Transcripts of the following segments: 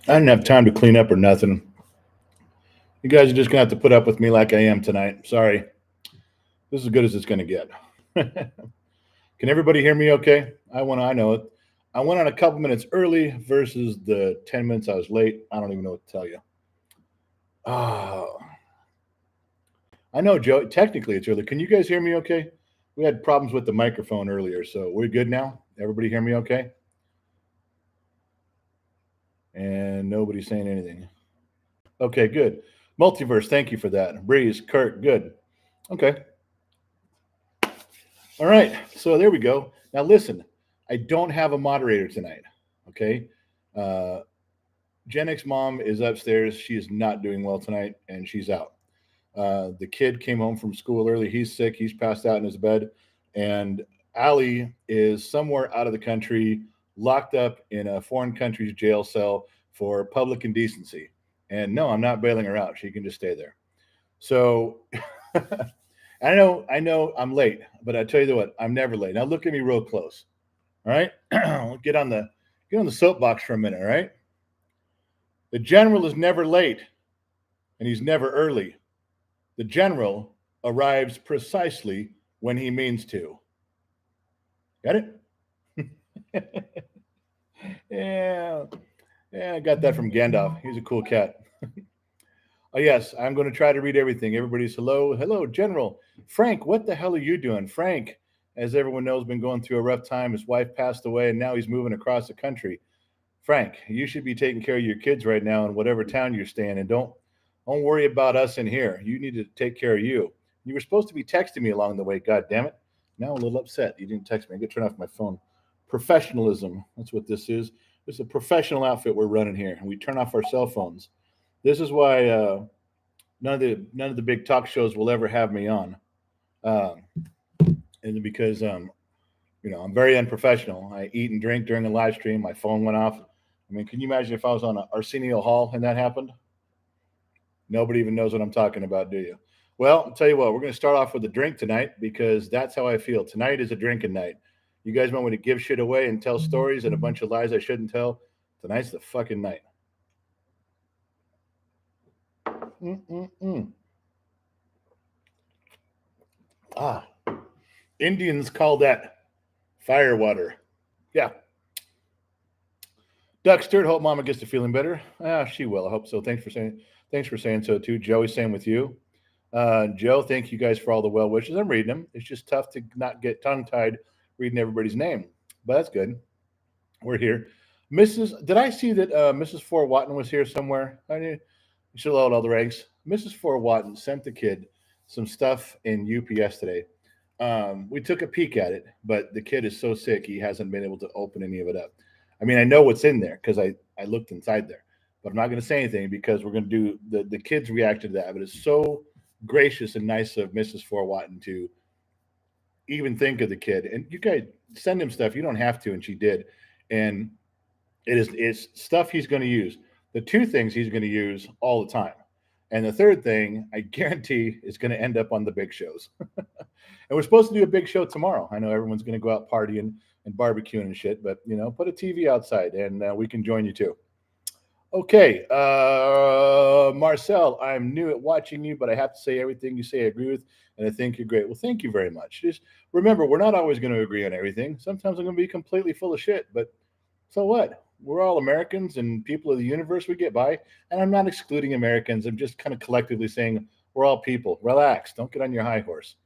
I didn't have time to clean up or nothing. You guys are just gonna have to put up with me like I am tonight. Sorry. This is as good as it's gonna get. Can everybody hear me okay? I know it. I went on a couple minutes early versus the 10 minutes I was late. I don't even know what to tell you. Oh, I know, Joe. Technically, it's early. Can you guys hear me okay? We had problems with the microphone earlier, so we're good now. Everybody hear me okay? And nobody's saying anything. Okay, good. Multiverse, thank you for that. Breeze, Kurt, good. Okay. All right. So there we go. Now listen, I don't have a moderator tonight. Okay. Uh, Gen X mom is upstairs. She is not doing well tonight, and she's out. The kid came home from school early. He's sick. He's passed out in his bed. And Allie is somewhere out of the country, locked up in a foreign country's jail cell for public indecency. And no, I'm not bailing her out. She can just stay there. So I know I'm late, but I tell you what, I'm never late. Now look at me real close. All right. Get on the soapbox for a minute, all right? The general is never late and he's never early. The general arrives precisely when he means to. Got it? Yeah. Yeah, I got that from Gandalf. He's a cool cat. Oh, yes, I'm going to try to read everything. Everybody's hello. Hello, General. Frank, what the hell are you doing? Frank, as everyone knows, been going through a rough time. His wife passed away, and now he's moving across the country. Frank, you should be taking care of your kids right now in whatever town you're staying in. Don't worry about us in here. You need to take care of you. You were supposed to be texting me along the way. God damn it. Now I'm a little upset. You didn't text me. I got to turn off my phone. Professionalism. That's what this is. This is a professional outfit we're running here, and we turn off our cell phones. This is why none of the big talk shows will ever have me on, um, and because I'm very unprofessional. I eat and drink during a live stream. My phone went off. I mean, can you imagine if I was on Arsenio Hall and that happened? Nobody even knows what I'm talking about, do you? Well, I'll tell you what, we're going to start off with a drink tonight because that's how I feel. Tonight is a drinking night. You guys want me to give shit away and tell stories and a bunch of lies I shouldn't tell? Tonight's the fucking night. Mm-mm-mm. Ah, Indians call that fire water. Yeah. Duck stirred. Hope Mama gets to feeling better. Ah, she will. I hope so. Thanks for saying so too. Joey, same with you. Joe, thank you guys for all the well wishes. I'm reading them. It's just tough to not get tongue tied reading everybody's name, but that's good. We're here. Did I see that Mrs. Four Watton was here somewhere? You should load all the ranks. Mrs. Four Watton sent the kid some stuff in UPS today. We took a peek at it, but the kid is so sick he hasn't been able to open any of it up. I mean, I know what's in there because I looked inside there, but I'm not going to say anything because we're going to do the kids' reaction to that. But it's so gracious and nice of Mrs. Four Watton to even think of the kid. And you guys send him stuff. You don't have to, and she did. And it's stuff he's going to use. The two things he's going to use all the time. And the third thing, I guarantee, is going to end up on the big shows. And we're supposed to do a big show tomorrow. I know everyone's going to go out partying and barbecuing and shit, but put a TV outside and we can join you too. Okay, Marcel, I'm new at watching you, but I have to say everything you say I agree with, and I think you're great. Well, thank you very much. Just remember, we're not always going to agree on everything. Sometimes I'm going to be completely full of shit, but so what? We're all Americans and people of the universe. We get by, and I'm not excluding Americans. I'm just kind of collectively saying we're all people. Relax. Don't get on your high horse.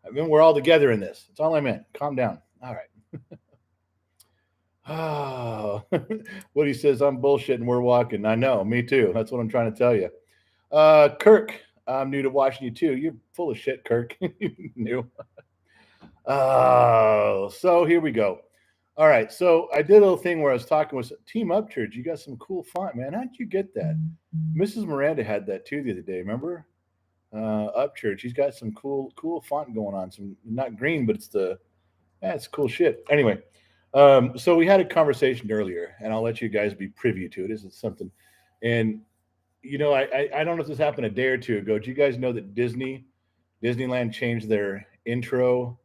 I mean, we're all together in this. That's all I meant. Calm down. All right. Oh, what he says, I'm bullshitting. We're walking. I know, me too. That's what I'm trying to tell you. Kirk, I'm new to watching you too. You're full of shit, Kirk. New. Oh, so here we go. All right, so I did a little thing where I was talking with Team Up Church. You got some cool font, man. How'd you get that? Mrs. Miranda had that too the other day. Remember? Up Church. He's got some cool font going on. Some not green, but it's cool shit. Anyway, so we had a conversation earlier, and I'll let you guys be privy to it. This is something, and I don't know if this happened a day or two ago. Do you guys know that Disneyland changed their intro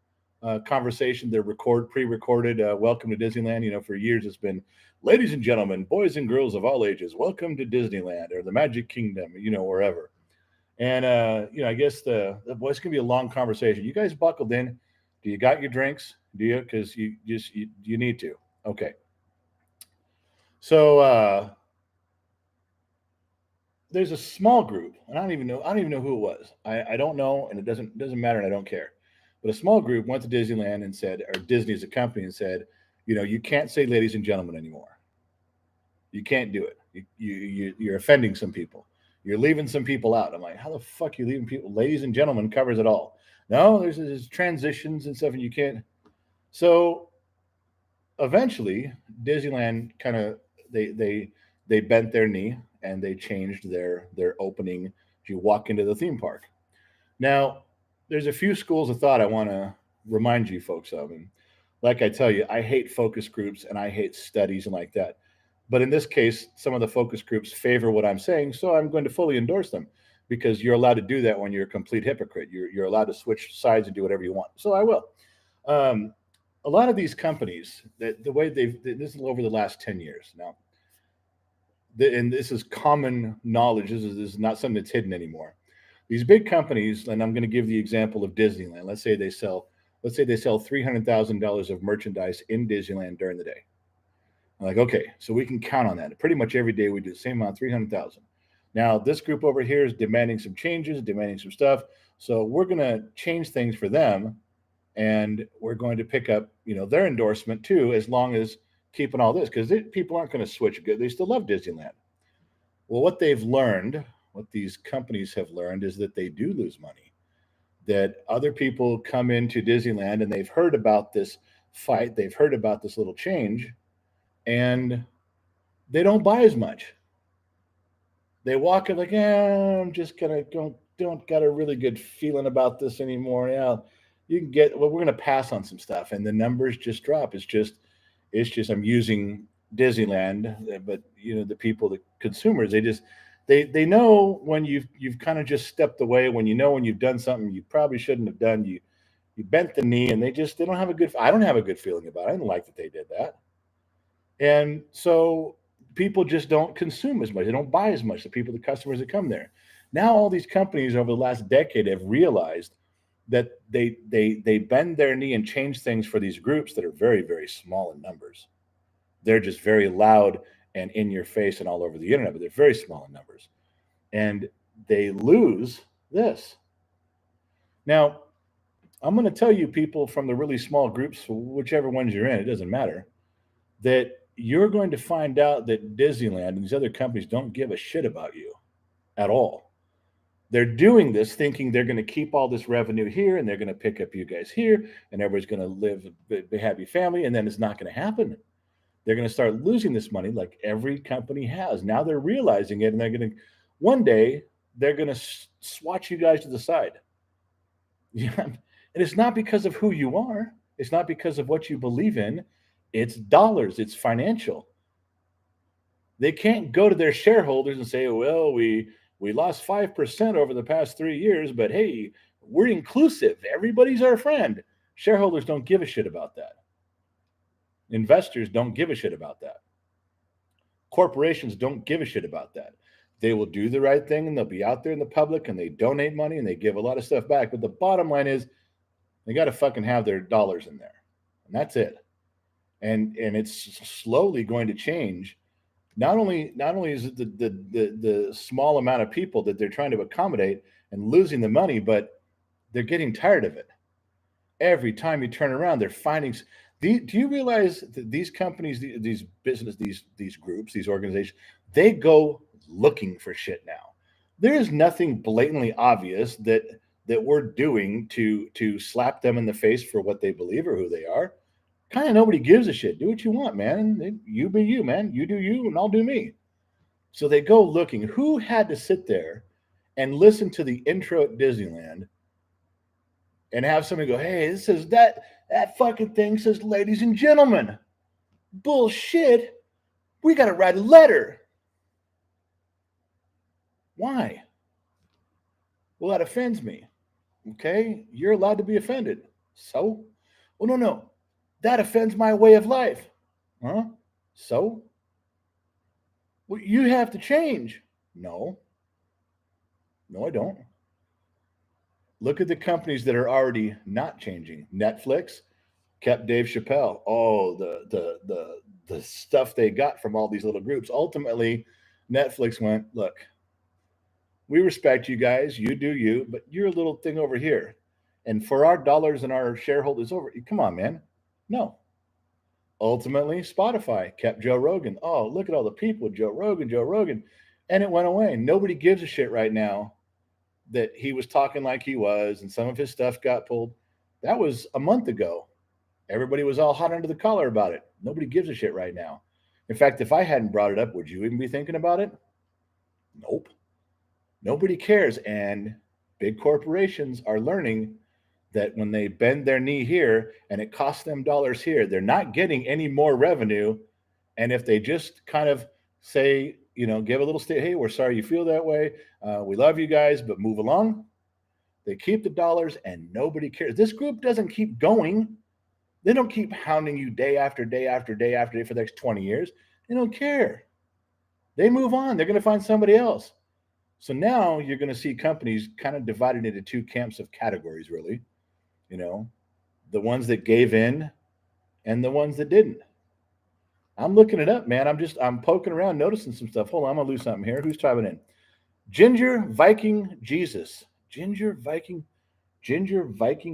conversation. They're pre-recorded. Welcome to Disneyland. For years it's been, ladies and gentlemen, boys and girls of all ages, welcome to Disneyland or the Magic Kingdom, wherever. And I guess the boys can be a long conversation. You guys buckled in. Do you got your drinks? Do you? Because you need to. Okay. So there's a small group, and I don't even know who it was. I don't know, and it doesn't matter, and I don't care. But a small group went to Disneyland and said, or Disney as a company, and said, you can't say ladies and gentlemen anymore. You can't do it. You're offending some people. You're leaving some people out. I'm like, how the fuck are you leaving people? Ladies and gentlemen covers it all. No, there's transitions and stuff, and you can't. So eventually, Disneyland kind of they bent their knee and they changed their opening as you walk into the theme park. Now, there's a few schools of thought I want to remind you folks of. And like I tell you, I hate focus groups and I hate studies and like that. But in this case, some of the focus groups favor what I'm saying, so I'm going to fully endorse them because you're allowed to do that when you're a complete hypocrite. You're allowed to switch sides and do whatever you want. So I will. A lot of these companies, the way this is over the last 10 years now, and this is common knowledge. This is not something that's hidden anymore. These big companies, and I'm going to give the example of Disneyland. Let's say they sell $300,000 of merchandise in Disneyland during the day. I'm like, okay, so we can count on that. Pretty much every day we do the same amount, 300,000. Now this group over here is demanding some changes, demanding some stuff. So we're going to change things for them, and we're going to pick up, their endorsement too, as long as keeping all this, because people aren't going to switch. They still love Disneyland. Well, what these companies have learned is that they do lose money. That other people come into Disneyland and they've heard about this fight, they've heard about this little change, and they don't buy as much. They walk in like, I'm just gonna don't got a really good feeling about this anymore. Yeah, we're gonna pass on some stuff, and the numbers just drop. It's just I'm using Disneyland, but the people, the consumers, they know when you've kind of just stepped away, when when you've done something you probably shouldn't have done. You bent the knee, and they don't have a good. I don't have a good feeling about it. I didn't like that they did that, and so people just don't consume as much. They don't buy as much. The customers that come there. Now all these companies over the last decade have realized that they bend their knee and change things for these groups that are very, very small in numbers. They're just very loud and in your face and all over the internet, but they're very small in numbers. And they lose this. Now, I'm going to tell you, people from the really small groups, whichever ones you're in, it doesn't matter, that you're going to find out that Disneyland and these other companies don't give a shit about you at all. They're doing this thinking they're going to keep all this revenue here, and they're going to pick up you guys here, and everybody's going to live a happy family, and then it's not going to happen. They're going to start losing this money like every company has. Now they're realizing it, and one day, they're going to swat you guys to the side. Yeah. And it's not because of who you are. It's not because of what you believe in. It's dollars. It's financial. They can't go to their shareholders and say, well, we lost 5% over the past 3 years, but hey, we're inclusive. Everybody's our friend. Shareholders don't give a shit about that. Investors don't give a shit about that. Corporations don't give a shit about that. They will do the right thing, and they'll be out there in the public, and they donate money, and they give a lot of stuff back. But the bottom line is they got to fucking have their dollars in there. And that's it. And it's slowly going to change. Not only is it the small amount of people that they're trying to accommodate and losing the money, but they're getting tired of it. Every time you turn around, they're finding. Do you realize that these companies, these business, these groups, these organizations, they go looking for shit now. There is nothing blatantly obvious that we're doing to slap them in the face for what they believe or who they are. Kind of nobody gives a shit. Do what you want, man. You be you, man. You do you, and I'll do me. So they go looking. Who had to sit there and listen to the intro at Disneyland and have somebody go, hey, this is that fucking thing says ladies and gentlemen. Bullshit. We got to write a letter. Why? Well, that offends me. Okay? You're allowed to be offended. So Oh, no. That offends my way of life. Huh? So? Well, you have to change. No, I don't. Look at the companies that are already not changing. Netflix kept Dave Chappelle. Oh, the stuff they got from all these little groups. Ultimately, Netflix went, look, we respect you guys. You do you, but you're a little thing over here. And for our dollars and our shareholders over, come on, man. No. Ultimately, Spotify kept Joe Rogan. Oh, look at all the people, Joe Rogan. And it went away. Nobody gives a shit right now that he was talking like he was and some of his stuff got pulled. That was a month ago. Everybody was all hot under the collar about it. Nobody gives a shit right now. In fact, if I hadn't brought it up, would you even be thinking about it? Nope. Nobody cares. And big corporations are learning that when they bend their knee here and it costs them dollars here, they're not getting any more revenue. And if they just kind of say, give a little state, hey, we're sorry you feel that way. We love you guys, but move along. They keep the dollars and nobody cares. This group doesn't keep going. They don't keep hounding you day after day after day after day for the next 20 years. They don't care. They move on. They're going to find somebody else. So now you're going to see companies kind of divided into two camps of categories, really. The ones that gave in and the ones that didn't. I'm looking it up, man. I'm poking around, noticing some stuff. Hold on, I'm going to lose something here. Who's typing in? Ginger Viking Jesus. Ginger Viking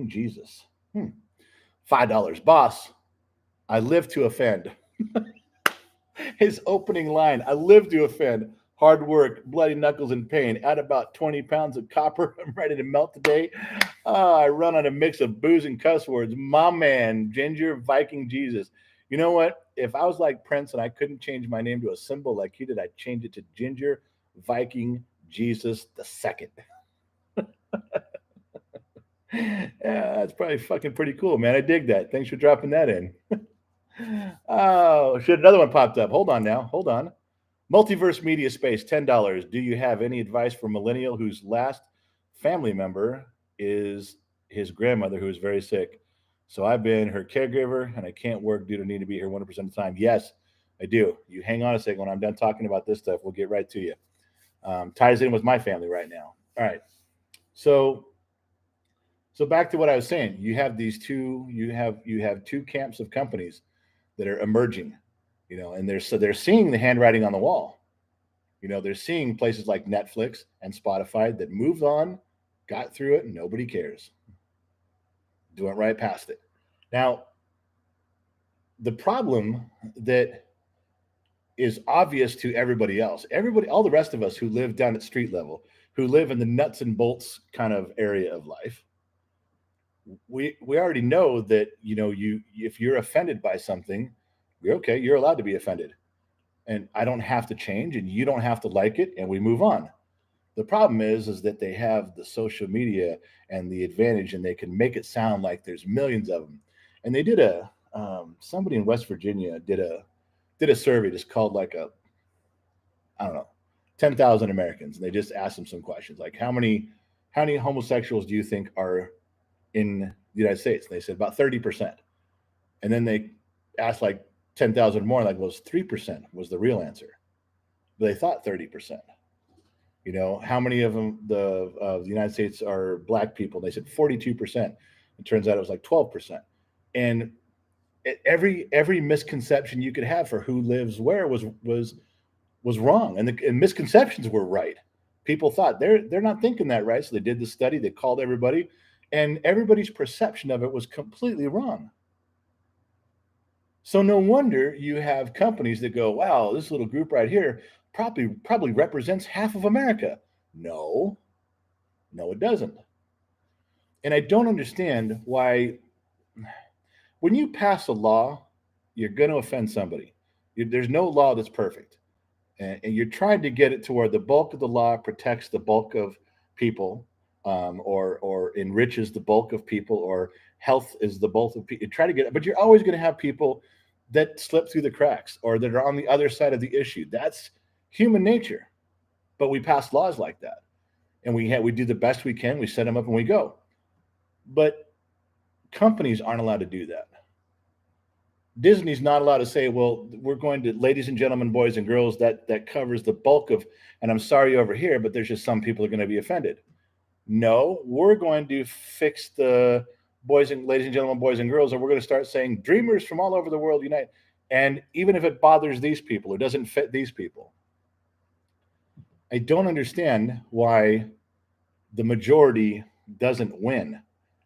Jesus. $5. Boss, I live to offend. His opening line, I live to offend. Hard work, bloody knuckles and pain. Add about 20 pounds of copper. I'm ready to melt today. I run on a mix of booze and cuss words. My man, Ginger Viking Jesus. You know what? If I was like Prince and I couldn't change my name to a symbol like he did, I'd change it to Ginger Viking Jesus the Second. Yeah, that's probably fucking pretty cool, man. I dig that. Thanks for dropping that in. Oh, shit. Another one popped up. Hold on now. Hold on. Multiverse Media Space, $10. Do you have any advice for a millennial whose last family member is his grandmother who is very sick? So I've been her caregiver and I can't work due to need to be here 100% of the time. Yes, I do. You hang on a second. When I'm done talking about this stuff, we'll get right to you. Ties in with my family right now. All right. So back to what I was saying. You have these two. You have two camps of companies that are emerging, and they're seeing the handwriting on the wall. They're seeing places like Netflix and Spotify that moved on, got through it, and nobody cares. Doing right past it. Now, the problem that is obvious to everybody else, all the rest of us who live down at street level, who live in the nuts and bolts kind of area of life, we already know that you if you're offended by something, you're allowed to be offended, and I don't have to change, and you don't have to like it, and we move on. The problem is that they have the social media and the advantage, and they can make it sound like there's millions of them. And they did somebody in West Virginia did a survey just called like I don't know, 10,000 Americans, and they just asked them some questions like how many homosexuals do you think are in the United States? And they said about 30%. And then they asked like 10,000 more, like, well, 3% was the real answer. But they thought 30%. How many of them the United States are black people? They said 42%. It turns out it was like 12%. And every misconception you could have for who lives where was wrong, and the misconceptions were right. People thought they're not thinking that right, so they did the study. They called everybody, and everybody's perception of it was completely wrong. So no wonder you have companies that go, wow, this little group right here probably represents half of America. No, it doesn't. And I don't understand why when you pass a law, you're going to offend somebody. There's no law that's perfect. And you're trying to get it to where the bulk of the law protects the bulk of people, or enriches the bulk of people, or health is the bulk of people. You try to get it, but you're always going to have people that slip through the cracks or that are on the other side of the issue. That's human nature. But we pass laws like that, and we do the best we can. We set them up and we go. But Companies aren't allowed to do that. Disney's not allowed to say, well, we're going to, ladies and gentlemen, boys and girls, that covers the bulk of, and I'm sorry over here, but there's just some people are going to be offended. No, we're going to fix the ladies and gentlemen, boys and girls, and we're going to start saying dreamers from all over the world unite. And even if it bothers these people, it doesn't fit these people. I don't understand why the majority doesn't win.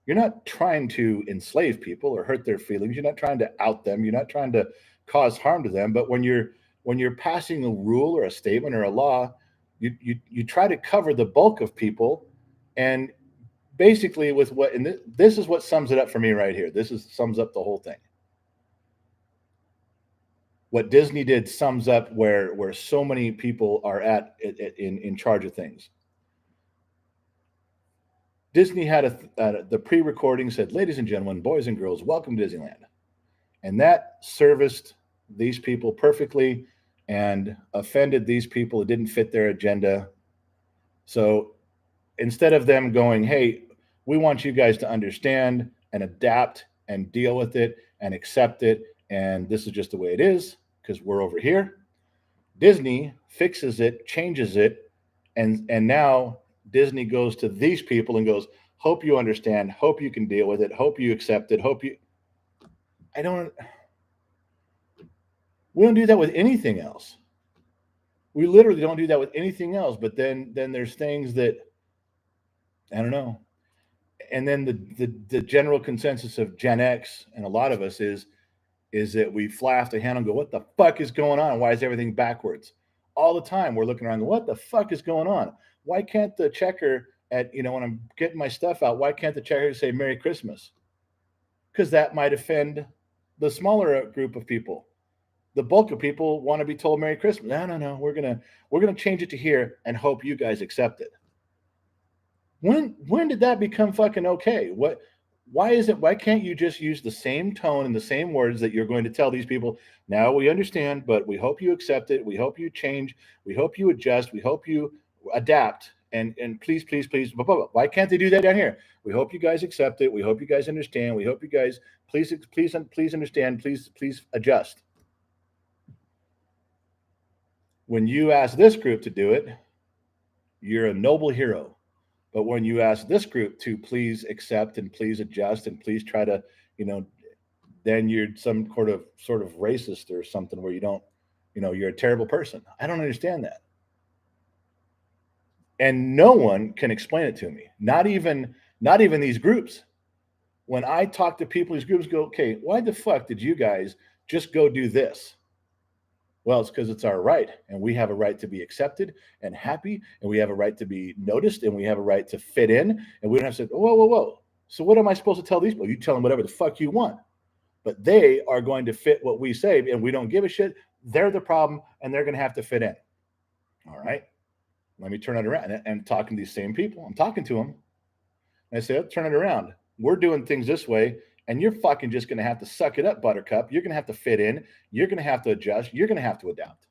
You're not trying to enslave people or hurt their feelings. You're not trying to out them. You're not trying to cause harm to them. But when you're passing a rule or a statement or a law, you try to cover the bulk of people, and basically with what, and this is what sums it up for me right here. Sums up the whole thing. What Disney did sums up where so many people are at in charge of things. Disney had the pre-recording said, ladies and gentlemen, boys and girls, welcome to Disneyland. And that serviced these people perfectly and offended these people. It didn't fit their agenda. So instead of them going, hey, we want you guys to understand and adapt and deal with it and accept it, and this is just the way it is because we're over here, Disney fixes it, changes it, and now Disney goes to these people and goes, hope you understand, hope you can deal with it, hope you accept it, we don't do that with anything else. We literally don't do that with anything else. But then there's things that, I don't know. And then the general consensus of Gen X and a lot of us is that we fly off the handle and go, what the fuck is going on? Why is everything backwards? All the time we're looking around, what the fuck is going on? Why can't the checker when I'm getting my stuff out, why can't the checker say Merry Christmas? Because that might offend the smaller group of people. The bulk of people want to be told Merry Christmas. No. We're gonna change it to here and hope you guys accept it. When did that become fucking okay? Why can't you just use the same tone and the same words that you're going to tell these people? Now we understand, but we hope you accept it. We hope you change. We hope you adjust. We hope you adapt. And please, blah, blah, blah. Why can't they do that down here? We hope you guys accept it. We hope you guys understand. We hope you guys please understand. Please adjust. When you ask this group to do it, you're a noble hero. But when you ask this group to please accept and please adjust and please try to, then you're some sort of racist or something where you don't, you're a terrible person. I don't understand that. And no one can explain it to me. Not even these groups. When I talk to people, these groups go, okay, why the fuck did you guys just go do this? Well, it's because it's our right, and we have a right to be accepted and happy, and we have a right to be noticed, and we have a right to fit in, and we don't have to say, whoa. So what am I supposed to tell these people? You tell them whatever the fuck you want. But they are going to fit what we say, and we don't give a shit. They're the problem, and they're going to have to fit in. All right? Let me turn it around. And talking to these same people. I'm talking to them. And I say, turn it around. We're doing things this way. And you're fucking just going to have to suck it up, buttercup. You're going to have to fit in. You're going to have to adjust. You're going to have to adapt.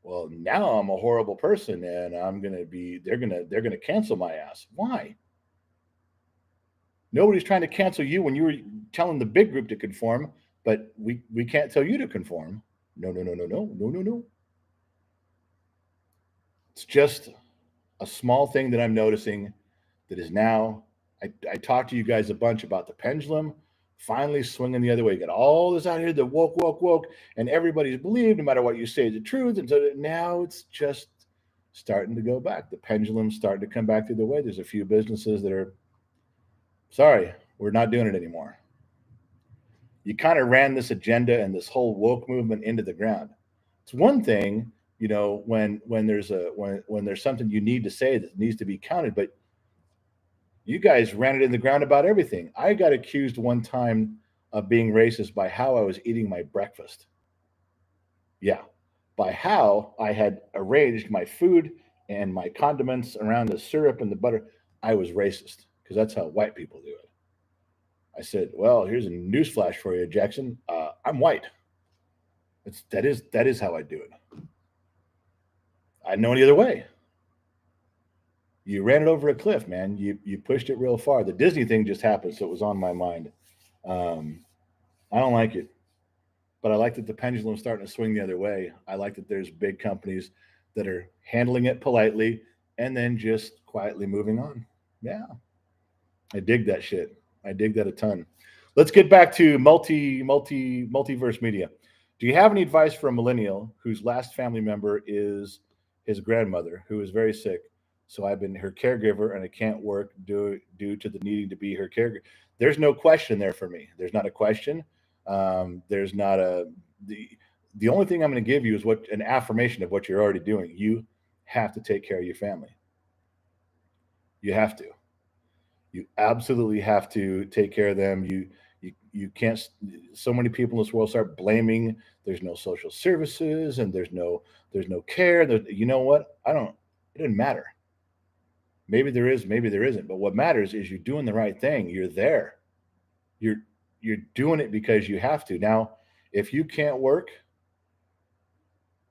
Well, now I'm a horrible person and they're going to cancel my ass. Why? Nobody's trying to cancel you when you were telling the big group to conform, but we can't tell you to conform. No. It's just a small thing that I'm noticing that is now, I talked to you guys a bunch about the pendulum finally swinging the other way. You got all this out here that woke, and everybody's believed no matter what you say is the truth. And so now it's just starting to go back. The pendulum's starting to come back the other way. There's a few businesses that are, sorry, we're not doing it anymore. You kind of ran this agenda and this whole woke movement into the ground. It's one thing, when there's something you need to say that needs to be counted, but you guys ran it in the ground about everything. I got accused one time of being racist by how I was eating my breakfast. Yeah, by how I had arranged my food and my condiments around the syrup and the butter. I was racist because that's how white people do it. I said, well, here's a newsflash for you, Jackson. I'm white. That is how I do it. I know any other way. You ran it over a cliff, man. You pushed it real far. The Disney thing just happened, so it was on my mind. Um, I don't like it, but I like that the pendulum's starting to swing the other way. I like that there's big companies that are handling it politely and then just quietly moving on. Yeah, I dig that shit. I dig that a ton. Let's get back to multiverse media. Do you have any advice for a millennial whose last family member is his grandmother, who is very sick? So I've been her caregiver, and I can't work due to the needing to be her caregiver. There's no question there for me. There's not a question. There's not a the the only thing I'm going to give you is what an affirmation of what you're already doing. You have to take care of your family. You have to. You absolutely have to take care of them. You can't. So many people in this world start blaming. There's no social services and there's no care. You know what? I don't. It doesn't matter. Maybe there is. Maybe there isn't. But what matters is you're doing the right thing. You're there. You're you're doing it because you have to. Now, if you can't work,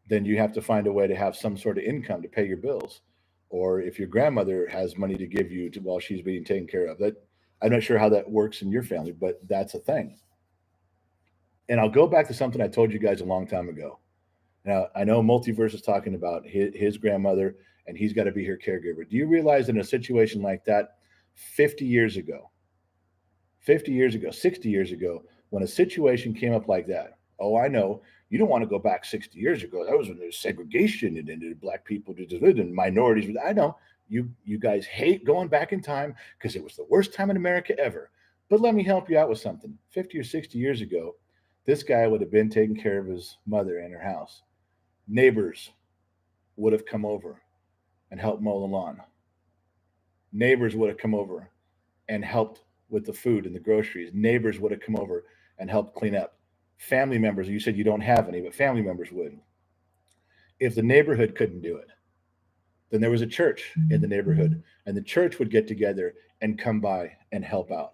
then you have to find a way to have some sort of income to pay your bills. Or if your grandmother has money to give you while she's being taken care of, that I'm not sure how that works in your family, but that's a thing. And I'll go back to something I told you guys a long time ago. Now I know Multiverse is talking about his grandmother, and he's got to be her caregiver. Do you realize in a situation like that, 50 years ago, 50 years ago, 60 years ago, when a situation came up like that. Oh, I know. You don't want to go back 60 years ago. That was when there was segregation and black people and minorities. I know you guys hate going back in time because it was the worst time in America ever. But let me help you out with something. 50 or 60 years ago, this guy would have been taking care of his mother in her house. Neighbors would have come over and helped mow the lawn. Neighbors would have come over and helped with the food and the groceries. Neighbors would have come over and helped clean up. Family members, you said you don't have any, but family members would. If the neighborhood couldn't do it, then there was a church in the neighborhood, and the church would get together and come by and help out.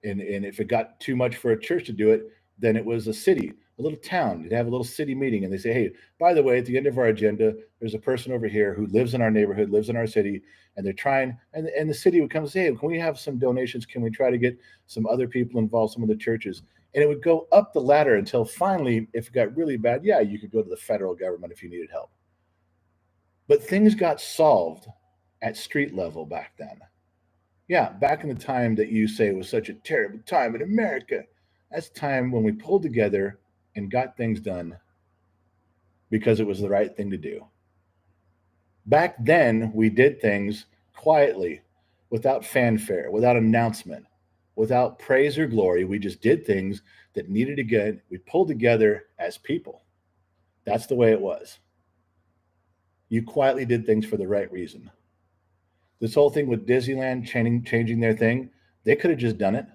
And if it got too much for a church to do it, then it was a city, a little town. You'd have a little city meeting, and they say, "Hey, by the way, at the end of our agenda, there's a person over here who lives in our neighborhood, lives in our city, and they're trying." And the city would come and say, "Hey, can we have some donations? Can we try to get some other people involved, some of the churches?" And it would go up the ladder until finally, if it got really bad, yeah, you could go to the federal government if you needed help. But things got solved at street level back then. Yeah, back in the time that you say was such a terrible time in America, that's time when we pulled together and got things done because it was the right thing to do. Back then, we did things quietly, without fanfare, without announcement, without praise or glory. We just did things that needed to get, we pulled together as people. That's the way it was. You quietly did things for the right reason. This whole thing with Disneyland changing their thing, they could have just done it.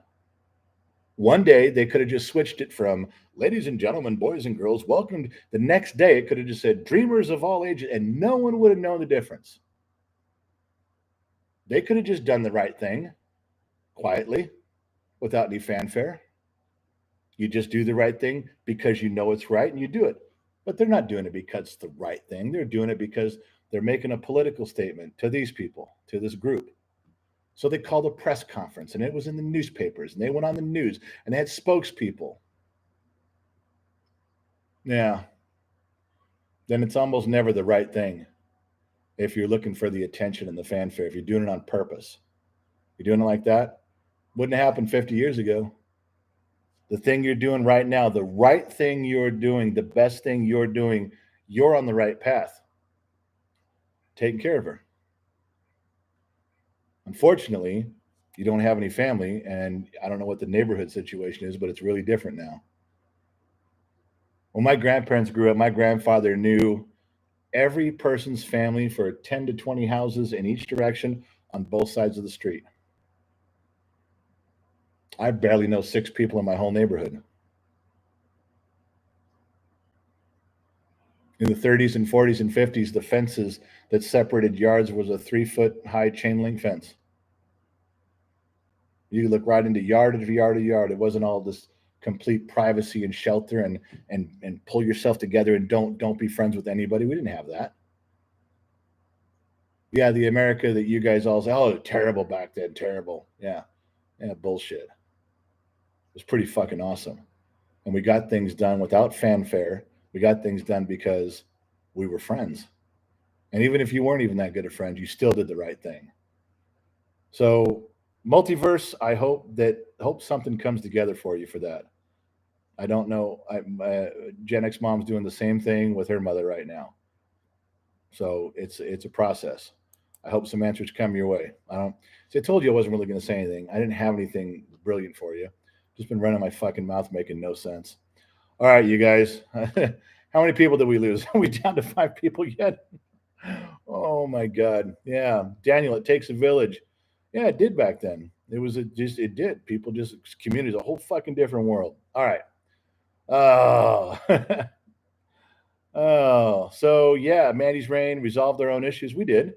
One day they could have just switched it from ladies and gentlemen, boys and girls, welcome. The next day it could have just said dreamers of all ages, and no one would have known the difference. They could have just done the right thing quietly without any fanfare. You just do the right thing because you know it's right and you do it. But they're not doing it because it's the right thing. They're doing it because they're making a political statement to these people, to this group. So they called a press conference and it was in the newspapers and they went on the news and they had spokespeople. Yeah. Then it's almost never the right thing if you're looking for the attention and the fanfare, if you're doing it on purpose. You're doing it like that? Wouldn't have happened 50 years ago. The thing you're doing right now, the right thing you're doing, the best thing you're doing, you're on the right path. Taking care of her. Unfortunately, you don't have any family, and I don't know what the neighborhood situation is, but it's really different now. When my grandparents grew up, my grandfather knew every person's family for 10 to 20 houses in each direction on both sides of the street. I barely know 6 people in my whole neighborhood. In the 30s and 40s and 50s, the fences that separated yards was a 3 foot high chain link fence. You could look right into yard to yard to yard. It wasn't all this complete privacy and shelter and pull yourself together and don't be friends with anybody. We didn't have that. Yeah, the America that you guys all say, oh, terrible back then, terrible. Yeah, bullshit. It was pretty fucking awesome. And we got things done without fanfare. We got things done because we were friends. And even if you weren't even that good of friends, you still did the right thing. So, multiverse, I hope something comes together for you for that. I don't know. Gen X mom's doing the same thing with her mother right now. So it's a process. I hope some answers come your way. I don't. See, I told you I wasn't really going to say anything. I didn't have anything brilliant for you. Just been running my fucking mouth, making no sense. All right, you guys. How many people did we lose? Are we down to 5 people yet? Oh my God. Yeah, Daniel. It takes a village. Yeah, it did back then. It did. People just communities, a whole fucking different world. All right. Oh. Oh, so yeah, Mandy's Rain resolved their own issues. We did.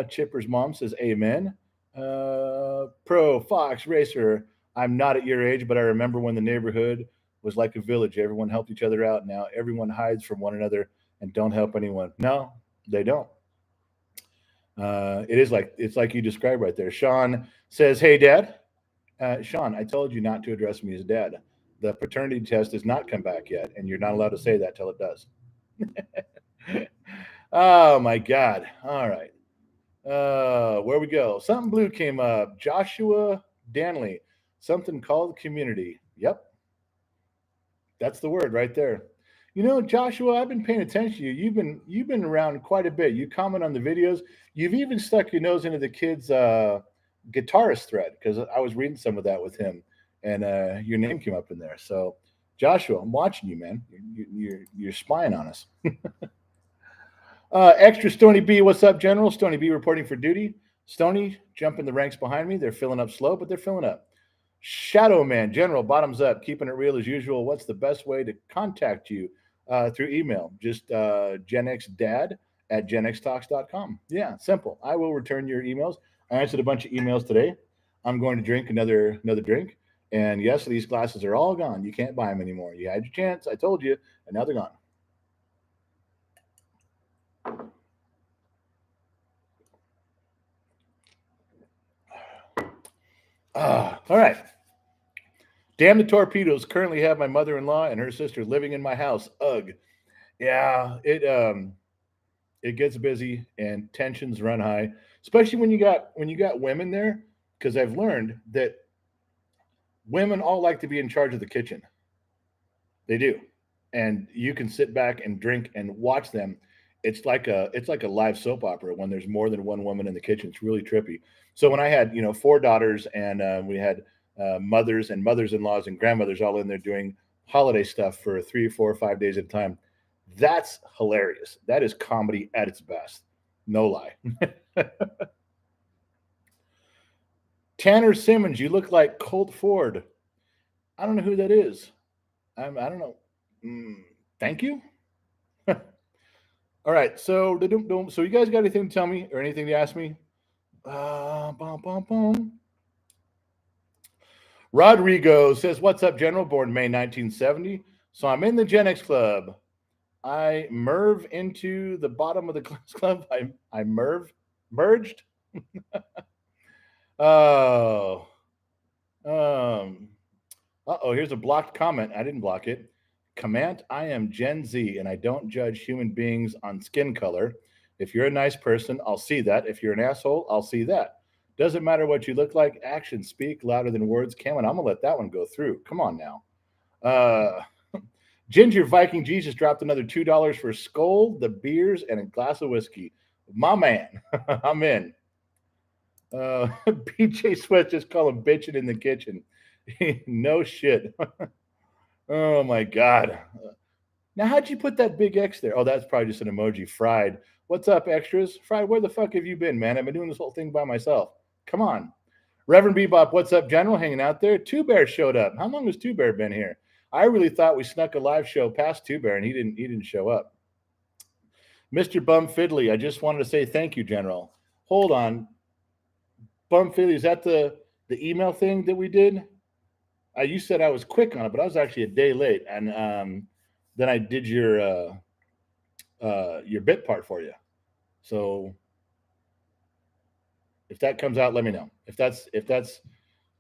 Chipper's mom says, "Amen." Pro Fox Racer. I'm not at your age, but I remember when the neighborhood was like a village. Everyone helped each other out. Now everyone hides from one another and don't help anyone. No, they don't. It's like you described right there. Sean says, "Hey, Dad." Sean, I told you not to address me as Dad. The paternity test has not come back yet, and you're not allowed to say that till it does. Oh my God. All right. Where we go? Something blue came up. Joshua Danley. Something called community. Yep. That's the word right there. You know, Joshua, I've been paying attention to you. You've been around quite a bit. You comment on the videos. You've even stuck your nose into the kids' guitarist thread because I was reading some of that with him, and your name came up in there. So, Joshua, I'm watching you, man. You're spying on us. Extra Stony B, what's up, General? Stony B reporting for duty. Stony, jumping the ranks behind me. They're filling up slow, but they're filling up. Shadow Man, General, bottoms up, keeping it real as usual. What's the best way to contact you? Through email, just genxdad at genxtalks.com. Yeah, simple. I will return your emails. I answered a bunch of emails today. I'm going to drink another drink. And yes, these glasses are all gone. You can't buy them anymore. You had your chance. I told you, and now they're gone. All right. Damn the torpedoes. Currently have my mother-in-law and her sister living in my house. Ugh. Yeah, it gets busy and tensions run high, especially when you got women there. Because I've learned that women all like to be in charge of the kitchen. They do, and you can sit back and drink and watch them. It's like a live soap opera when there's more than one woman in the kitchen. It's really trippy. So when I had 4 daughters and we had mothers and mothers-in-laws and grandmothers all in there doing holiday stuff for 3, 4, 5 days at a time, that's hilarious. That is comedy at its best. No lie. Tanner Simmons, you look like Colt Ford. I don't know who that is. I don't know. Thank you. All right. So you guys got anything to tell me or anything to ask me? Bum, bum, bum. Rodrigo says, "What's up, General? Born May 1970. So I'm in the Gen X Club. I merve into the bottom of the class club. I merged. Oh, here's a blocked comment. I didn't block it. Comment, I am Gen Z and I don't judge human beings on skin color. If you're a nice person, I'll see that. If you're an asshole, I'll see that. Doesn't matter what you look like. Actions speak louder than words. Cameron, I'm gonna let that one go through. Come on now. Uh, Ginger Viking Jesus dropped another $2 for Skull, the beers, and a glass of whiskey. My man, I'm in. BJ Sweat just called him bitching in the kitchen. No shit. Oh my God. Now, how'd you put that big X there? Oh, that's probably just an emoji. Fried. What's up, extras? Fried, where the fuck have you been, man? I've been doing this whole thing by myself. Come on. Reverend Bebop, what's up, General? Hanging out there. Two Bear showed up. How long has Two Bear been here? I really thought we snuck a live show past Two Bear, and he didn't show up. Mr. Bum Fiddly, I just wanted to say thank you, General. Hold on. Bum Fiddly, is that the email thing that we did? You said I was quick on it, but I was actually a day late, and then I did your bit part for you. So If that comes out, let me know. If that's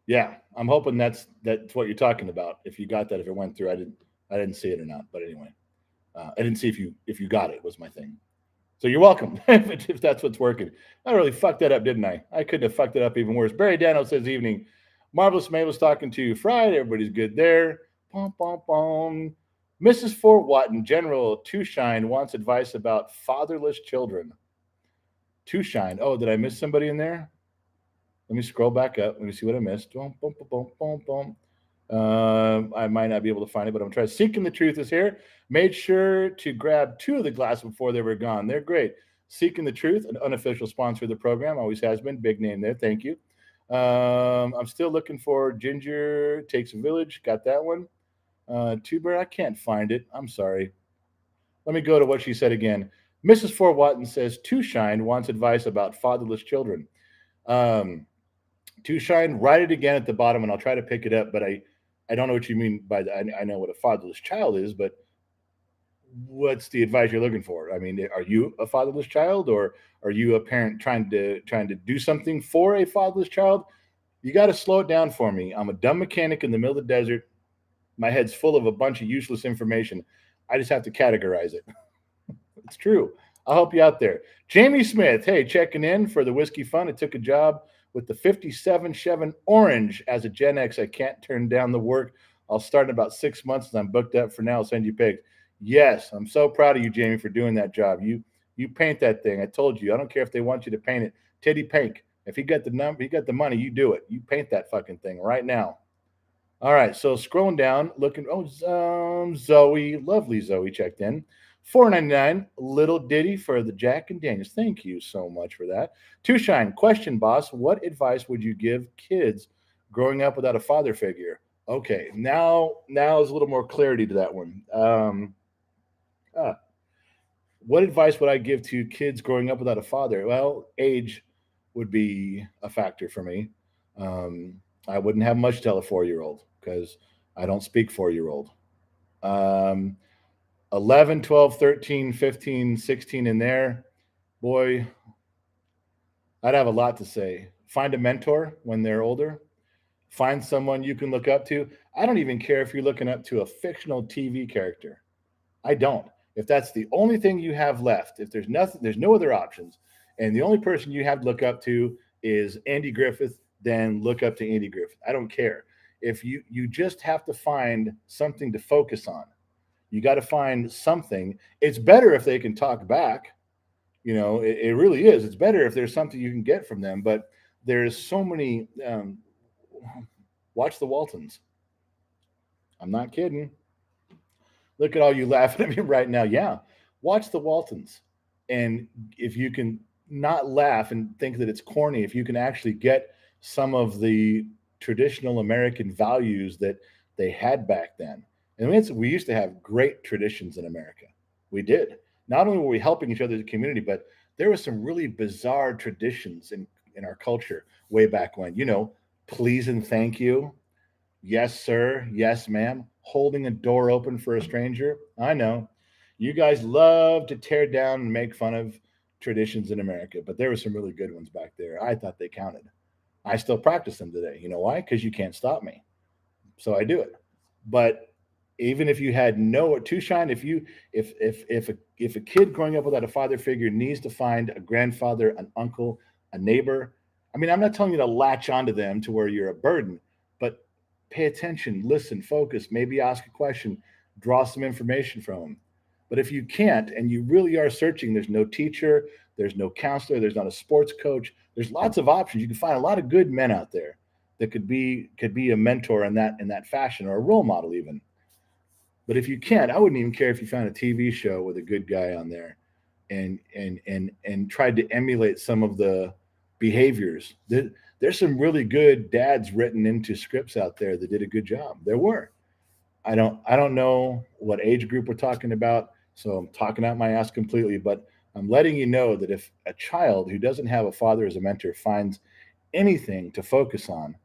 yeah, I'm hoping that's what you're talking about. If you got that, if it went through, I didn't see it or not. But anyway, I didn't see if you got it was my thing. So you're welcome if that's what's working. I really fucked that up, didn't I? I couldn't have fucked it up even worse. Barry Dano says evening. Marvelous May was talking to you Friday. Everybody's good there. Pom, pom, pom. Mrs. Fort Watton, General Two-Shine, wants advice about fatherless children. Two-Shine. Oh, did I miss somebody in there? Let me scroll back up. Let me see what I missed. Boom, boom, boom, boom, boom. I might not be able to find it, but I'm trying. Seeking the Truth is here. Made sure to grab 2 of the glasses before they were gone. They're great. Seeking the Truth, an unofficial sponsor of the program, always has been. Big name there. Thank you. I'm still looking for Ginger Takes a Village. Got that one. Tuber, I can't find it. I'm sorry. Let me go to what she said again. Mrs. Fort Watton says Two-Shine wants advice about fatherless children. Two-Shine, write it again at the bottom, and I'll try to pick it up. But I don't know what you mean by that. I know what a fatherless child is, but what's the advice you're looking for? I mean, are you a fatherless child, or are you a parent trying to do something for a fatherless child? You got to slow it down for me. I'm a dumb mechanic in the middle of the desert. My head's full of a bunch of useless information. I just have to categorize it. It's true. I'll help you out there. Jamie Smith, hey, checking in for the Whiskey Fun. I took a job with the 57 Chevron Orange as a Gen X. I can't turn down the work. I'll start in about 6 months, and I'm booked up for now. I'll send you pics. Yes, I'm so proud of you, Jamie, for doing that job. You paint that thing. I told you. I don't care if they want you to paint it. Teddy Pink. If he got the money, you do it. You paint that fucking thing right now. All right, so scrolling down, looking. Oh, Zoe, lovely Zoe checked in. $4.99, little ditty for the Jack and Daniels. Thank you so much for that. Two-Shine, question, boss. What advice would you give kids growing up without a father figure? Okay, now is a little more clarity to that one. What advice would I give to kids growing up without a father? Well, age would be a factor for me. I wouldn't have much to tell a 4-year-old because I don't speak 4-year-old. 11, 12, 13, 15, 16 in there, boy, I'd have a lot to say. Find a mentor when they're older. Find someone you can look up to. I don't even care if you're looking up to a fictional TV character. I don't. If that's the only thing you have left, if there's nothing, there's no other options, and the only person you have to look up to is Andy Griffith, then look up to Andy Griffith. I don't care. If you just have to find something to focus on. You got to find something. It's better if they can talk back. It really is. It's better if there's something you can get from them. But there's so many. Watch the Waltons. I'm not kidding. Look at all you laughing at me right now. Yeah, watch the Waltons. And if you can not laugh and think that it's corny, if you can actually get some of the traditional American values that they had back then. And we used to have great traditions in America. We did. Not only were we helping each other as a community, but there were some really bizarre traditions in our culture way back when. Please and thank you. Yes, sir. Yes, ma'am. Holding a door open for a stranger. I know. You guys love to tear down and make fun of traditions in America, but there were some really good ones back there. I thought they counted. I still practice them today. You know why? Because you can't stop me. So I do it. But even if you had no Two-Shine, if a kid growing up without a father figure needs to find a grandfather, an uncle, a neighbor, I mean, I'm not telling you to latch onto them to where you're a burden, but pay attention, listen, focus, maybe ask a question, draw some information from them. But if you can't, and you really are searching, there's no teacher, there's no counselor, there's not a sports coach, there's lots of options. You can find a lot of good men out there that could be a mentor in that fashion, or a role model even. But if you can't, I wouldn't even care if you found a TV show with a good guy on there and tried to emulate some of the behaviors. There's some really good dads written into scripts out there that did a good job. There were. I don't know what age group we're talking about, so I'm talking out my ass completely, but I'm letting you know that if a child who doesn't have a father as a mentor finds anything to focus on,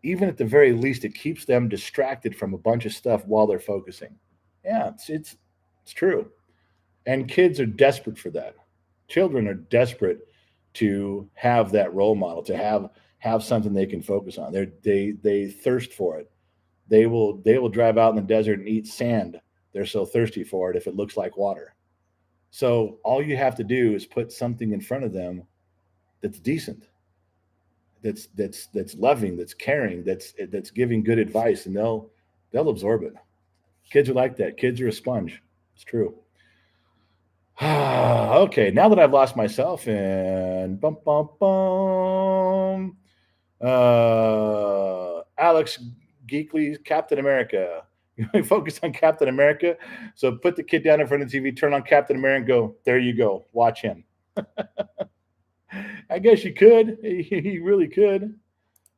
even at the very least, it keeps them distracted from a bunch of stuff while they're focusing. Yeah, it's true. And kids are desperate for that. Children are desperate to have that role model, to have something they can focus on. They thirst for it. They will drive out in the desert and eat sand. They're so thirsty for it if it looks like water. So all you have to do is put something in front of them that's decent, that's loving, that's caring, that's giving good advice, and they'll absorb it. Kids are like that. Kids are a sponge. It's true. Okay, now that I've lost myself and bum bum bum, Alex Geekly, Captain America. You focus on Captain America. So put the kid down in front of the TV, turn on Captain America, and go, there you go, watch him. I guess you could. He really could.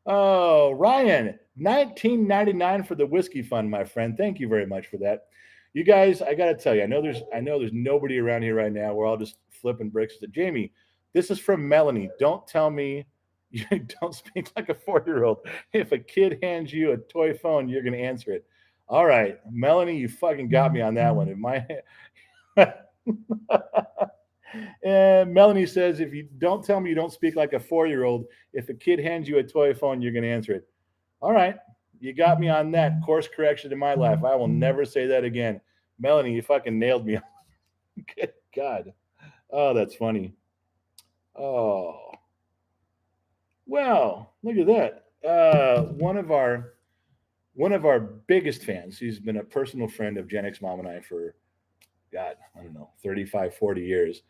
Oh, Ryan, 1999 for the whiskey fund, my friend. Thank you very much for that. You guys, I gotta tell you, I know there's nobody around here right now. We're all just flipping bricks. Jamie, this is from Melanie. Don't tell me you don't speak like a 4-year-old. If a kid hands you a toy phone, you're gonna answer it. All right, Melanie, you fucking got me on that one. And Melanie says, if you don't tell me you don't speak like a 4-year-old, if a kid hands you a toy phone, you're going to answer it. All right. You got me on that. Course correction in my life. I will never say that again. Melanie, you fucking nailed me. Good God. Oh, that's funny. Oh. Well, look at that. One of our biggest fans, he's been a personal friend of Gen X Mom and I for, God, I don't know, 35, 40 years.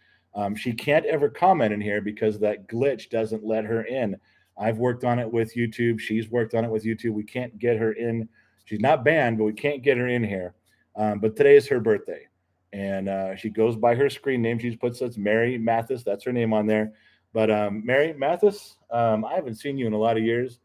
She can't ever comment in here because that glitch doesn't let her in. I've worked on it with YouTube. She's worked on it with YouTube. We can't get her in. She's not banned, but we can't get her in here. But today is her birthday. And she goes by her screen name. She puts it's Mary Mathis. That's her name on there. But Mary Mathis, I haven't seen you in a lot of years.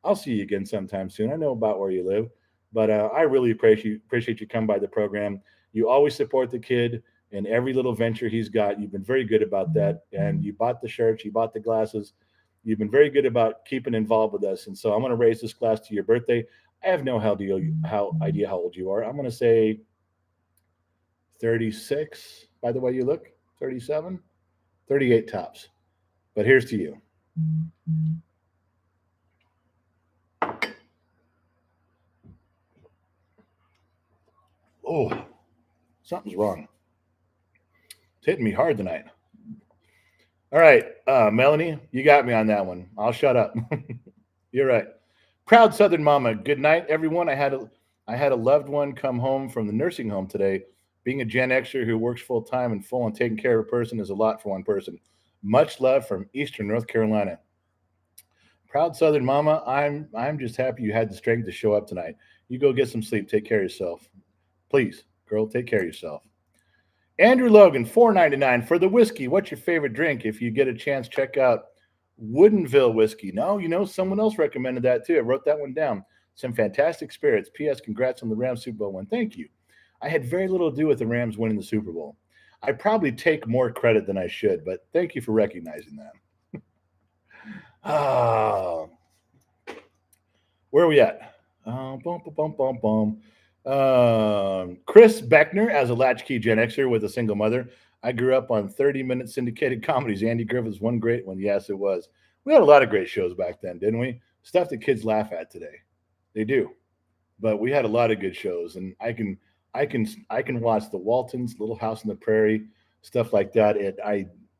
I'll see you again sometime soon. I know about where you live. But I really appreciate you come by the program. You always support the kid in every little venture he's got. You've been very good about that. And you bought the shirts, you bought the glasses. You've been very good about keeping involved with us. And so I'm going to raise this glass to your birthday. I have no idea how old you are. I'm going to say 36, by the way you look, 37, 38 tops. But here's to you. Oh, something's wrong. It's hitting me hard tonight. All right, Melanie, you got me on that one. I'll shut up. You're right. Proud Southern Mama. Good night, everyone. I had a loved one come home from the nursing home today. Being a Gen Xer who works full time and full on taking care of a person is a lot for one person. Much love from Eastern North Carolina. Proud Southern Mama. I'm just happy you had the strength to show up tonight. You go get some sleep. Take care of yourself, please, girl. Take care of yourself. Andrew Logan, $4.99 for the whiskey. What's your favorite drink? If you get a chance, check out Boonville whiskey. No, someone else recommended that too. I wrote that one down. Some fantastic spirits. P.S. Congrats on the Rams Super Bowl win. Thank you. I had very little to do with the Rams winning the Super Bowl. I probably take more credit than I should, but thank you for recognizing that. Where are we at? Chris Beckner, as a latchkey Gen Xer with a single mother. I grew up on 30-minute syndicated comedies. Andy Griffith's one great one. Yes, it was. We had a lot of great shows back then, didn't we? Stuff that kids laugh at today. They do. But we had a lot of good shows, and I can watch the Waltons, Little House on the Prairie, stuff like that.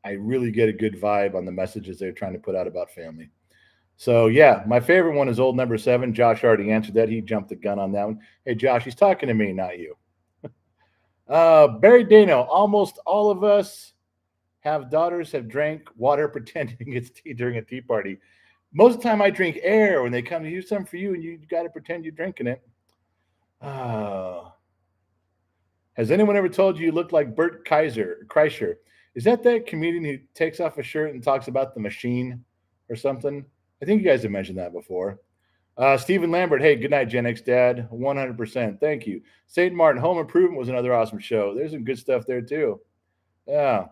I really get a good vibe on the messages they're trying to put out about family. So, yeah, my favorite one is old number 7. Josh already answered that. He jumped the gun on that one. Hey, Josh, he's talking to me, not you. Barry Dano, almost all of us have drank water pretending it's tea during a tea party. Most of the time I drink air when they come to use some for you, and you got to pretend you're drinking it. Has anyone ever told you look like Bert Kreischer? Is that comedian who takes off a shirt and talks about the machine or something? I think you guys have mentioned that before. Stephen Lambert, hey, good night, Gen X Dad. 100%. Thank you. St. Martin, Home Improvement was another awesome show. There's some good stuff there, too. Yeah.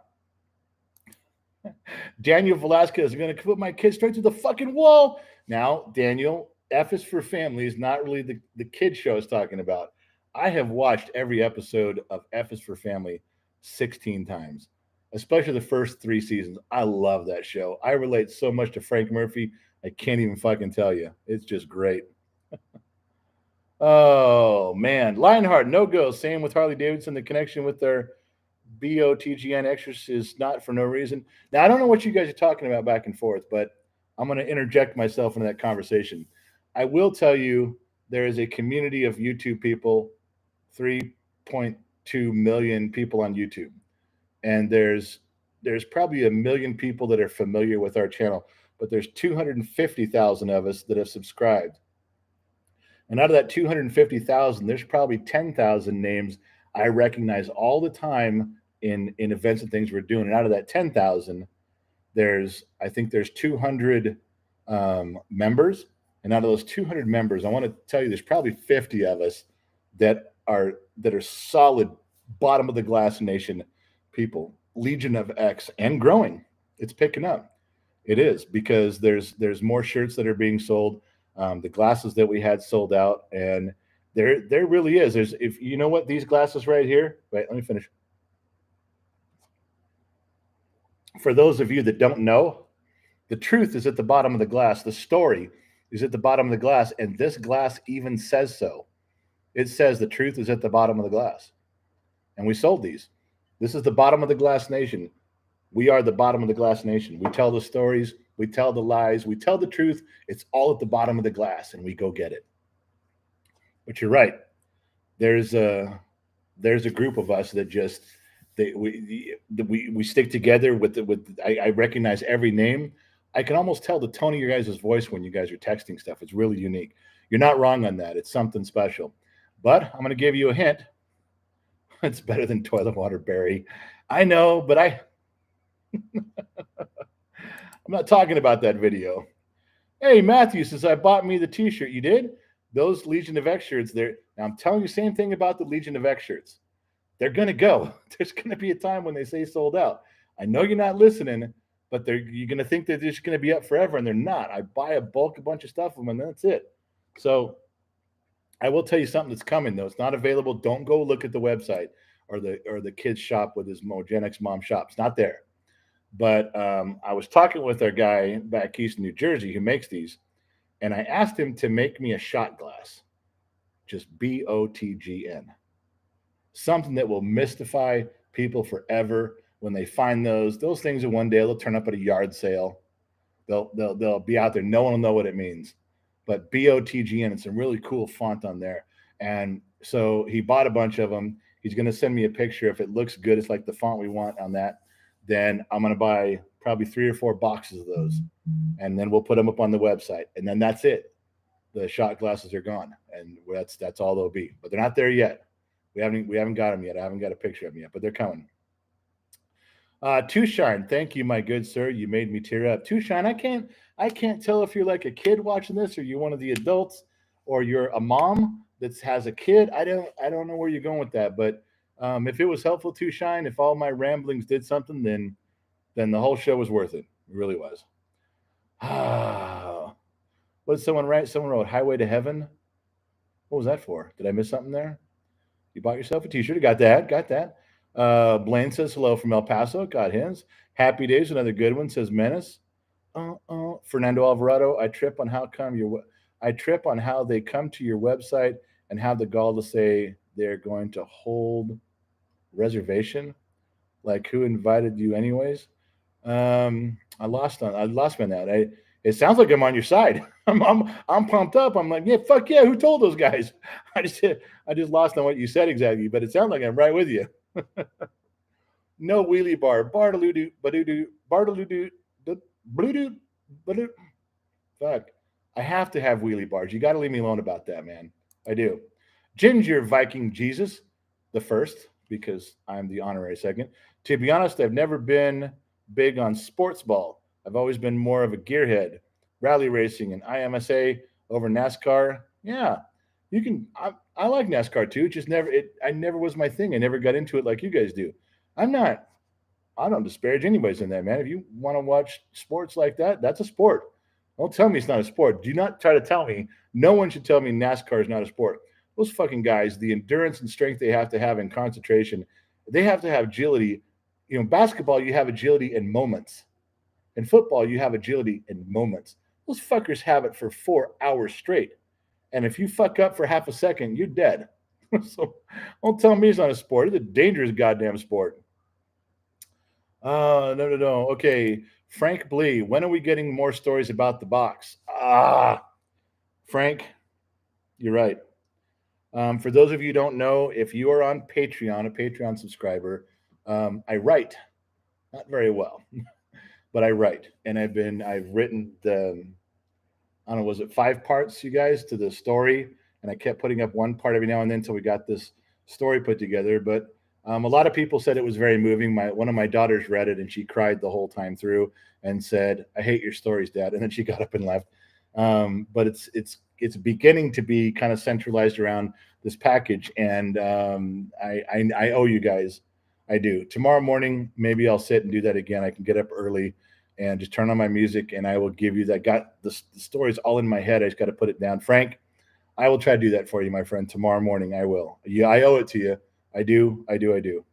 Daniel Velasquez, I'm going to put my kids straight to the fucking wall. Now, Daniel, F is for Family is not really the kid show I was talking about. I have watched every episode of F is for Family 16 times. especially the first 3 seasons. I love that show. I relate so much to Frank Murphy. I can't even fucking tell you. It's just great. Oh man, Lionheart, no go. Same with Harley Davidson. The connection with their BOTGN extras is not for no reason. Now I don't know what you guys are talking about back and forth, but I'm going to interject myself into that conversation. I will tell you there is a community of YouTube people, 3.2 million people on YouTube, and there's probably a million people that are familiar with our channel, but there's 250,000 of us that have subscribed. And out of that 250,000, there's probably 10,000 names I recognize all the time in events and things we're doing. And out of that 10,000, I think there's 200 members. And out of those 200 members, I want to tell you, there's probably 50 of us that are solid bottom of the glass nation people, Legion of X, and growing. It's picking up. It is, because there's more shirts that are being sold. The glasses that we had sold out, and there really is. If you know what, these glasses right here. Wait, let me finish. For those of you that don't know, the truth is at the bottom of the glass. The story is at the bottom of the glass, and this glass even says so. It says the truth is at the bottom of the glass, and we sold these. This is the bottom of the glass nation. We are the bottom of the glass nation. We tell the stories, we tell the lies, we tell the truth. It's all at the bottom of the glass, and we go get it. But you're right. There's a group of us that just we stick together with I recognize every name. I can almost tell the tone of your guys' voice when you guys are texting stuff. It's really unique. You're not wrong on that. It's something special. But I'm going to give you a hint. It's better than toilet water, Barry. I know, but I'm not talking about that video. Hey, Matthew says, I bought me the t-shirt. You did? Those Legion of X shirts there. Now I'm telling you the same thing about the Legion of X shirts. They're going to go. There's going to be a time when they say sold out. I know you're not listening, but you're going to think they're just going to be up forever, and they're not. I buy a bunch of stuff from them, and that's it. So I will tell you something that's coming, though. It's not available. Don't go look at the website or the kids shop with his Mogenix mom shop. It's not there. But I was talking with our guy back east in New Jersey who makes these, and I asked him to make me a shot glass, just BOTGN, something that will mystify people forever. When they find those things, in one day they'll turn up at a yard sale. They'll be out there. No one will know what it means. But BOTGN, it's a really cool font on there. And so he bought a bunch of them. He's going to send me a picture. If it looks good, it's like the font we want on that, then I'm going to buy probably 3 or 4 boxes of those. And then we'll put them up on the website. And then that's it. The shot glasses are gone. And that's all they'll be. But they're not there yet. We haven't got them yet. I haven't got a picture of them yet, but they're coming. Tushine, thank you, my good sir. You made me tear up. Tushine, I can't tell if you're like a kid watching this, or you're one of the adults, or you're a mom that has a kid. I don't know where you're going with that, but if it was helpful, Tushine, if all my ramblings did something, then the whole show was worth it. It really was. What did someone write? Someone wrote Highway to Heaven. What was that for? Did I miss something there? You bought yourself a t-shirt. Got that. Blaine says hello from El Paso. Got his. Happy Days, another good one, says Menace. Fernando Alvarado, I trip on how they come to your website and have the gall to say they're going to hold reservation. Like, who invited you anyways? I lost on that. It sounds like I'm on your side. I'm pumped up. I'm like, yeah, fuck yeah. Who told those guys? I just lost on what you said exactly, but it sounds like I'm right with you. No wheelie bar. Bartaloo, fuck. I have to have wheelie bars. You got to leave me alone about that, man. I do. Ginger Viking Jesus, the first, because I'm the honorary second. To be honest, I've never been big on sports ball. I've always been more of a gearhead. Rally racing and IMSA over NASCAR. Yeah, you can. I like NASCAR too. I never was my thing. I never got into it like you guys do. I don't disparage anybody's in that, man. If you want to watch sports like that, that's a sport. Don't tell me it's not a sport. Do not try to tell me. No one should tell me NASCAR is not a sport. Those fucking guys, the endurance and strength they have to have, and concentration, they have to have agility. basketball, you have agility in moments. In football, you have agility in moments. Those fuckers have it for 4 hours straight. And if you fuck up for half a second, you're dead. So don't tell me it's not a sport. It's a dangerous goddamn sport. No, no, no. Okay. Frank Blee, when are we getting more stories about the box? Frank, you're right. For those of you who don't know, if you are on Patreon, a Patreon subscriber, I write, not very well, but I write, and I've written the, I don't know, was it 5 parts, you guys, to the story, and I kept putting up one part every now and then until we got this story put together. But a lot of people said it was very moving. One of my daughters read it and she cried the whole time through and said, "I hate your stories, Dad," and then she got up and left. But it's beginning to be kind of centralized around this package, and I owe you guys. I do. Tomorrow morning, maybe I'll sit and do that again. I can get up early and just turn on my music, and I will give you that. Got the stories all in my head. I just got to put it down. Frank, I will try to do that for you, my friend. Tomorrow morning, I will. Yeah, I owe it to you. I do. I do. I do.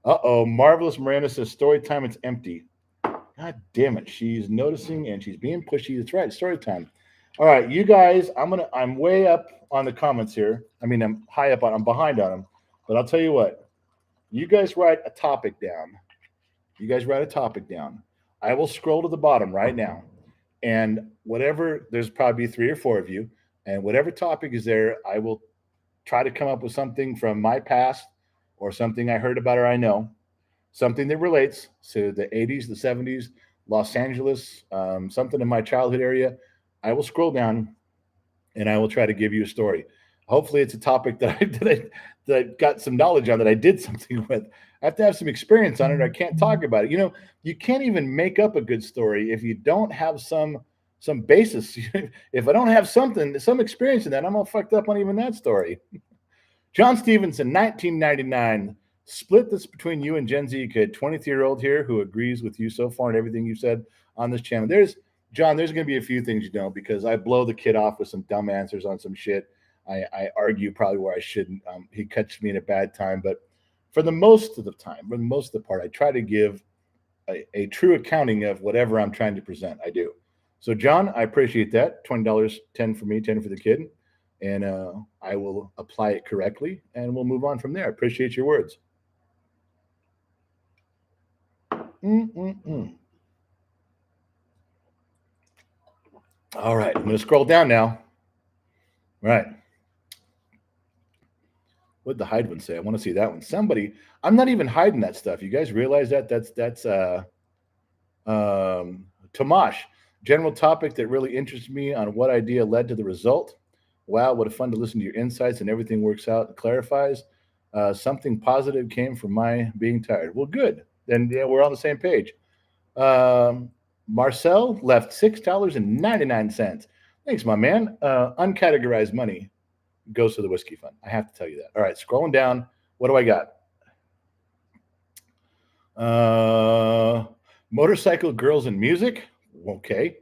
Uh-oh. Marvelous Miranda says, story time, it's empty. God damn it. She's noticing and she's being pushy. That's right. Story time. All right, you guys, I'm way up on the comments here. I mean, I'm behind on them. But I'll tell you what. You guys write a topic down. You guys write a topic down. I will scroll to the bottom right now. And whatever, there's probably 3 or 4 of you. And whatever topic is there, I will try to come up with something from my past or something I heard about or I know, something that relates to the 80s, the 70s, Los Angeles, something in my childhood area. I will scroll down and I will try to give you a story. Hopefully, it's a topic that I got some knowledge on, that I did something with. I have to have some experience on it, or I can't talk about it. You can't even make up a good story if you don't have some basis. If I don't have some experience in that, I'm all fucked up on even that story. John Stevenson, 1999. Split this between you and Gen Z kid, 23-year-old here who agrees with you so far and everything you said on this channel. There's going to be a few things you know, because I blow the kid off with some dumb answers on some shit. I argue probably where I shouldn't. He catches me in a bad time, but for the most of the time, for the most of the part, I try to give a true accounting of whatever I'm trying to present. I do. So, John, I appreciate that. $20, 10 for me, 10 for the kid, and I will apply it correctly, and we'll move on from there. I appreciate your words. Mm-mm-mm. All right, I'm going to scroll down now. All right. What'd the hide one say? I want to see that one. Somebody, I'm not even hiding that stuff. You guys realize that? That's Tomash. General topic that really interests me on what idea led to the result. Wow, what a fun to listen to your insights, and everything works out and clarifies. Something positive came from my being tired. Well, good. Then yeah, we're on the same page. Marcel left $6.99. Thanks, my man. Uncategorized money goes to the whiskey fund. I have to tell you that. All right, scrolling down. What do I got? Motorcycle girls and music. Okay.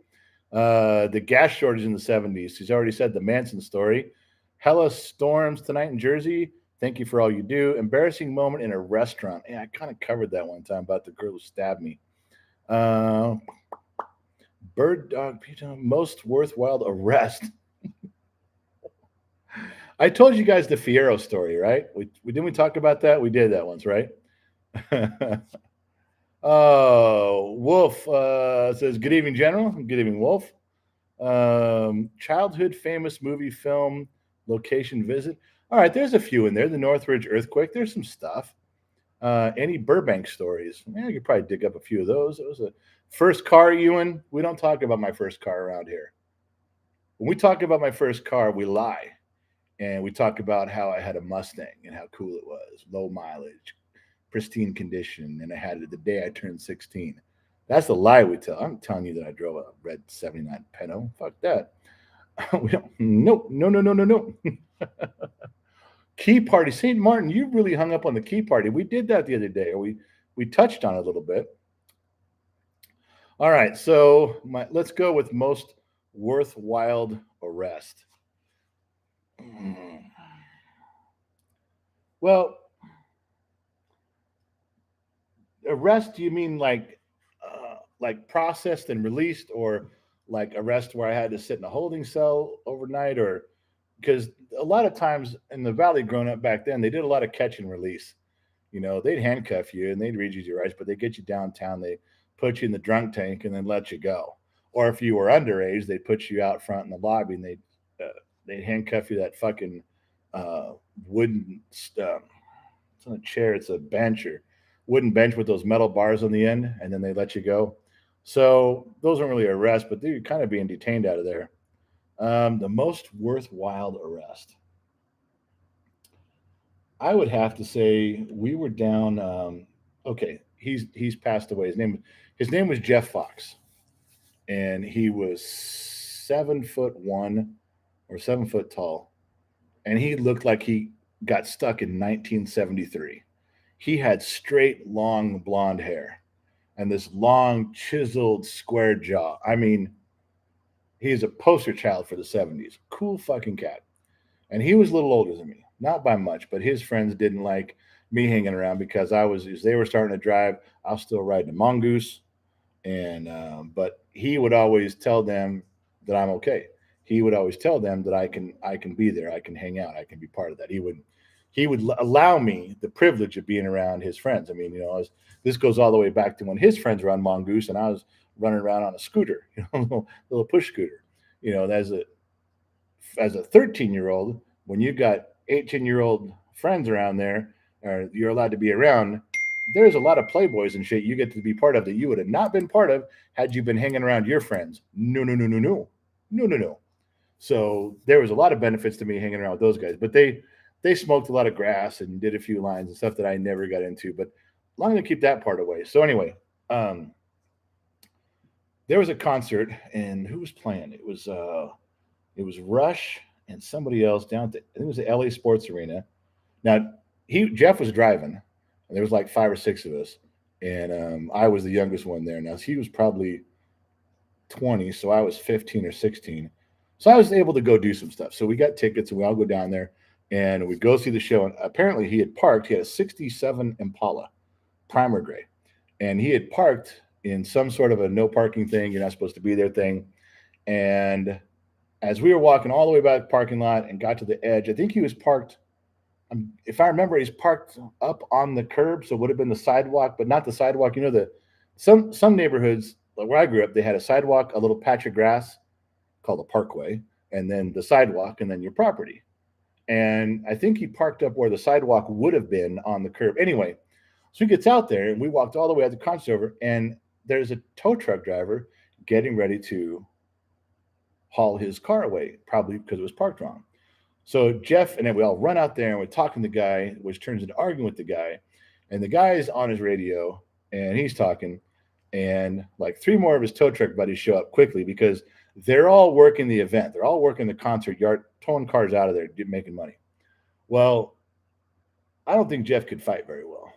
The gas shortage in the 70s. He's already said the Manson story. Hella storms tonight in Jersey. Thank you for all you do. Embarrassing moment in a restaurant. Yeah, I kind of covered that one time about the girl who stabbed me. Bird dog pizza. Most worthwhile arrest. I told you guys the Fiero story, right? We didn't we talk about that? We did that once, right? Oh, Wolf says, good evening, General. Good evening, Wolf. Childhood famous movie, film, location visit. All right, there's a few in there. The Northridge earthquake. There's some stuff. Any Burbank stories? Yeah, you could probably dig up a few of those. It was a first car, Ewan. We don't talk about my first car around here. When we talk about my first car, we lie. And we talk about how I had a Mustang and how cool it was, low mileage, pristine condition, and I had it the day I turned 16. That's the lie we tell. I'm telling you that I drove a red 79 Pinto. Fuck that. We don't. No, no, no, no, no, no. Key party. St. Martin, you really hung up on the key party. We did that the other day, or we touched on it a little bit. All right, so let's go with most worthwhile arrest. Well, Arrest? Do you mean like processed and released, or like arrest where I had to sit in a holding cell overnight, or because a lot of times in the valley growing up back then, they did a lot of catch and release. They'd handcuff you and they'd read you your rights, but they get you downtown. They put you in the drunk tank and then let you go. Or if you were underage, they'd put you out front in the lobby and they'd handcuff you to that fucking uh, wooden. It's not a chair; it's a bench or wooden bench with those metal bars on the end, and then they let you go. So those aren't really arrests, but they're kind of being detained out of there. The most worthwhile arrest, I would have to say, we were down. Okay, he's passed away. His name was Jeff Fox, and he was 7'1" or 7 foot tall, and he looked like he got stuck in 1973. He had straight, long blonde hair and this long, chiseled, square jaw. I mean, he is a poster child for the 70s. Cool fucking cat. And he was a little older than me, not by much, but his friends didn't like me hanging around because as they were starting to drive, I was still riding a mongoose, and but he would always tell them that I'm okay. He would always tell them that I can be there, I can hang out, I can be part of that. He would allow me the privilege of being around his friends. I mean, this goes all the way back to when his friends were on mongoose and I was running around on a scooter, little push scooter. As a 13-year-old, when you've got 18-year-old friends around there, or you're allowed to be around, there's a lot of playboys and shit you get to be part of that you would have not been part of had you been hanging around your friends. No, no, no, no, no, no, no, no. So there was a lot of benefits to me hanging around with those guys, but they smoked a lot of grass and did a few lines and stuff that I never got into. But long to keep that part away. So anyway, there was a concert, and who was playing? It was Rush and somebody else down at I think it was the LA Sports Arena. Now Jeff was driving, and there was like 5 or 6 of us, and I was the youngest one there. Now he was probably 20, so I was 15 or 16. So I was able to go do some stuff. So we got tickets, and we all go down there, and we go see the show. And apparently he had parked. He had a '67 Impala, primer gray, and he had parked in some sort of a no parking thing. You're not supposed to be there thing, and as we were walking all the way back to the parking lot and got to the edge, I think he was parked. If I remember, he's parked up on the curb, so it would have been the sidewalk, but not the sidewalk. Some neighborhoods like where I grew up, they had a sidewalk, a little patch of grass called a parkway, and then the sidewalk, and then your property. And I think he parked up where the sidewalk would have been on the curb. Anyway, so he gets out there, and we walked all the way out to concert over, and there's a tow truck driver getting ready to haul his car away, probably because it was parked wrong. So Jeff and then we all run out there and we're talking to the guy, which turns into arguing with the guy. And the guy is on his radio and he's talking. And like 3 more of his tow truck buddies show up quickly because they're all working the event. They're all working the concert yard, towing cars out of there, making money. Well, I don't think Jeff could fight very well,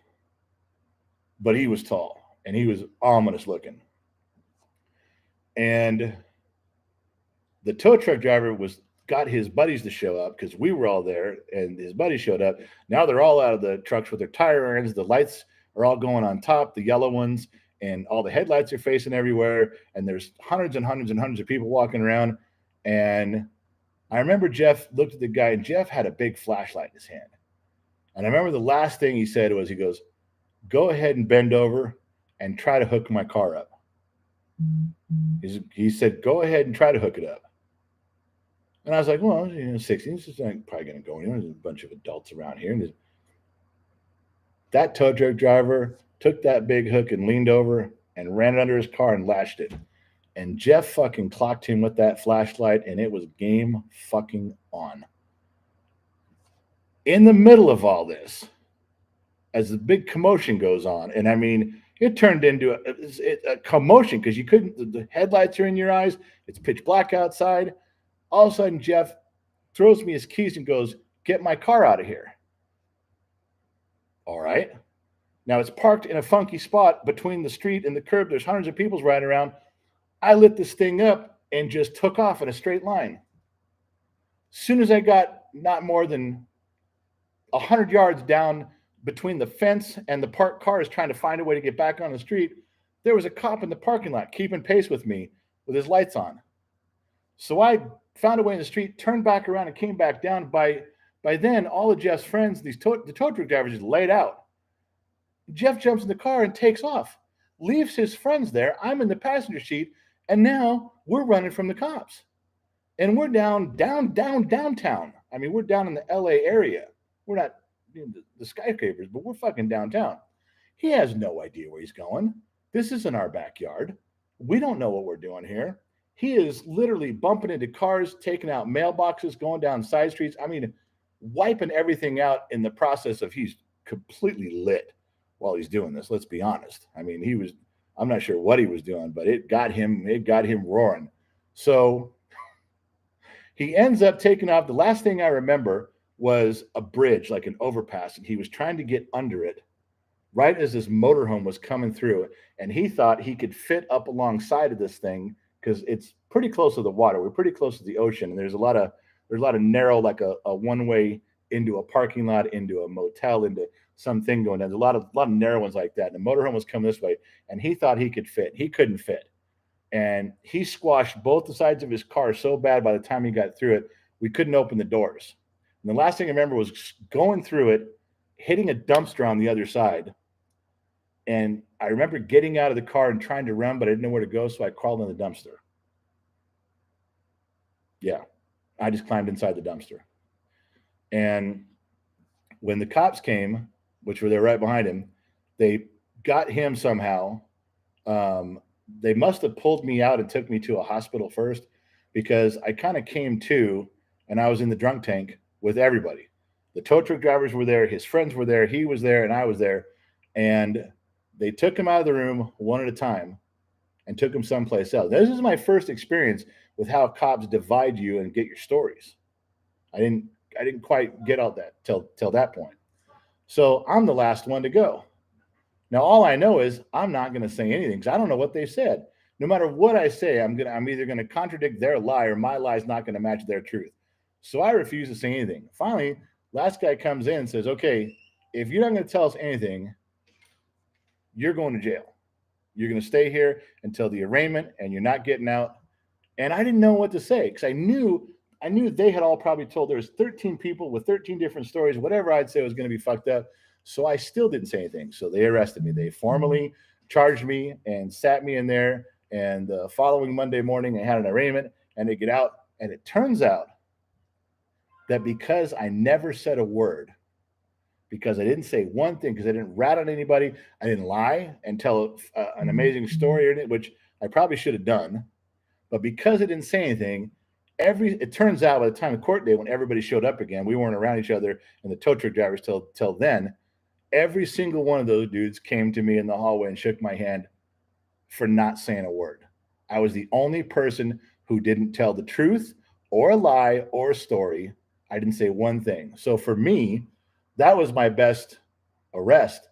but he was tall and he was ominous looking. And the tow truck driver got his buddies to show up because we were all there, and his buddies showed up. Now they're all out of the trucks with their tire irons. The lights are all going on top, the yellow ones, and all the headlights are facing everywhere. And there's hundreds and hundreds and hundreds of people walking around. And I remember Jeff looked at the guy, and Jeff had a big flashlight in his hand. And I remember the last thing he said was, he goes, "Go ahead and bend over and try to hook my car up." He said, "Go ahead and try to hook it up." And I was like, well, 16, this is probably going to go anywhere. There's a bunch of adults around here. And that tow truck driver took that big hook and leaned over and ran it under his car and lashed it. And Jeff fucking clocked him with that flashlight, and it was game fucking on. In the middle of all this, as the big commotion goes on, and I mean, it turned into a commotion because the headlights are in your eyes. It's pitch black outside. All of a sudden, Jeff throws me his keys and goes, "Get my car out of here." All right. Now it's parked in a funky spot between the street and the curb. There's hundreds of people riding around. I lit this thing up and just took off in a straight line. As soon as I got not more than 100 yards down between the fence and the parked cars trying to find a way to get back on the street, there was a cop in the parking lot keeping pace with me with his lights on. So I found a way in the street, turned back around, and came back down. By then, all of Jeff's friends, the tow truck drivers, just laid out. Jeff jumps in the car and takes off, leaves his friends there. I'm in the passenger seat, and now we're running from the cops. And we're downtown. I mean, we're down in the LA area. We're not in the skyscrapers, but we're fucking downtown. He has no idea where he's going. This isn't our backyard. We don't know what we're doing here. He is literally bumping into cars, taking out mailboxes, going down side streets. I mean, wiping everything out in the process of he's completely lit while he's doing this. Let's be honest. I mean, I'm not sure what he was doing, but it got him roaring. So he ends up taking off. The last thing I remember was a bridge, like an overpass, and he was trying to get under it right as this motorhome was coming through, and he thought he could fit up alongside of this thing because it's pretty close to the water. We're pretty close to the ocean, and there's a lot of narrow, like a one-way into a parking lot, into a motel, into something going down. There's a lot of narrow ones like that. And the motorhome was coming this way, and he thought he could fit. He couldn't fit. And he squashed both the sides of his car so bad by the time he got through it, we couldn't open the doors. And the last thing I remember was going through it, hitting a dumpster on the other side. And I remember getting out of the car and trying to run, but I didn't know where to go, so I crawled in the dumpster. Yeah, I just climbed inside the dumpster. And when the cops came, which were there right behind him, they got him somehow. They must have pulled me out and took me to a hospital first, because I kind of came to, and I was in the drunk tank with everybody. The tow truck drivers were there, his friends were there, he was there, and I was there. And they took him out of the room one at a time and took him someplace else. This is my first experience with how cops divide you and get your stories. I didn't quite get out that till that point. So I'm the last one to go. Now, all I know is I'm not going to say anything because I don't know what they said. No matter what I say, I'm either going to contradict their lie or my lie is not going to match their truth. So I refuse to say anything. Finally, last guy comes in and says, okay, if you're not going to tell us anything, you're going to jail. You're going to stay here until the arraignment, and you're not getting out. And I didn't know what to say because I knew they had all probably told there was 13 people with 13 different stories. Whatever I'd say was going to be fucked up. So I still didn't say anything. So they arrested me. They formally charged me and sat me in there. And the following Monday morning, I had an arraignment, and they get out. And it turns out that because I never said a word, because I didn't say one thing, because I didn't rat on anybody, I didn't lie and tell an amazing story, which I probably should have done. But because I didn't say anything, it turns out by the time of court day, when everybody showed up again, we weren't around each other and the tow truck drivers till then. Every single one of those dudes came to me in the hallway and shook my hand for not saying a word. I was the only person who didn't tell the truth or a lie or a story. I didn't say one thing. So for me, that was my best arrest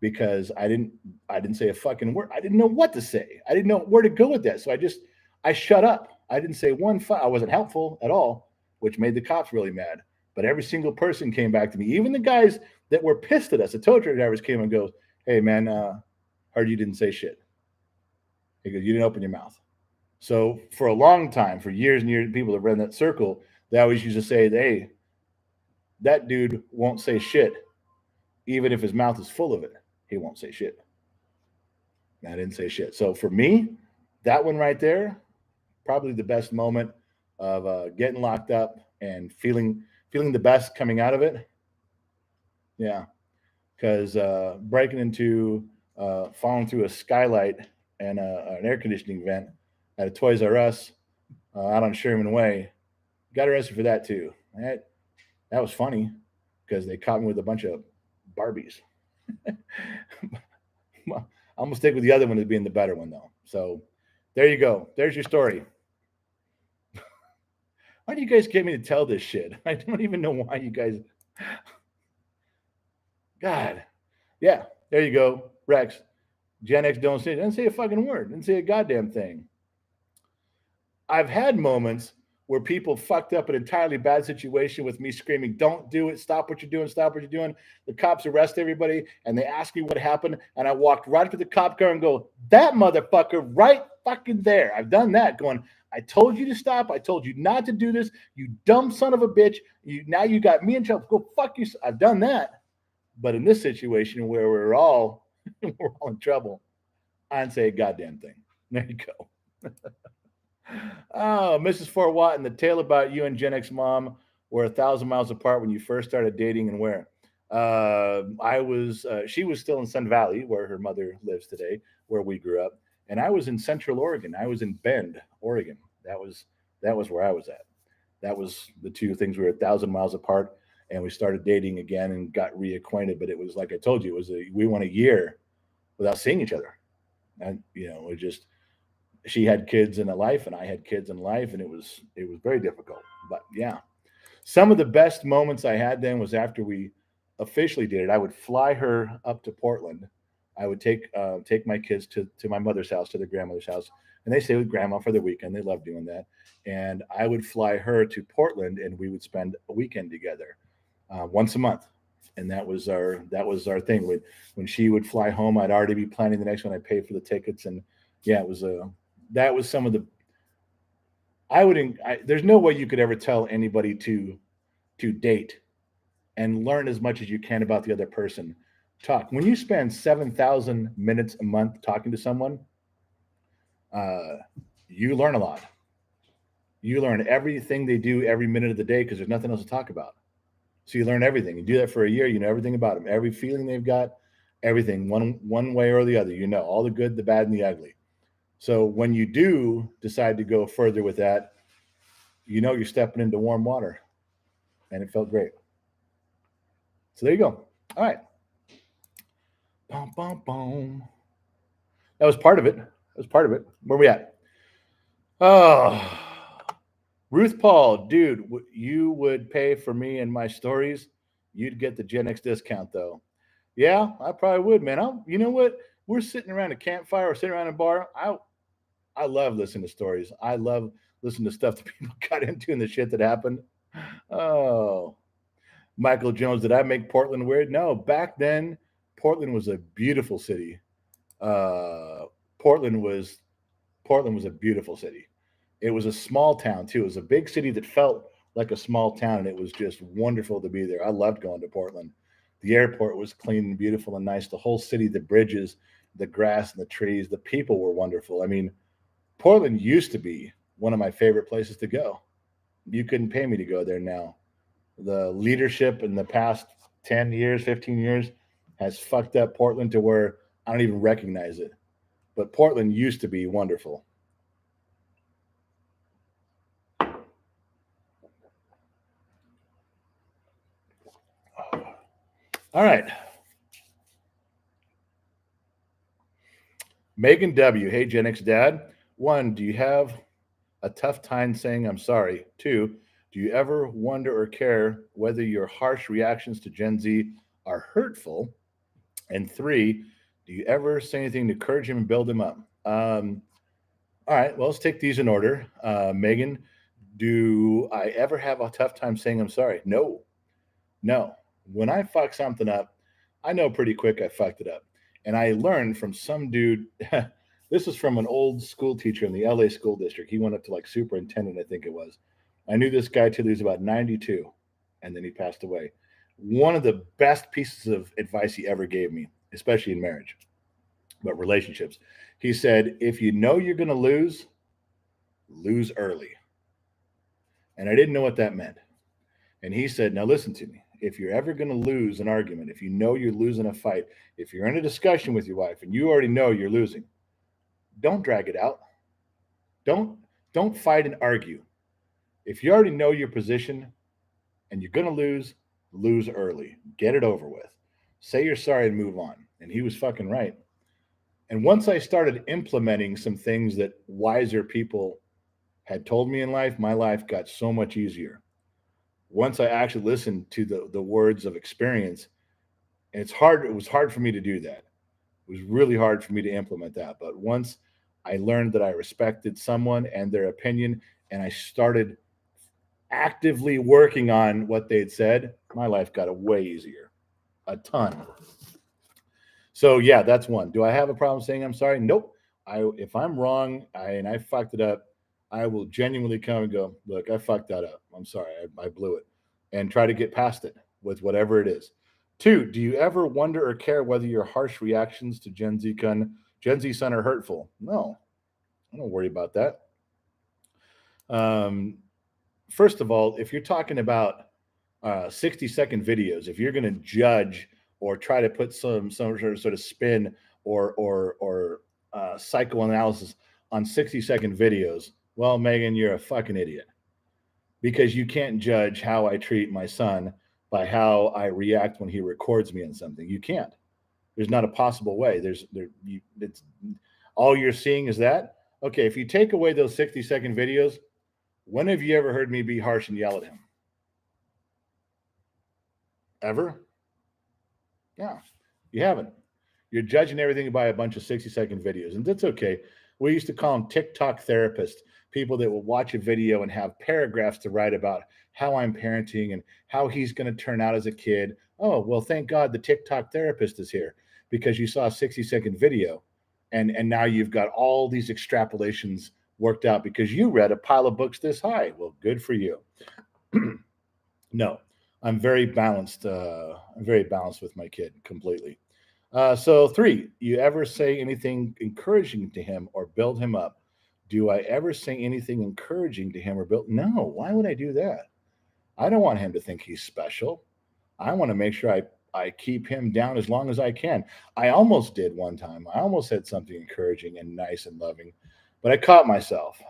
because I didn't say a fucking word. I didn't know what to say. I didn't know where to go with that. So I shut up. I didn't say one. I wasn't helpful at all, which made the cops really mad. But every single person came back to me. Even the guys that were pissed at us, the tow truck drivers came and goes, "Hey man, heard you didn't say shit." He goes, "You didn't open your mouth." So for a long time, for years and years, people that ran that circle, they always used to say, "Hey, that dude won't say shit, even if his mouth is full of it. He won't say shit." And I didn't say shit. So for me, that one right there, probably the best moment of getting locked up and feeling the best coming out of it. Yeah, because breaking into, falling through a skylight and an air conditioning vent at a Toys R Us out on Sherman Way, got arrested for that too. That was funny because they caught me with a bunch of Barbies. I'm gonna stick with the other one as being the better one though. So there you go. There's your story. Why do you guys get me to tell this shit? I don't even know why you guys. God. Yeah, there you go. Rex. Gen X didn't say a fucking word. Didn't say a goddamn thing. I've had moments where people fucked up an entirely bad situation with me screaming, "Don't do it! Stop what you're doing! Stop what you're doing!" The cops arrest everybody, and they ask me what happened, and I walked right up to the cop car and go, "That motherfucker right fucking there." I've done that. Going, "I told you to stop. I told you not to do this. You dumb son of a bitch. Now you got me in trouble. Go fuck you." I've done that, but in this situation where we're all in trouble, I didn't say a goddamn thing. There you go. Oh, Mrs. Fort Watton, the tale about you and Gen X mom were 1,000 miles apart when you first started dating, and where? She was still in Sun Valley, where her mother lives today, where we grew up, and I was in Central Oregon. I was in Bend, Oregon. That was where I was at. That was the two things. We were 1,000 miles apart, and we started dating again and got reacquainted. But it was like I told you, we went a year without seeing each other, and it just she had kids in a life and I had kids in life, and it was very difficult. But yeah, some of the best moments I had then was after we officially did it. I would fly her up to Portland. I would take my kids to my mother's house, to their grandmother's house, and they stay with grandma for the weekend. They love doing that. And I would fly her to Portland, and we would spend a weekend together once a month. And that was our thing. When she would fly home, I'd already be planning the next one. I paid for the tickets, and yeah, that was some of the there's no way you could ever tell anybody to date and learn as much as you can about the other person. Talk when you spend 7,000 minutes a month talking to someone, uh, you learn a lot. You learn everything they do every minute of the day because there's nothing else to talk about. So you learn everything. You do that for a year, you know everything about them, every feeling they've got, everything one way or the other. You know all the good, the bad, and the ugly. So when you do decide to go further with that, you're stepping into warm water, and it felt great. So there you go. All right. Boom, boom, boom. That was part of it. That was part of it. Where we at? Oh, Ruth Paul, dude, you would pay for me and my stories. You'd get the Gen X discount, though. Yeah, I probably would, man. You know what? We're sitting around a campfire or sitting around a bar. I love listening to stories. I love listening to stuff that people got into and the shit that happened. Oh, Michael Jones, did I make Portland weird? No, back then, Portland was a beautiful city. Uh, Portland was Portland was a beautiful city. It was a small town too. It was a big city that felt like a small town, and it was just wonderful to be there. I loved going to Portland. The airport was clean and beautiful and nice. The whole city, the bridges, the grass and the trees, the people were wonderful. I mean, Portland used to be one of my favorite places to go. You couldn't pay me to go there now. The leadership in the past 10 years, 15 years has fucked up Portland to where I don't even recognize it. But Portland used to be wonderful. All right. Megan W. Hey, Gen X dad. One, do you have a tough time saying I'm sorry? Two, do you ever wonder or care whether your harsh reactions to Gen Z are hurtful? And three, do you ever say anything to encourage him and build him up? All right, well, let's take these in order. Megan, do I ever have a tough time saying I'm sorry? No, no. When I fuck something up, I know pretty quick I fucked it up. And I learned from some dude. This is from an old school teacher in the LA school district. He went up to like superintendent, I think it was. I knew this guy till he was about 92, and then he passed away. One of the best pieces of advice he ever gave me, especially in marriage, but relationships. He said, if you know you're going to lose early. And I didn't know what that meant. And he said, now listen to me. If you're ever going to lose an argument, if you know you're losing a fight, if you're in a discussion with your wife and you already know you're losing, don't drag it out. Don't don't fight and argue. If you already know your position and you're going to lose early. Get it over with. Say you're sorry and move on. And he was fucking right. And once I started implementing some things that wiser people had told me in life, my life got so much easier. Once I actually listened to the words of experience, and it was hard for me to do that. It was really hard for me to implement that. But once I learned that I respected someone and their opinion, and I started actively working on what they'd said, my life got way easier. A ton. So yeah, that's one. Do I have a problem saying I'm sorry? Nope. If I'm wrong and I fucked it up, I will genuinely come and go, look, I fucked that up. I'm sorry, I blew it, and try to get past it with whatever it is. Two, do you ever wonder or care whether your harsh reactions to Gen Z son are hurtful? No, I don't worry about that. Um, First of all, if you're talking about 60-second videos, if you're going to judge or try to put some sort of spin or psychoanalysis on 60-second videos, well, Megan, you're a fucking idiot because you can't judge how I treat my son by how I react when he records me on something. You can't. There's not a possible way. It's all you're seeing is that. Okay, if you take away those 60-second videos, when have you ever heard me be harsh and yell at him? Ever? Yeah, you haven't. You're judging everything by a bunch of 60-second videos, and that's okay. We used to call them TikTok therapists, people that will watch a video and have paragraphs to write about how I'm parenting and how he's going to turn out as a kid. Oh, well, thank God the TikTok therapist is here because you saw a 60-second video and now you've got all these extrapolations worked out because you read a pile of books this high. Well, good for you. No, I'm very balanced. I'm very balanced with my kid completely. So three, you ever say anything encouraging to him or build him up? Do I ever say anything encouraging to him or build? No. Why would I do that? I don't want him to think he's special. I want to make sure I keep him down as long as I can. I almost did one time. I almost said something encouraging and nice and loving, but I caught myself.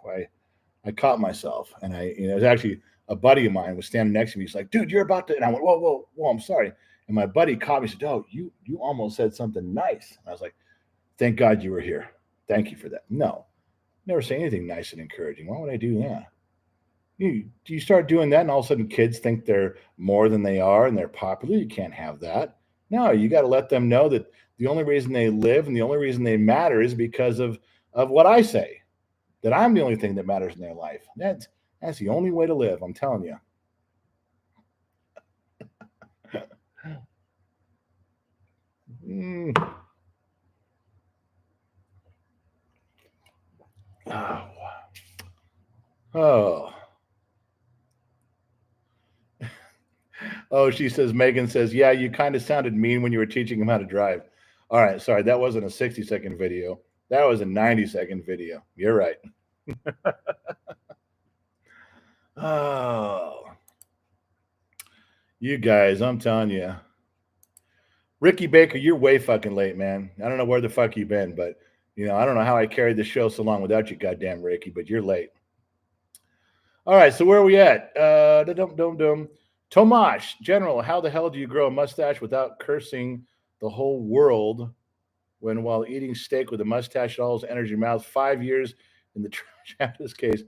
I caught myself, and it was actually a buddy of mine was standing next to me. He's like, "Dude, you're about to," and I went, "Whoa, whoa, whoa! I'm sorry." And my buddy caught me. And said, "Oh, you almost said something nice." And I was like, "Thank God you were here. Thank you for that." No, never say anything nice and encouraging. Why would I do that? You start doing that, and all of a sudden, kids think they're more than they are, and they're popular. You can't have that. No, you got to let them know that the only reason they live and the only reason they matter is because of what I say. That I'm the only thing that matters in their life. That's the only way to live. I'm telling you. Mm. Oh. Oh. Oh, she says, Megan says, yeah, you kind of sounded mean when you were teaching him how to drive. All right, sorry, that wasn't a 60-second video. That was a 90-second video. You're right. Oh, you guys, I'm telling you. Ricky Baker, you're way fucking late, man. I don't know where the fuck you've been, but I don't know how I carried the show so long without you, goddamn Ricky, but you're late. All right, so where are we at? Dum. Tomash, General, how the hell do you grow a mustache without cursing the whole world when while eating steak with a mustache all enters your mouth? 5 years in the trash out this case.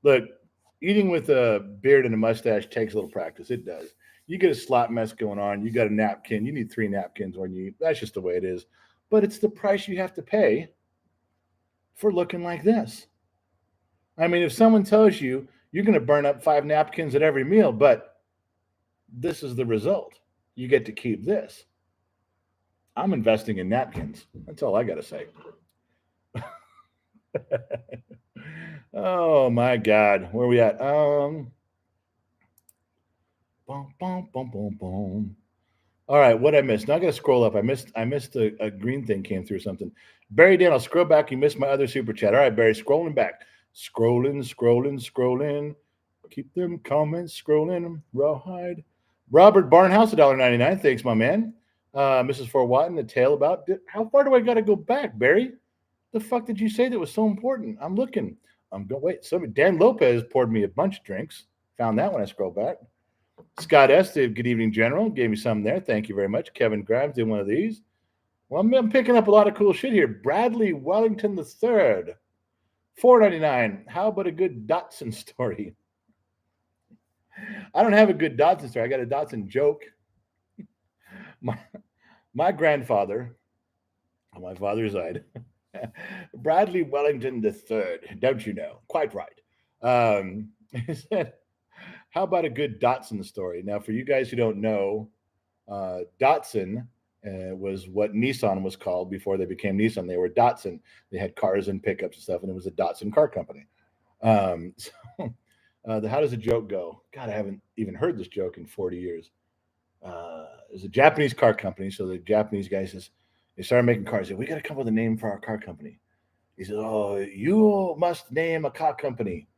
Look, eating with a beard and a mustache takes a little practice. It does. You get a slot mess going on. You got a napkin. You need 3 napkins when you eat. That's just the way it is. But it's the price you have to pay for looking like this. I mean, if someone tells you you're going to burn up 5 napkins at every meal, but this is the result, you get to keep this. I'm investing in napkins. That's all I got to say. Oh my God, where are we at? Boom, boom, boom, boom, boom. All right, what I missed? Now I got to scroll up. I missed a green thing came through something. Barry Dan, I'll scroll back. You missed my other super chat. All right, Barry, scrolling back, scrolling. Keep them comments scrolling. Rawhide. Robert Barnhouse, $1.99. Thanks, my man. Mrs. Fort Watton, the tale about. How far do I got to go back, Barry? The fuck did you say that was so important? I'm looking. I'm going. Wait. Dan Lopez poured me a bunch of drinks. Found that when I scrolled back. Scott S. did good evening, General. Gave me some there. Thank you very much. Kevin Grimes did one of these. Well, I'm picking up a lot of cool shit here. Bradley Wellington III, $4.99. How about a good Dotson story? I don't have a good Dotson story. I got a Dotson joke. My grandfather, on my father's side, Bradley Wellington III, don't you know? Quite right. He said, How about a good Datsun story? Now, for you guys who don't know, Datsun was what Nissan was called before they became Nissan. They were Datsun. They had cars and pickups and stuff, and it was a Datsun car company. So, how does the joke go? God, I haven't even heard this joke in 40 years. It was a Japanese car company. So the Japanese guy says, they started making cars. They said, we got to come up with a name for our car company. He says, oh, you must name a car company.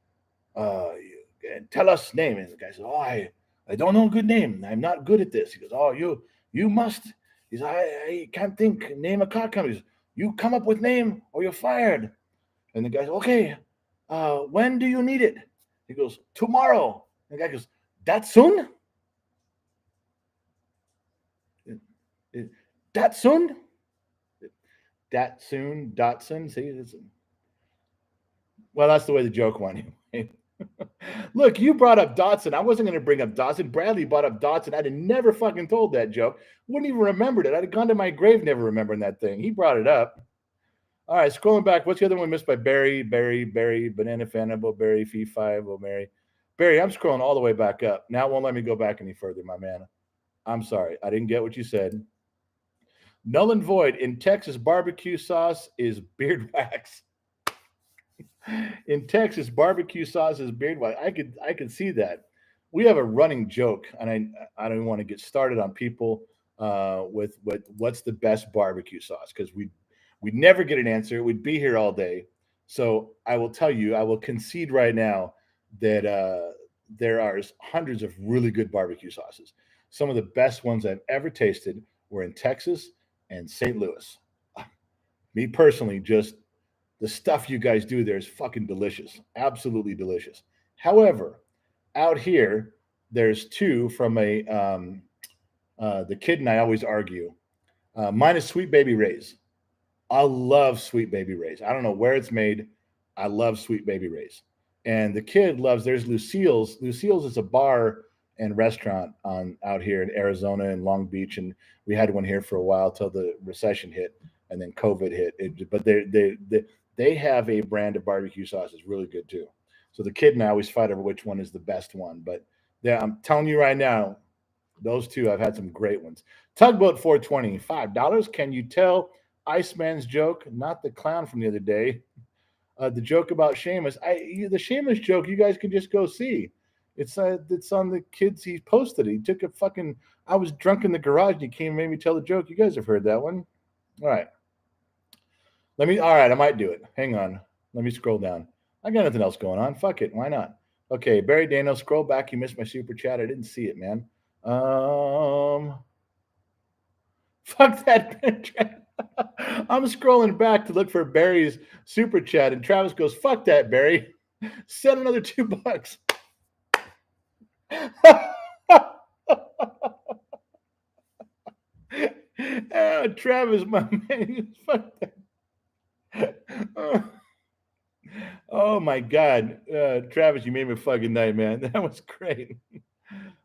And tell us name. And the guy says, oh, I don't know a good name. I'm not good at this. He goes, oh, you must. He says, I can't think. Name a car company. He says, you come up with name or you're fired. And the guy says, okay, when do you need it? He goes, tomorrow. And the guy goes, that soon? That soon? That soon? Datsun? See, well, that's the way the joke went. Look, you brought up Dotson. I wasn't going to bring up Dotson. Bradley brought up Dotson. I'd have never fucking told that joke. Wouldn't even remembered it. I'd have gone to my grave never remembering that thing. He brought it up. All right, scrolling back. What's the other one missed by Barry, Banana Fanable, Barry, Fee 5, oh, Mary. Barry, I'm scrolling all the way back up. Now it won't let me go back any further, my man. I'm sorry. I didn't get what you said. Null and void. In Texas, barbecue sauce is beard wax. In Texas, barbecue sauce is beard wax. I could see that. We have a running joke, and I don't want to get started on people with what's the best barbecue sauce, because we'd never get an answer. We'd be here all day. So I will tell you, I will concede right now that there are hundreds of really good barbecue sauces. Some of the best ones I've ever tasted were in Texas and St. Louis. Me personally, just the stuff you guys do there is fucking delicious. Absolutely delicious. However, out here, there's two from the kid and I always argue. Mine is Sweet Baby Ray's. I love Sweet Baby Ray's. I don't know where it's made. I love Sweet Baby Ray's. And the kid loves, there's Lucille's. Lucille's is a bar and restaurant out here in Arizona and Long Beach. And we had one here for a while till the recession hit and then COVID hit. But they have a brand of barbecue sauce that's really good too. So the kid and I always fight over which one is the best one. But I'm telling you right now, those two, I've had some great ones. Tugboat 420, $5. Can you tell Iceman's joke? Not the clown from the other day. The joke about Sheamus. The Sheamus joke, you guys can just go see. It's on the kids he posted. He took a fucking. I was drunk in the garage and he came and made me tell the joke. You guys have heard that one. All right. All right, I might do it. Hang on. Let me scroll down. I got nothing else going on. Fuck it. Why not? Okay, Barry Daniel, scroll back. You missed my super chat. I didn't see it, man. Fuck that. I'm scrolling back to look for Barry's super chat, and Travis goes, fuck that, Barry. Send another $2. Travis, my man. Fuck that. Oh my God. Travis, you made me fucking night, man. That was great.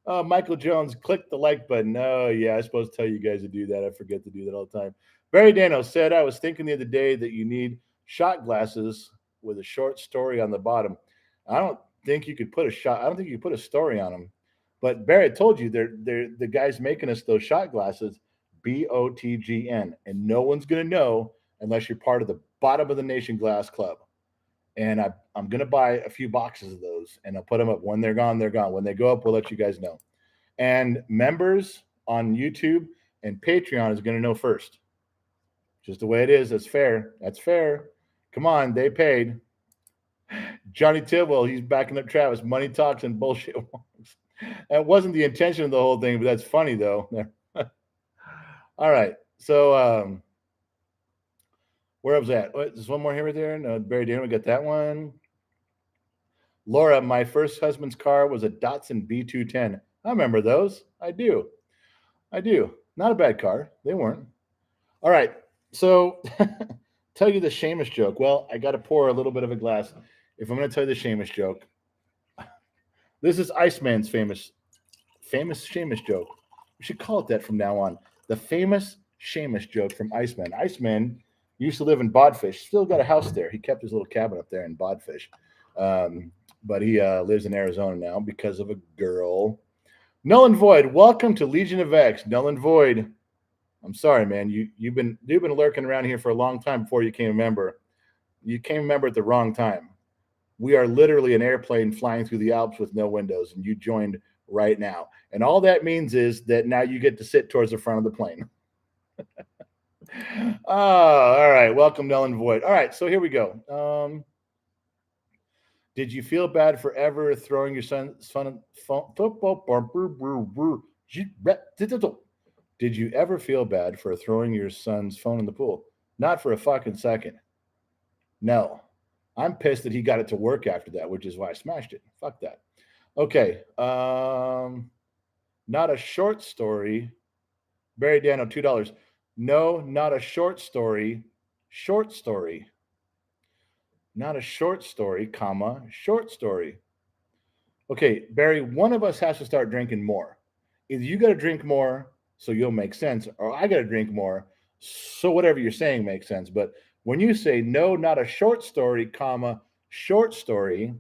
Michael Jones, click the like button. Oh, yeah, I'm supposed to tell you guys to do that. I forget to do that all the time. Barry Dano said, I was thinking the other day that you need shot glasses with a short story on the bottom. I don't think you could put a story on them. But Barry, I told you, they're the guys making us those shot glasses, BOTGN, and no one's going to know unless you're part of the Bottom of the Nation Glass Club. And I'm going to buy a few boxes of those, and I'll put them up. When they're gone, they're gone. When they go up, we'll let you guys know. And members on YouTube and Patreon is going to know first. Just the way it is. That's fair. That's fair. Come on, they paid. Johnny Tidwell, he's backing up Travis. Money talks and bullshit walks. That wasn't the intention of the whole thing, but that's funny, though. All right. So, where was that? There's one more here right there. No, Barry Daniel, we got that one. Laura, my first husband's car was a Datsun B210. I remember those. I do. Not a bad car. They weren't. All right. So, tell you the Sheamus joke. Well, I got to pour a little bit of a glass. If I'm going to tell you the Sheamus joke, this is Iceman's famous Sheamus joke. We should call it that from now on. The famous Sheamus joke from Iceman. Iceman used to live in Bodfish. Still got a house there. He kept his little cabin up there in Bodfish. but he lives in Arizona now because of a girl. Null and Void, welcome to Legion of X. Null and Void, I'm sorry, man. You've been lurking around here for a long time before you came a member. You came a member at the wrong time. We are literally an airplane flying through the Alps with no windows, and you joined right now. And all that means is that now you get to sit towards the front of the plane. All right. Welcome, Null and Void. All right, so here we go. Did you feel bad for ever throwing your son's phone? Did you ever feel bad for throwing your son's phone in the pool? Not for a fucking second. No. I'm pissed that he got it to work after that, which is why I smashed it. Fuck that. Okay. Not a short story. Barry Daniel, $2. No, not a short story. Short story. Not a short story, comma, short story. Okay, Barry, one of us has to start drinking more. Either you got to drink more so you'll make sense, or I got to drink more so whatever you're saying makes sense. But when you say no, not a short story, comma, short story,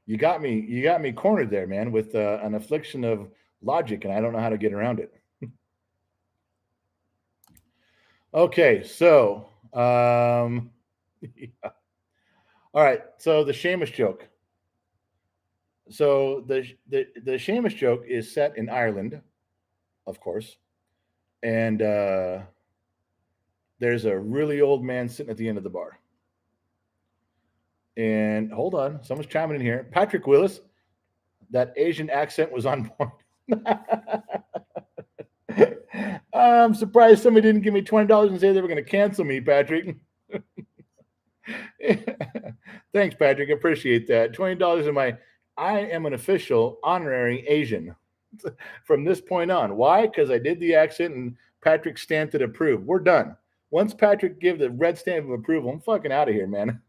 you got me cornered there, man, with an affliction of logic, and I don't know how to get around it. Okay, so yeah. All right, so the Sheamus joke. So the Sheamus joke is set in Ireland, of course, and there's a really old man sitting at the end of the bar. And hold on, someone's chiming in here. Patrick Willis, that Asian accent was on point. I'm surprised somebody didn't give me $20 and say they were going to cancel me, Patrick. Thanks, Patrick. Appreciate that. $20 in my. I am an official honorary Asian from this point on. Why? Because I did the accent and Patrick stamped it approved. We're done. Once Patrick give the red stamp of approval, I'm fucking out of here, man.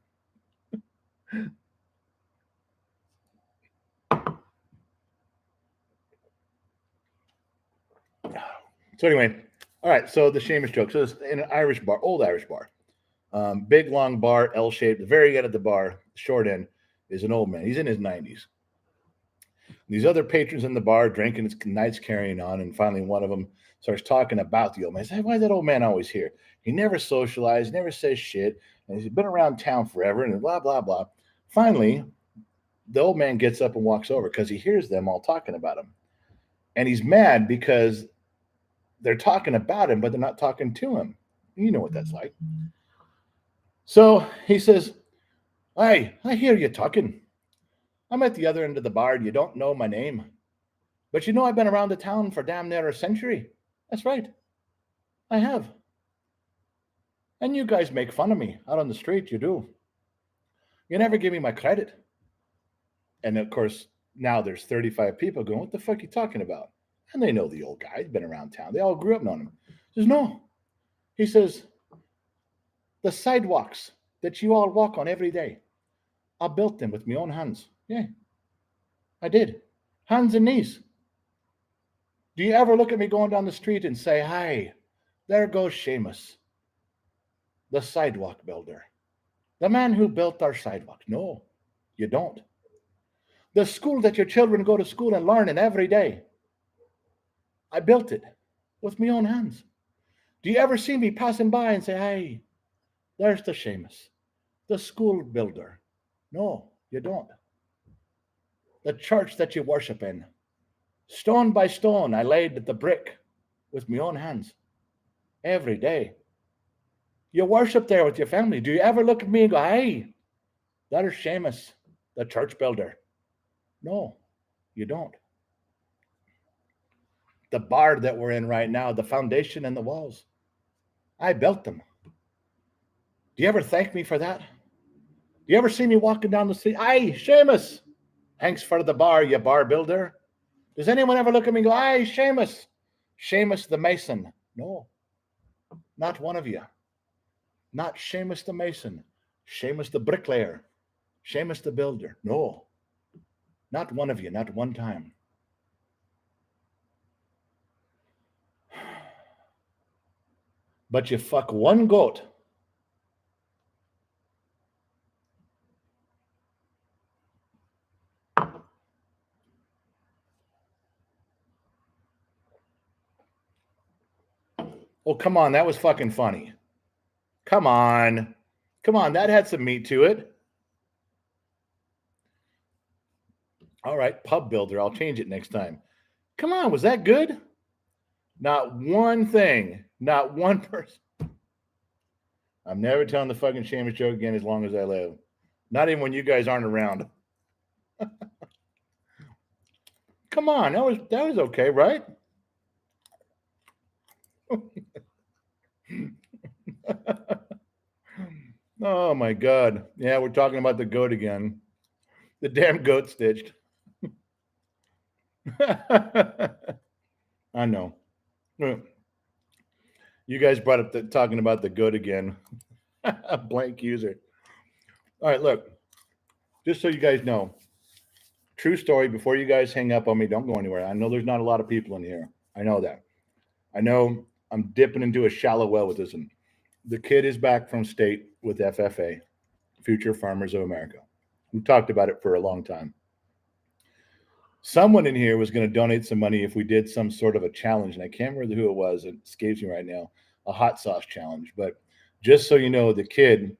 So anyway, all right. So the Sheamus joke. So it's in an Irish bar, old Irish bar, big long bar, L-shaped. The very end of the bar, short end, is an old man. He's in his 90s. These other patrons in the bar drinking, it's nights carrying on, and finally one of them starts talking about the old man. I say, why is that old man always here? He never socialized, never says shit, and he's been around town forever, and blah, blah, blah. Finally, the old man gets up and walks over because he hears them all talking about him. And he's mad because they're talking about him, but they're not talking to him. You know what that's like. So he says, hey, I hear you talking. I'm at the other end of the bar and you don't know my name. But you know I've been around the town for damn near a century. That's right. I have. And you guys make fun of me out on the street, you do. You never give me my credit. And of course, now there's 35 people going, what the fuck are you talking about? And they know the old guy. He's been around town. They all grew up knowing him. He says, no. He says, the sidewalks that you all walk on every day, I built them with my own hands. Yeah, I did. Hands and knees. Do you ever look at me going down the street and say, hi, there goes Sheamus, the sidewalk builder, the man who built our sidewalk? No, you don't. The school that your children go to school and learn in every day, I built it with my own hands. Do you ever see me passing by and say, hey, there's the Sheamus, the school builder? No, you don't. The church that you worship in, stone by stone, I laid the brick with my own hands every day. You worship there with your family. Do you ever look at me and go, hey, there's Sheamus, the church builder? No, you don't. The bar that we're in right now, the foundation and the walls, I built them. Do you ever thank me for that? Do you ever see me walking down the street? Hey, Sheamus, thanks for the bar, you bar builder. Does anyone ever look at me and go, hey, Sheamus, Sheamus the mason? No, not one of you. Not Sheamus the mason, Sheamus the bricklayer, Sheamus the builder. No, not one of you, not one time. But you fuck one goat Oh, come on. That was fucking funny. Come on. Come on. That had some meat to it. All right, pub builder. I'll change it next time. Come on. Was that good? Not one thing. Not one person. I'm never telling the fucking Sheamus joke again as long as I live. Not even when you guys aren't around. Come on. That was okay, right? Oh my god. Yeah, we're talking about the goat again. The damn goat stitched. I know. You guys brought up talking about the goat again. Blank user. All right, look. Just so you guys know, true story. Before you guys hang up on me, don't go anywhere. I know there's not a lot of people in here. I know that. I know I'm dipping into a shallow well with this one. The kid is back from state with FFA, Future Farmers of America. We talked about it for a long time. Someone in here was going to donate some money if we did some sort of a challenge, and I can't remember who it was. It escapes me right now. A hot sauce challenge. But just so you know, the kid,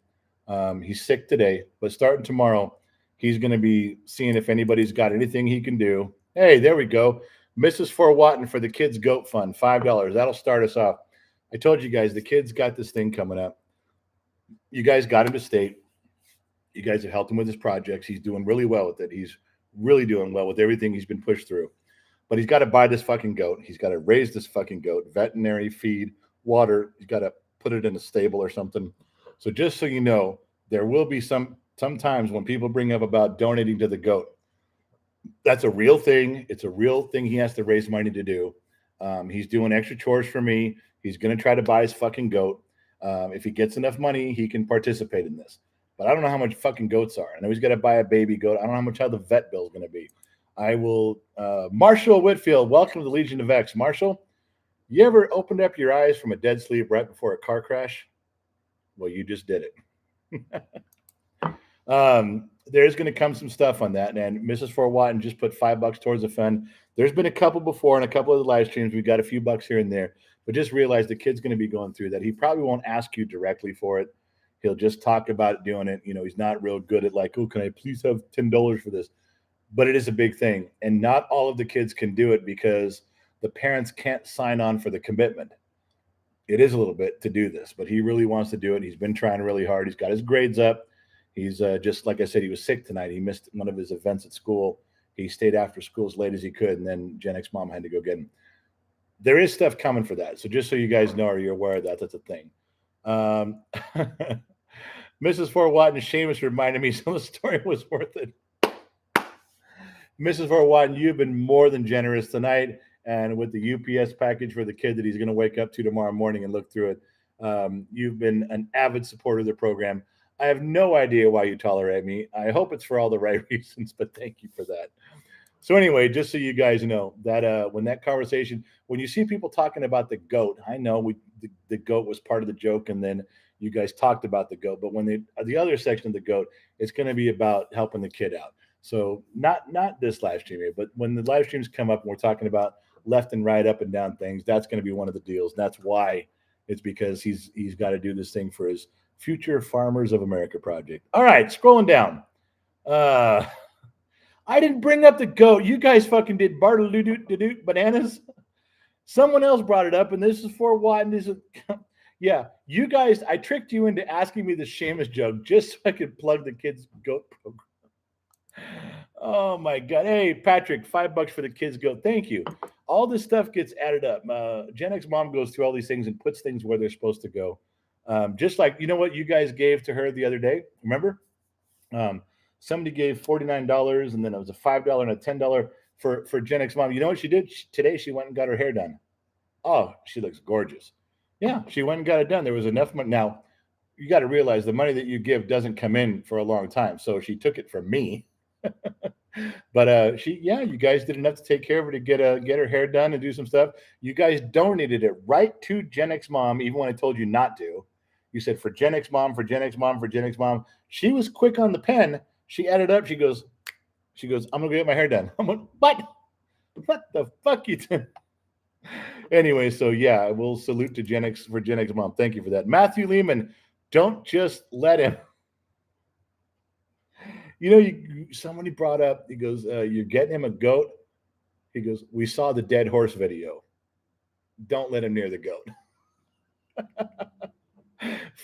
he's sick today, but starting tomorrow, he's going to be seeing if anybody's got anything he can do. Hey, there we go. Mrs. Fort Watton for the Kids Goat Fund, $5. That'll start us off. I told you guys, the kid's got this thing coming up. You guys got him to state. You guys have helped him with his projects. He's doing really well with it. He's really doing well with everything he's been pushed through. But he's got to buy this fucking goat. He's got to raise this fucking goat, veterinary feed, water. He's got to put it in a stable or something. So just so you know, there will be sometimes when people bring up about donating to the goat. That's a real thing. It's a real thing he has to raise money to do. He's doing extra chores for me. He's going to try to buy his fucking goat. If he gets enough money, he can participate in this. But I don't know how much fucking goats are. I know he's got to buy a baby goat. I don't know how the vet bill is going to be. I will. Marshall Whitfield, welcome to the Legion of X. Marshall, you ever opened up your eyes from a dead sleep right before a car crash? Well, you just did it. There's going to come some stuff on that. And Mrs. Fort Watton just put $5 towards the fund. There's been a couple before and a couple of the live streams. We got a few bucks here and there. But just realize the kid's going to be going through that. He probably won't ask you directly for it. He'll just talk about doing it. You know, he's not real good at like, oh, can I please have $10 for this? But it is a big thing. And not all of the kids can do it because the parents can't sign on for the commitment. It is a little bit to do this, but he really wants to do it. He's been trying really hard. He's got his grades up. He's just, like I said, he was sick tonight. He missed one of his events at school. He stayed after school as late as he could, and then Gen X mom had to go get him. There is stuff coming for that. So just so you guys know or you're aware of that, that's a thing. Mrs. Fort Watton and Sheamus reminded me some of the story was worth it. Mrs. Fort Watton, you've been more than generous tonight. And with the UPS package for the kid that he's going to wake up to tomorrow morning and look through it, you've been an avid supporter of the program. I have no idea why you tolerate me. I hope it's for all the right reasons, but thank you for that. So anyway, just so you guys know that when that conversation, when you see people talking about the goat, I know the goat was part of the joke, and then you guys talked about the goat. But when the other section of the goat, it's going to be about helping the kid out. So not this live stream here, but when the live streams come up and we're talking about left and right, up and down things, that's going to be one of the deals. That's why it's because he's got to do this thing for his Future Farmers of America project. All right, scrolling down. I didn't bring up the goat. You guys fucking did Bartoloo bananas. Someone else brought it up, and this is for Watton. This is, yeah, you guys, I tricked you into asking me the Sheamus joke just so I could plug the kids' goat program. Oh my God. Hey, Patrick, $5 for the kids' goat. Thank you. All this stuff gets added up. Gen X mom goes through all these things and puts things where they're supposed to go. Just like, you know what you guys gave to her the other day? Remember? Somebody gave $49, and then it was a $5 and a $10 for Gen X mom. You know what she did? Today she went and got her hair done. Oh, she looks gorgeous. Yeah, she went and got it done. There was enough money. Now, you got to realize the money that you give doesn't come in for a long time. So she took it from me. But you guys did enough to take care of her to get her hair done and do some stuff. You guys donated it right to Gen X mom, even when I told you not to. You said for Gen X mom, for Gen X mom, for Gen X mom. She was quick on the pen. She added up. She goes, I'm gonna get my hair done. I'm like, what the fuck you doing? Anyway, so yeah, we'll salute to Gen X for Gen X mom. Thank you for that. Matthew Lehman, don't just let him. Somebody brought up, he goes, you're getting him a goat. He goes, we saw the dead horse video. Don't let him near the goat.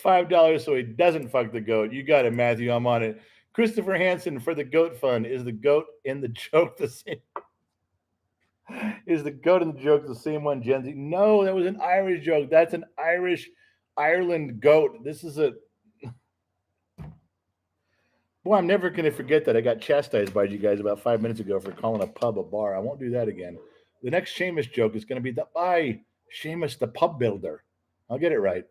$5 so he doesn't fuck the goat. You got it, Matthew. I'm on it. Christopher Hansen for the goat fund. Is the goat in the joke the same? Is the goat in the joke the same one, Gen Z? No, that was an Irish joke. That's an Ireland goat. This is a. Boy, I'm never going to forget that. I got chastised by you guys about 5 minutes ago for calling a pub a bar. I won't do that again. The next Sheamus joke is going to be by Sheamus the pub builder. I'll get it right.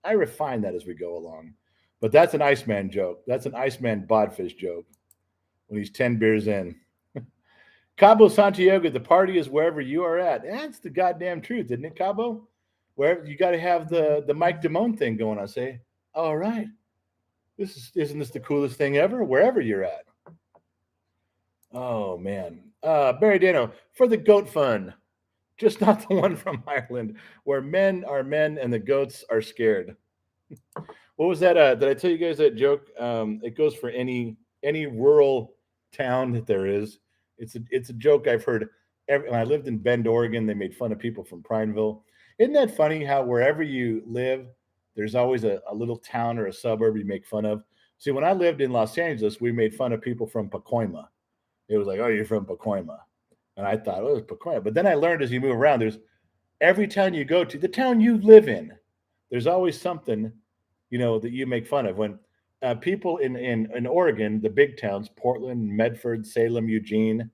I refine that as we go along. But that's an Iceman joke. That's an Iceman bodfish joke when he's 10 beers in. Cabo Santiago, the party is wherever you are at. That's the goddamn truth, isn't it, Cabo? Where you got to have the Mike Damone thing going on. Say, all right, isn't this the coolest thing ever? Wherever you're at. Oh man, Barry Dano for the goat fund, just not the one from Ireland where men are men and the goats are scared. What was that? Did I tell you guys that joke? It goes for any rural town that there is. It's a joke I've heard. When I lived in Bend, Oregon, they made fun of people from Prineville. Isn't that funny how wherever you live, there's always a little town or a suburb you make fun of? See, when I lived in Los Angeles, we made fun of people from Pacoima. It was like, oh, you're from Pacoima. And I thought, oh, it's Pacoima. But then I learned as you move around, there's every town you go to, the town you live in, there's always something, that you make fun of. When people in Oregon, the big towns, Portland, Medford, Salem, Eugene,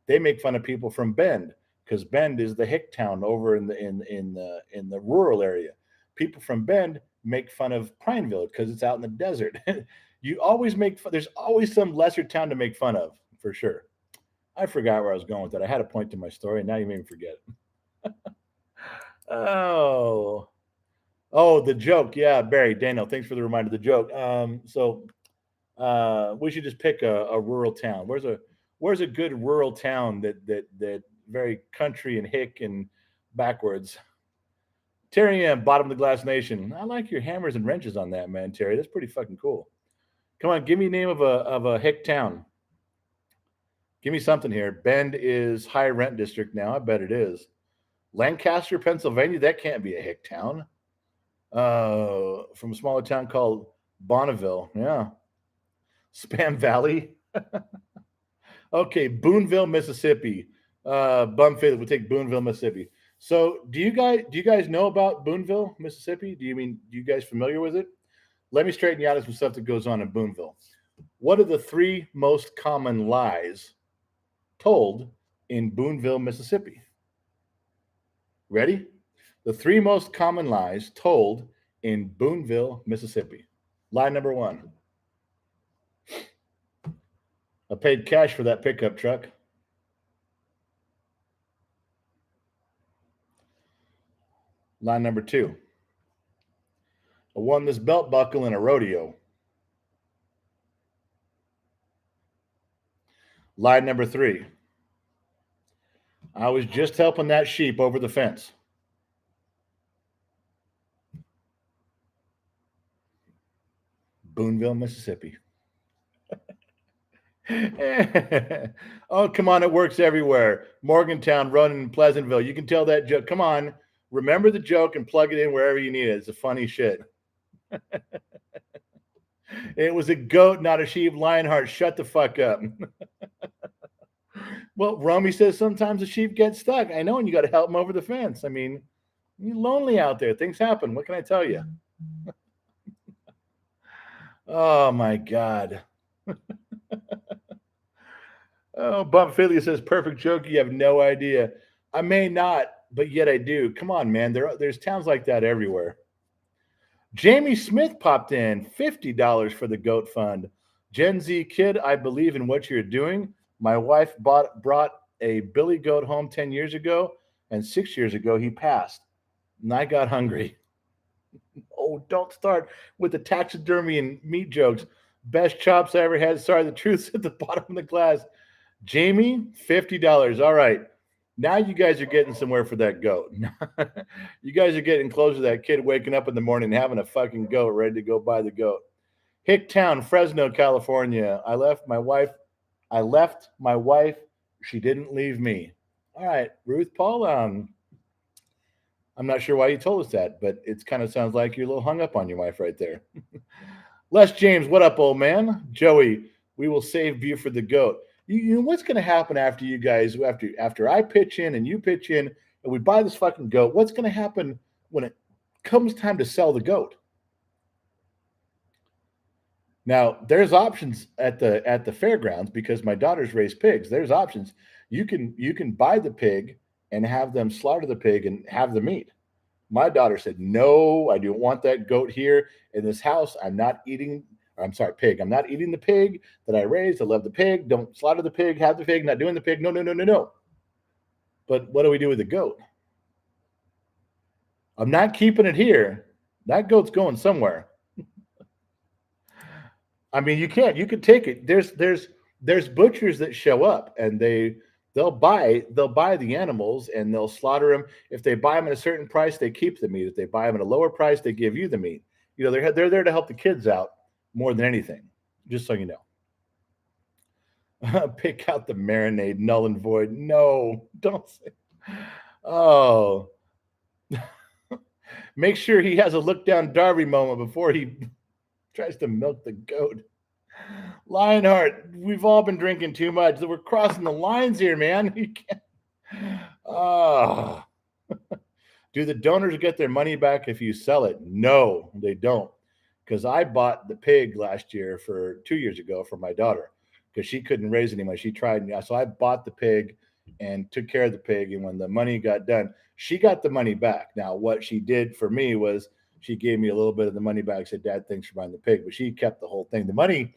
they make fun of people from Bend because Bend is the hick town over in the rural area. People from Bend make fun of Prineville because it's out in the desert. You always make fun. There's always some lesser town to make fun of, for sure. I forgot where I was going with that. I had a point to my story, and now you made me forget it. The joke. Yeah, Barry, Daniel, thanks for the reminder. The joke. We should just pick a rural town. Where's a good rural town that very country and hick and backwards? Terry M, bottom of the glass nation. I like your hammers and wrenches on that, man, Terry. That's pretty fucking cool. Come on, give me a name of a hick town. Give me something here. Bend is high rent district now. I bet it is. Lancaster, Pennsylvania. That can't be a hick town. From a smaller town called Bonneville. Yeah. Spam Valley. Okay, Boonville, Mississippi. Bumface, we'll take Boonville, Mississippi. So do you guys know about Boonville, Mississippi? Do you guys familiar with it? Let me straighten you out of some stuff that goes on in Boonville. What are the 3 most common lies told in Boonville, Mississippi? Ready? The 3 most common lies told in Boonville, Mississippi. Lie number 1. I paid cash for that pickup truck. Line number 2. I won this belt buckle in a rodeo. Line number 3. I was just helping that sheep over the fence. Boonville, Mississippi. Oh, come on. It works everywhere. Morgantown, Ronan, Pleasantville. You can tell that joke. Come on. Remember the joke and plug it in wherever you need it. It's a funny shit. It was a goat, not a sheep. Lionheart, shut the fuck up. Well, Romy says sometimes the sheep get stuck. I know, and you got to help them over the fence. I mean, you're lonely out there. Things happen. What can I tell you? Oh, my God. Oh, Bump Philly says, perfect joke. You have no idea. I may not, but yet I do. Come on, man. There's towns like that everywhere. Jamie Smith popped in, $50 for the GOAT Fund. Gen Z kid, I believe in what you're doing. My wife brought a Billy Goat home 10 years ago, and 6 years ago he passed. And I got hungry. Oh, don't start with the taxidermy and meat jokes. Best chops I ever had. Sorry, the truth's at the bottom of the glass. Jamie, $50. All right. Now you guys are getting somewhere for that goat. You guys are getting closer to that kid waking up in the morning and having a fucking goat ready to go buy the goat. Hicktown, Fresno, California. I left my wife. She didn't leave me. All right, Ruth Paul. I'm not sure why you told us that, but it kind of sounds like you're a little hung up on your wife right there. Les James, what up, old man? Joey, we will save you for the goat. You know what's going to happen after you guys, after I pitch in and you pitch in and we buy this fucking goat? What's going to happen when it comes time to sell the goat? Now, there's options at the fairgrounds because my daughters raise pigs. There's options. You can buy the pig and have them slaughter the pig and have the meat. My daughter said, "No, I don't want that goat here in this house. I'm not eating. I'm sorry, pig. I'm not eating the pig that I raised. I love the pig. Don't slaughter the pig. Have the pig. Not doing the pig. No, no, no, no, no." But what do we do with the goat? I'm not keeping it here. That goat's going somewhere. I mean, you can't. You can take it. There's butchers that show up and they'll buy the animals and they'll slaughter them. If they buy them at a certain price, they keep the meat. If they buy them at a lower price, they give you the meat. You know, they're there to help the kids out more than anything. Just so you know. Pick out the marinade, null and void. No, don't say. Oh, make sure he has a look down Darby moment before he tries to milk the goat. Lionheart, we've all been drinking too much. We're crossing the lines here, man. You can't. Oh. Do the donors get their money back if you sell it? No, they don't. Because I bought the pig last year for 2 years ago for my daughter because she couldn't raise any money. She tried. So I bought the pig and took care of the pig. And when the money got done, she got the money back. Now, what she did for me was she gave me a little bit of the money back. Said, "Dad, thanks for buying the pig." But she kept the whole thing. The money,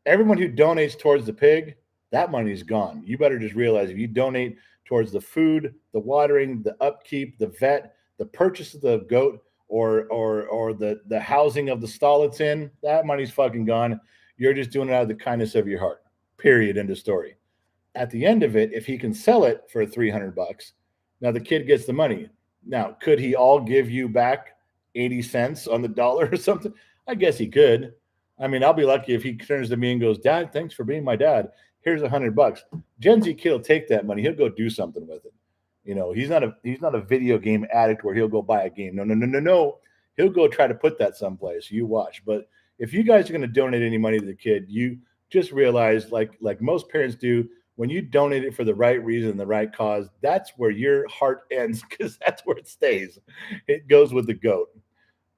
everyone who donates towards the pig, that money's gone. You better just realize if you donate towards the food, the watering, the upkeep, the vet, the purchase of the goat, or the housing of the stall it's in, that money's fucking gone. You're just doing it out of the kindness of your heart. Period. End of story. At the end of it, if he can sell it for $300, now the kid gets the money. Now, could he all give you back 80 cents on the dollar or something? I guess he could. I mean, I'll be lucky if he turns to me and goes, "Dad, thanks for being my dad. Here's $100." Gen Z kid will take that money. He'll go do something with it. You know, he's not a video game addict where he'll go buy a game. No, no, no, no, no. He'll go try to put that someplace. You watch. But if you guys are going to donate any money to the kid, you just realize, like most parents do, when you donate it for the right reason, the right cause, that's where your heart ends because that's where it stays. It goes with the goat.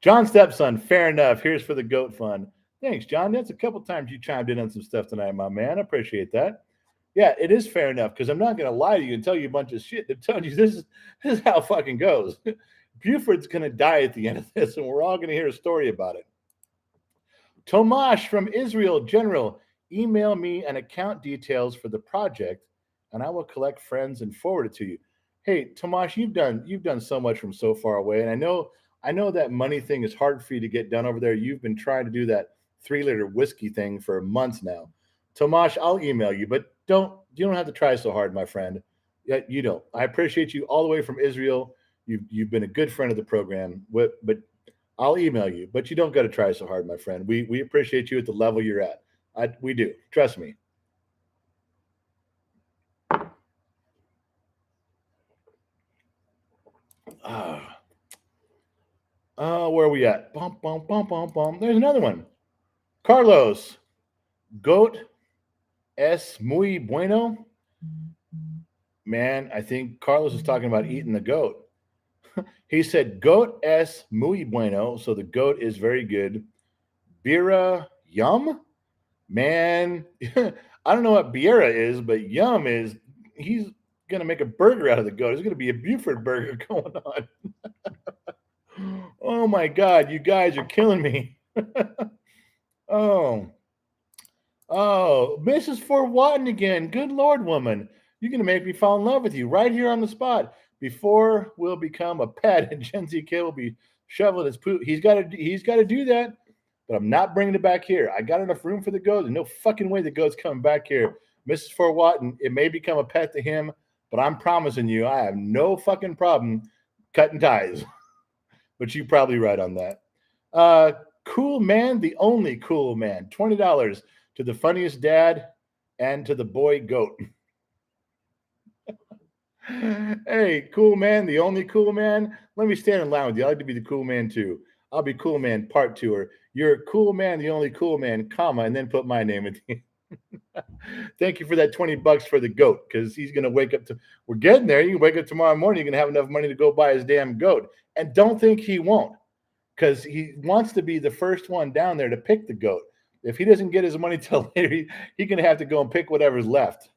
John Stepson, fair enough. Here's for the goat fund. Thanks, John. That's a couple times you chimed in on some stuff tonight, my man. I appreciate that. Yeah, it is fair enough because I'm not going to lie to you and tell you a bunch of shit. I'm telling you this is how it fucking goes. Buford's going to die at the end of this, and we're all going to hear a story about it. Tomash from Israel, General, email me an account details for the project, and I will collect friends and forward it to you. Hey, Tomash, you've done so much from so far away, and I know that money thing is hard for you to get done over there. You've been trying to do that 3-liter whiskey thing for months now. Tomash, I'll email you, but you don't have to try so hard, my friend. Yeah, you don't. I appreciate you all the way from Israel. You've been a good friend of the program, but I'll email you. But you don't got to try so hard, my friend. We appreciate you at the level you're at. We do. Trust me. Where are we at? Bum, bum, bum, bum, bum. There's another one. Carlos, goat es muy bueno. Man, I think Carlos is talking about eating the goat. He said, goat es muy bueno. So the goat is very good. Bira, yum? Man, I don't know what Bira is, but yum is, he's going to make a burger out of the goat. There's going to be a Buford burger going on. Oh my God, you guys are killing me. Oh, Mrs. Fort Watton again. Good Lord, woman. You're going to make me fall in love with you right here on the spot. Before we'll become a pet and Gen Z kid will be shoveling his poop. He's got to do that, but I'm not bringing it back here. I got enough room for the goat. There's no fucking way the goat's coming back here. Mrs. Fort Watton, it may become a pet to him. but I'm promising you, I have no fucking problem cutting ties. But you probably right on that. Cool man, the only cool man. $20 to the funniest dad and to the boy goat. Hey, cool man, the only cool man. Let me stand in line with you. I like to be the cool man too. I'll be cool man part two, or you're a cool man, the only cool man, comma, and then put my name at the end. Thank you for that $20 for the goat, because he's gonna wake up to we're getting there. You can wake up tomorrow morning, you're gonna have enough money to go buy his damn goat. And don't think he won't, because he wants to be the first one down there to pick the goat. If he doesn't get his money till later, he's gonna have to go and pick whatever's left.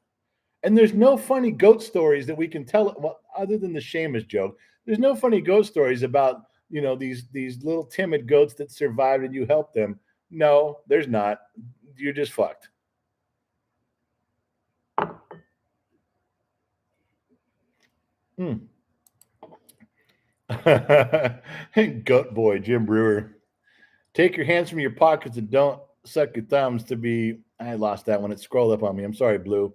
And there's no funny goat stories that we can tell, well, other than the Sheamus joke. There's no funny goat stories about these little timid goats that survived and you helped them. No, there's not. You're just fucked. Hmm. Goat boy, Jim Brewer. Take your hands from your pockets and don't suck your thumbs to be. I lost that one. It scrolled up on me. I'm sorry, Blue.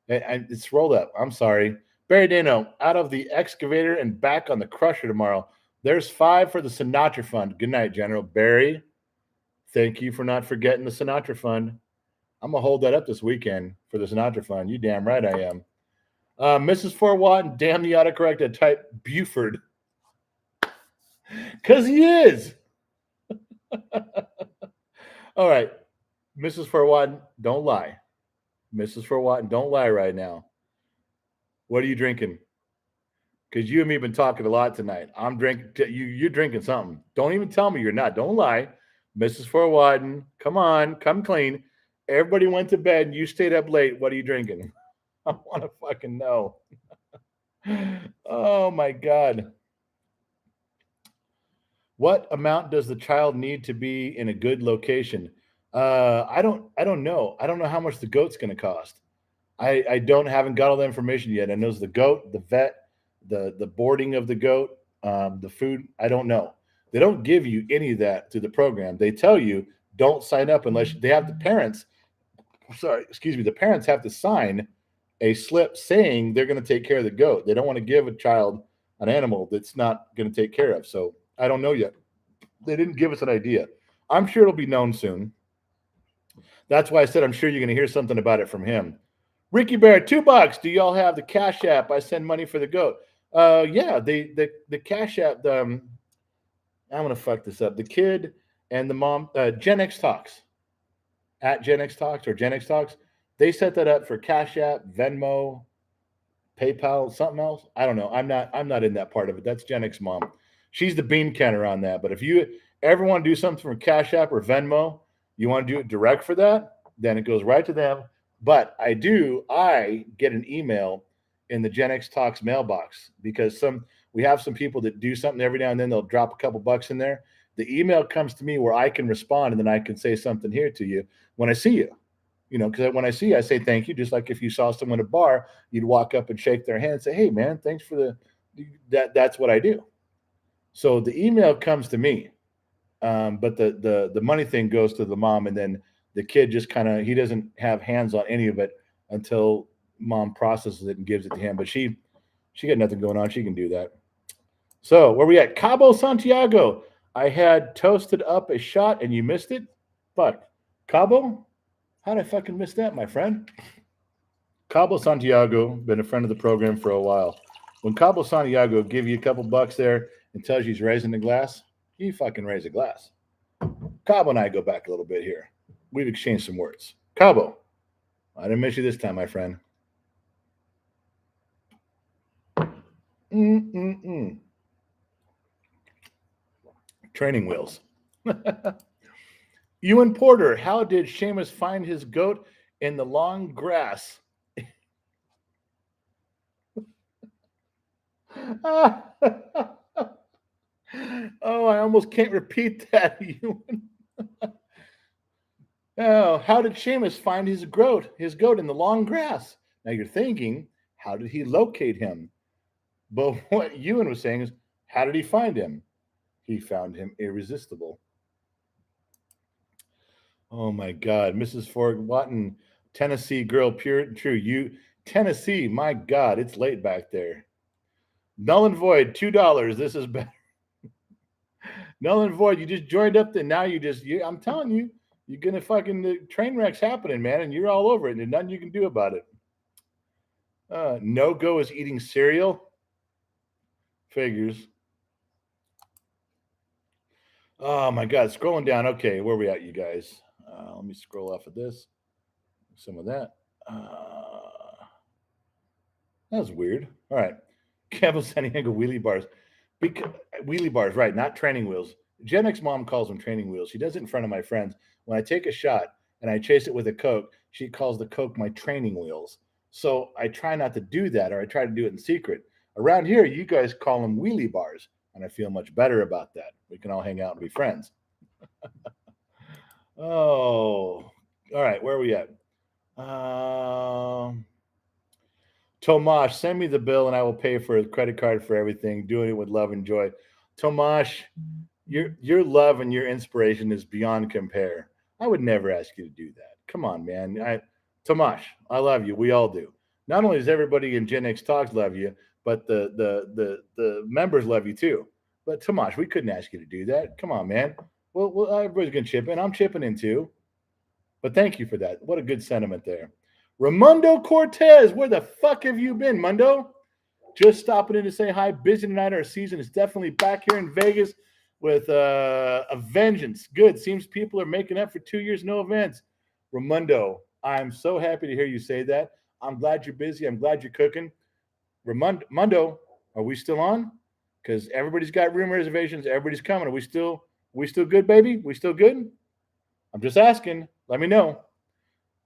It's rolled up. I'm sorry. Barry Dano, out of the excavator and back on the crusher tomorrow. There's 5 for the Sinatra Fund. Good night, General. Barry, thank you for not forgetting the Sinatra Fund. I'm going to hold that up this weekend for the Sinatra Fund. You damn right I am. Mrs. Fort Watton, damn the autocorrect. I type Buford. Because he is. All right. Mrs. Fort Watton, don't lie. Mrs. Fort Watton, don't lie right now. What are you drinking? Because you and me have been talking a lot tonight. I'm drinking. You're drinking something. Don't even tell me you're not. Don't lie, Mrs. Fort Watton. Come on, come clean. Everybody went to bed and you stayed up late. What are you drinking? I want to fucking know. Oh my god. What amount does the child need to be in a good location? I don't know. I don't know how much the goat's going to cost. I don't haven't got all the information yet. I know the goat, the vet, the boarding of the goat, the food. I don't know. They don't give you any of that through the program. They tell you don't sign up unless they have the parents. Sorry, excuse me. The parents have to sign a slip saying they're going to take care of the goat. They don't want to give a child an animal that's not going to take care of. So I don't know yet. They didn't give us an idea. I'm sure it'll be known soon. That's why I said I'm sure you're going to hear something about it from him. Ricky Bear, $2. Do y'all have the Cash App? I send money for the goat. Yeah, the Cash App. I'm gonna fuck this up. The kid and the mom, Gen X Talks at Gen X Talks or Gen X Talks. They set that up for Cash App, Venmo, PayPal, something else. I don't know. I'm not in that part of it. That's Gen X mom. She's the bean counter on that. But if you ever want to do something from Cash App or Venmo, you want to do it direct for that, then it goes right to them. But I get an email in the Gen X Talks mailbox because we have some people that do something every now and then. They'll drop a couple bucks in there. The email comes to me where I can respond and then I can say something here to you when I see you. Because when I see you, I say thank you. Just like if you saw someone at a bar, you'd walk up and shake their hand and say, "Hey, man, thanks for That's what I do. So the email comes to me, but the money thing goes to the mom, and then the kid just he doesn't have hands on any of it until mom processes it and gives it to him. But she got nothing going on. She can do that. So where we at? Cabo Santiago. I had toasted up a shot and you missed it. Fuck. Cabo? How did I fucking miss that, my friend? Cabo Santiago, been a friend of the program for a while. When Cabo Santiago give you a couple bucks there and tells you he's raising the glass, you fucking raise a glass. Cabo and I go back a little bit here. We've exchanged some words. Cabo, I didn't miss you this time, my friend. Training wheels. Ewan Porter, how did Sheamus find his goat in the long grass? Oh, I almost can't repeat that, Ewan. Oh, how did Sheamus find his goat in the long grass? Now you're thinking, how did he locate him? But what Ewan was saying is, how did he find him? He found him irresistible. Oh my God, Mrs. Ford Watton, Tennessee girl, pure and true. Tennessee, my God, it's late back there. Null and void, $2. This is better. Null and void, you just joined up there. Now I'm telling you, you're gonna fucking the train wreck's happening, man, and you're all over it, and there's nothing you can do about it. No go is eating cereal. Figures. Oh my God, scrolling down. Okay, where are we at, you guys? Let me scroll off of this. Some of that. That was weird. All right. Campbell San Diego wheelie bars. Wheelie bars, right, not training wheels. Gen X mom calls them training wheels. She does it in front of my friends. When I take a shot and I chase it with a Coke, she calls the Coke my training wheels. So I try not to do that, or I try to do it in secret. Around here, you guys call them wheelie bars, and I feel much better about that. We can all hang out and be friends. Oh, all right. Where are we at? Tomash, send me the bill and I will pay for a credit card for everything. Doing it with love and joy. Tomash, your love and your inspiration is beyond compare. I would never ask you to do that. Come on, man. Tomash, I love you. We all do. Not only does everybody in Gen X Talks love you, but the members love you too. But Tomash, we couldn't ask you to do that. Come on, man. Well, everybody's gonna chip in. I'm chipping in too. But thank you for that. What a good sentiment there. Ramundo Cortez, where the fuck have you been, Mundo? Just stopping in to say hi. Busy tonight. Our season is definitely back here in Vegas with a vengeance. Good. Seems people are making up for 2 years, no events. Ramundo, I'm so happy to hear you say that. I'm glad you're busy. I'm glad you're cooking. Ramundo, are we still on? Because everybody's got room reservations. Everybody's coming. Are we still good, baby? We still good? I'm just asking. Let me know.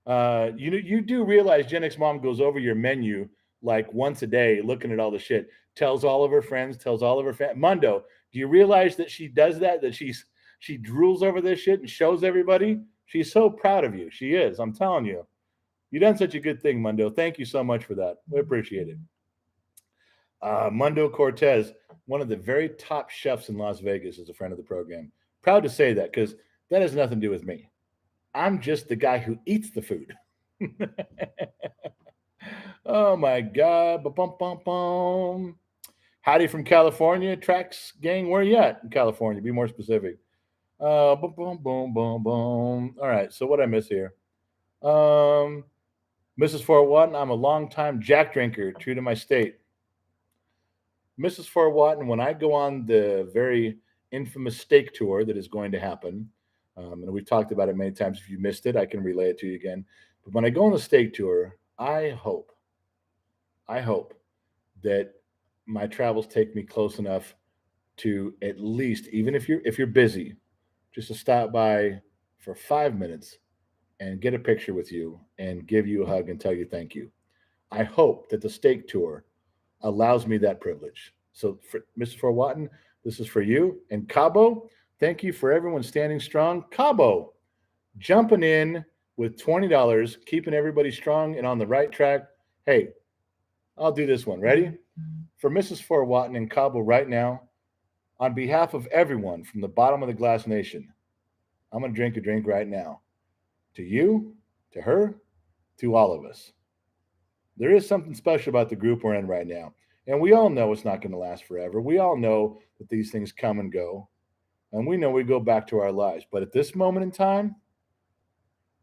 You do realize Gen X Mom goes over your menu like once a day, looking at all the shit. Tells all of her friends, tells all of her Mundo, do you realize that she does that? That she drools over this shit and shows everybody? She's so proud of you. She is. I'm telling you. You've done such a good thing, Mundo. Thank you so much for that. We appreciate it. Mundo Cortez, one of the very top chefs in Las Vegas, is a friend of the program. Proud to say that because that has nothing to do with me. I'm just the guy who eats the food. Oh my God. Ba-bum-bum-bum. Howdy from California. Tracks gang, where you at in California? Be more specific. Boom, boom, boom, boom, boom. All right. So what I miss here? Mrs. Fort Watton, I'm a long-time Jack drinker, true to my state. Mrs. Fort Watton, when I go on the very infamous steak tour that is going to happen, and we've talked about it many times. If you missed it, I can relay it to you again. But when I go on the steak tour, I hope that my travels take me close enough to at least, even if you're busy, just to stop by for 5 minutes and get a picture with you and give you a hug and tell you thank you. I hope that the steak tour allows me that privilege. So, for Mr. Fort Watton, this is for you. And Cabo, thank you for everyone standing strong. Cabo, jumping in with $20, keeping everybody strong and on the right track. Hey, I'll do this one. Ready? For Mrs. Fort Watton and Cabo right now, on behalf of everyone from the bottom of the glass nation, I'm going to drink a drink right now. To you, to her, to all of us. There is something special about the group we're in right now. And we all know it's not going to last forever. We all know that these things come and go. And we know we go back to our lives. But at this moment in time,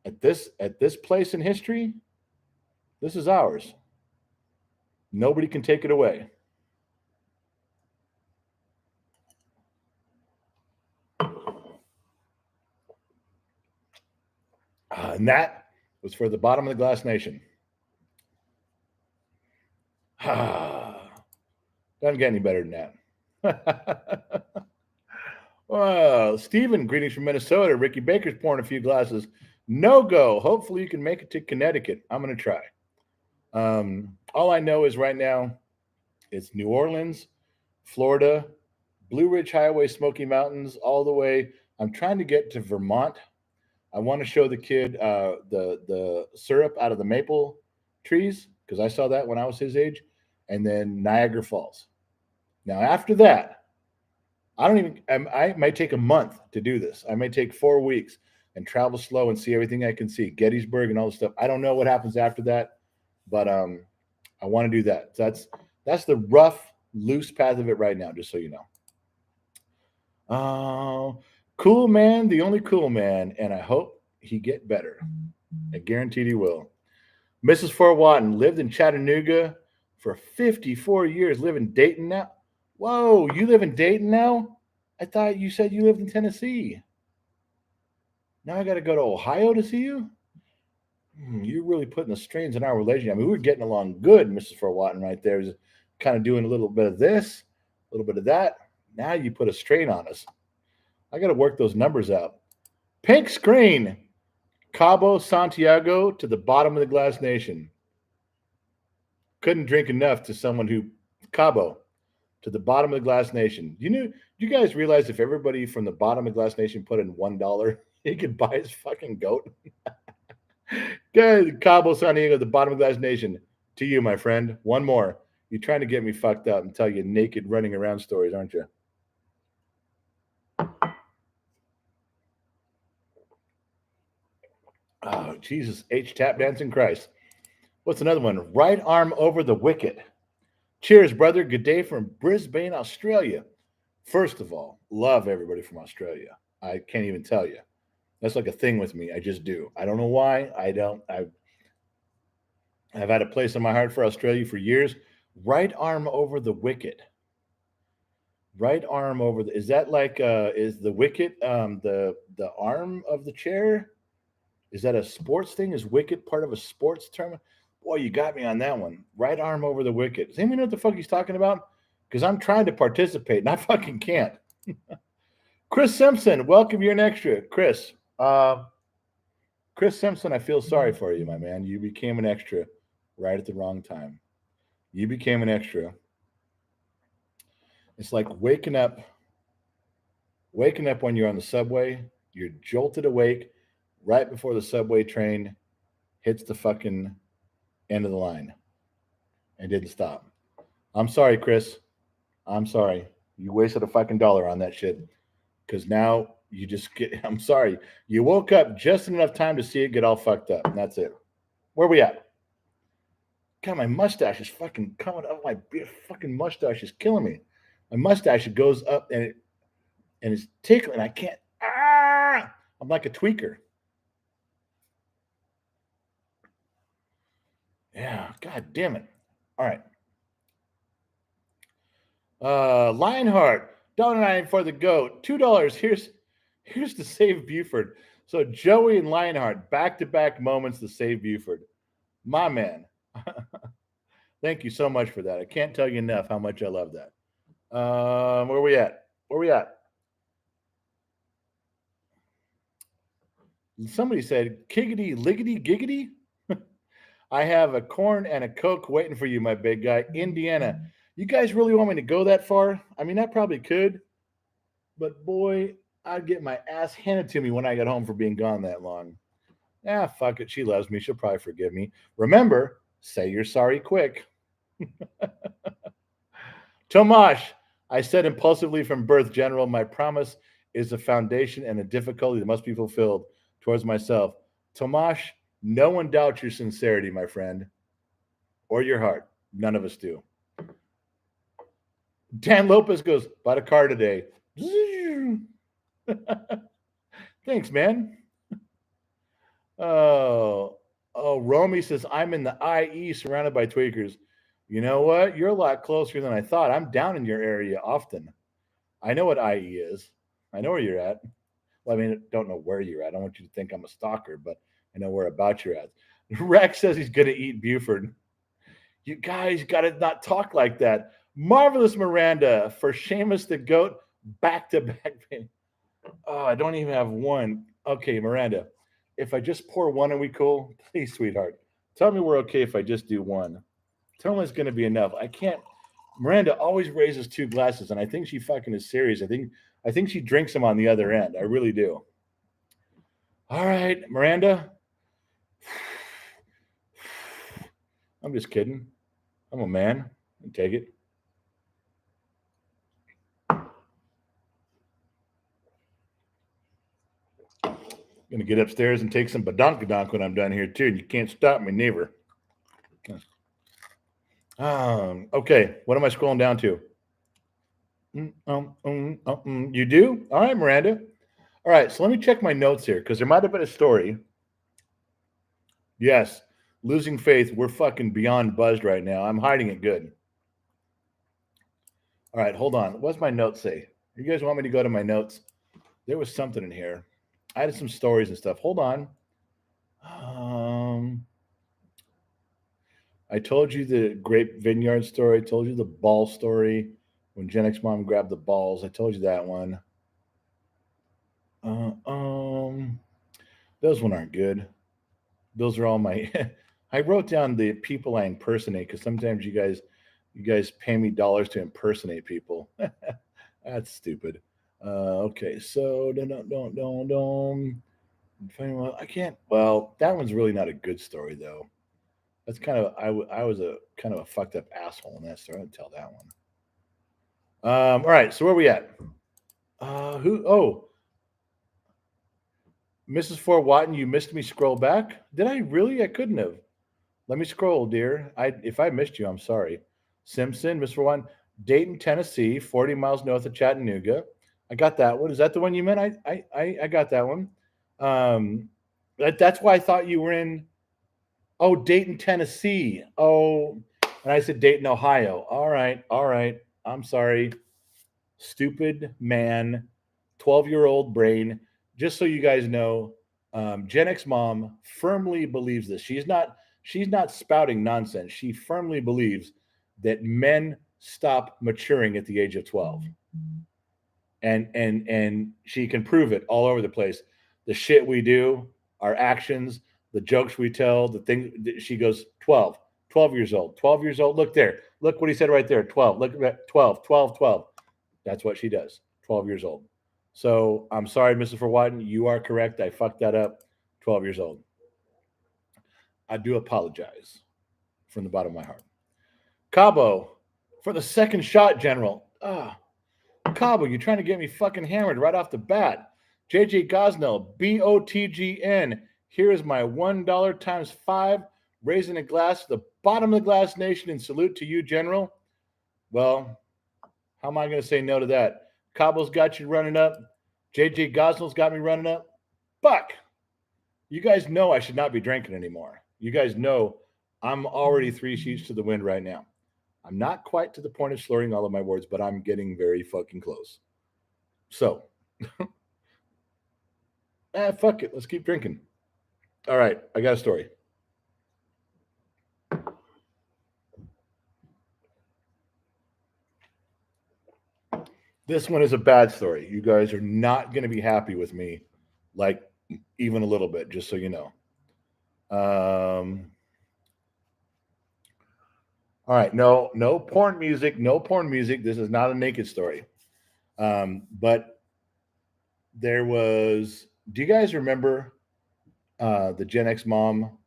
at this place in history, this is ours. Nobody can take it away. And that was for the bottom of the glass nation. Doesn't get any better than that. Well, Stephen, greetings from Minnesota. Ricky Baker's pouring a few glasses. No go. Hopefully you can make it to Connecticut. I'm going to try. All I know is right now it's New Orleans, Florida, Blue Ridge Highway, Smoky Mountains, all the way. I'm trying to get to Vermont. I want to show the kid the syrup out of the maple trees because I saw that when I was his age, and then Niagara Falls. Now after that, I might take a month to do this. I may take 4 weeks and travel slow and see everything I can see, Gettysburg and all this stuff. I don't know what happens after that. But I want to do that. So that's the rough, loose path of it right now, just so you know. Cool man, the only cool man, and I hope he get better. I guarantee he will. Mrs. Fort Watton lived in Chattanooga for 54 years, live in Dayton now. Whoa, you live in Dayton now? I thought you said you lived in Tennessee. Now I got to go to Ohio to see you? You're really putting the strains in our relationship. I mean, we were getting along good, Mrs. Fort Watton, right there. Just kind of doing a little bit of this, a little bit of that. Now you put a strain on us. I got to work those numbers out. Pink screen. Cabo Santiago to the bottom of the glass nation. Couldn't drink enough to someone who Cabo to the bottom of the glass nation. You guys realize if everybody from the bottom of the glass nation put in $1, he could buy his fucking goat? Good, Cabo Santiago, the bottom of the glass nation. To you, my friend. One more. You're trying to get me fucked up and tell you naked running around stories, aren't you? Oh, Jesus. H. Tap Dancing Christ. What's another one? Right arm over the wicket. Cheers, brother. Good day from Brisbane, Australia. First of all, love everybody from Australia. I can't even tell you. That's like a thing with me. I just do. I don't know why. I've had a place in my heart for Australia for years. Right arm over the wicket. Right arm over the. Is that like? Is the wicket the arm of the chair? Is that a sports thing? Is wicket part of a sports term? Boy, you got me on that one. Right arm over the wicket. Does anyone know what the fuck he's talking about? Because I'm trying to participate and I fucking can't. Chris Simpson, welcome. You're an extra. Chris Simpson, I feel sorry for you, my man. You became an extra right at the wrong time. You became an extra. It's like waking up when you're on the subway. You're jolted awake right before the subway train hits the fucking end of the line and didn't stop. I'm sorry, Chris. I'm sorry. You wasted a fucking dollar on that shit. Because now you just get, I'm sorry. You woke up just enough time to see it get all fucked up. And that's it. Where we at? God, my mustache is fucking coming up. My fucking mustache is killing me. My mustache, it goes up and it's tickling. I can't. I'm like a tweaker. Yeah, god damn it. All right. Lionheart, $1.99 for the goat. $2. Here's to save Buford. So Joey and Lionheart, back-to-back moments to save Buford. My man. Thank you so much for that. I can't tell you enough how much I love that. Where we at? Where we at? Somebody said, kiggity, liggity, giggity. I have a corn and a Coke waiting for you, my big guy. Indiana. You guys really want me to go that far? I mean, I probably could, but boy, I'd get my ass handed to me when I got home for being gone that long. Ah, fuck it. She loves me. She'll probably forgive me. Remember, say you're sorry quick. Tomash, I said impulsively from birth, General, my promise is a foundation and a difficulty that must be fulfilled towards myself. Tomash, no one doubts your sincerity, my friend, or your heart. None of us do. Dan Lopez goes, bought a car today. Thanks, man. Romy says, I'm in the IE surrounded by tweakers. You know what? You're a lot closer than I thought. I'm down in your area often. I know what IE is. I know where you're at. Well, I mean, don't know where you're at. I don't want you to think I'm a stalker, but I know where about you're at. Rex says he's going to eat Buford. You guys got to not talk like that. Marvelous Miranda for Sheamus the Goat, back-to-back. Oh, I don't even have one. Okay, Miranda, if I just pour one, are we cool? Please, sweetheart. Tell me we're okay if I just do one. Tell me it's going to be enough. I can't. Miranda always raises two glasses, and I think she fucking is serious. I think she drinks them on the other end. I really do. All right, Miranda. I'm just kidding. I'm a man. Take it. Gonna get upstairs and take some badonkadonk when I'm done here too, and you can't stop me, neither. Okay, what am I scrolling down to? You do? All right, Miranda. All right, so let me check my notes here because there might have been a story. Yes, losing faith. We're fucking beyond buzzed right now. I'm hiding it good. All right, hold on. What's my notes say? You guys want me to go to my notes? There was something in here. I had some stories and stuff. Hold on. Um, I told you the grape vineyard story. I told you the ball story when Gen X mom grabbed the balls. I told you that one. Uh, um, those one aren't good. Those are all my. I wrote down the people I impersonate because sometimes you guys pay me dollars to impersonate people. That's stupid. Okay, so don't. I can't. Well, that one's really not a good story though. That's kind of I was a kind of a fucked up asshole in that story. I'd tell that one. All right, so where are we at? Who? Oh, Mrs. Fort Watton, you missed me. Scroll back. Did I really? I couldn't have. Let me scroll, dear. If I missed you, I'm sorry. Simpson, Mr. Fort Watton, Dayton, Tennessee, 40 miles north of Chattanooga. I got that one. Is that the one you meant? I got that one. That's why I thought you were in. Oh, Dayton, Tennessee. Oh, and I said Dayton, Ohio. All right, all right. I'm sorry. Stupid man, 12-year-old brain. Just so you guys know, Gen X mom firmly believes this. She's not spouting nonsense. She firmly believes that men stop maturing at the age of 12. And she can prove it all over the place. The shit we do, our actions, the jokes we tell, the thing she goes 12 years old. 12 years old. Look there. Look what he said right there. 12. Look at that. 12, 12, 12. That's what she does. 12 years old. So I'm sorry, Mrs. Forwatton. You are correct. I fucked that up. 12 years old. I do apologize from the bottom of my heart. Cabo, for the second shot, General. Cabo, you're trying to get me fucking hammered right off the bat. JJ Gosnell, BOTGN. Here is my $1 times 5, raising a glass to the bottom of the glass nation in salute to you, General. Well, how am I going to say no to that? Cabo's got you running up. JJ Gosnell's got me running up. Fuck. You guys know I should not be drinking anymore. You guys know I'm already 3 sheets to the wind right now. I'm not quite to the point of slurring all of my words, but I'm getting very fucking close. So, fuck it. Let's keep drinking. All right. I got a story. This one is a bad story. You guys are not going to be happy with me, like even a little bit, just so you know. All right. No porn music. No porn music. This is not a naked story. But there was. Do you guys remember the Gen X mom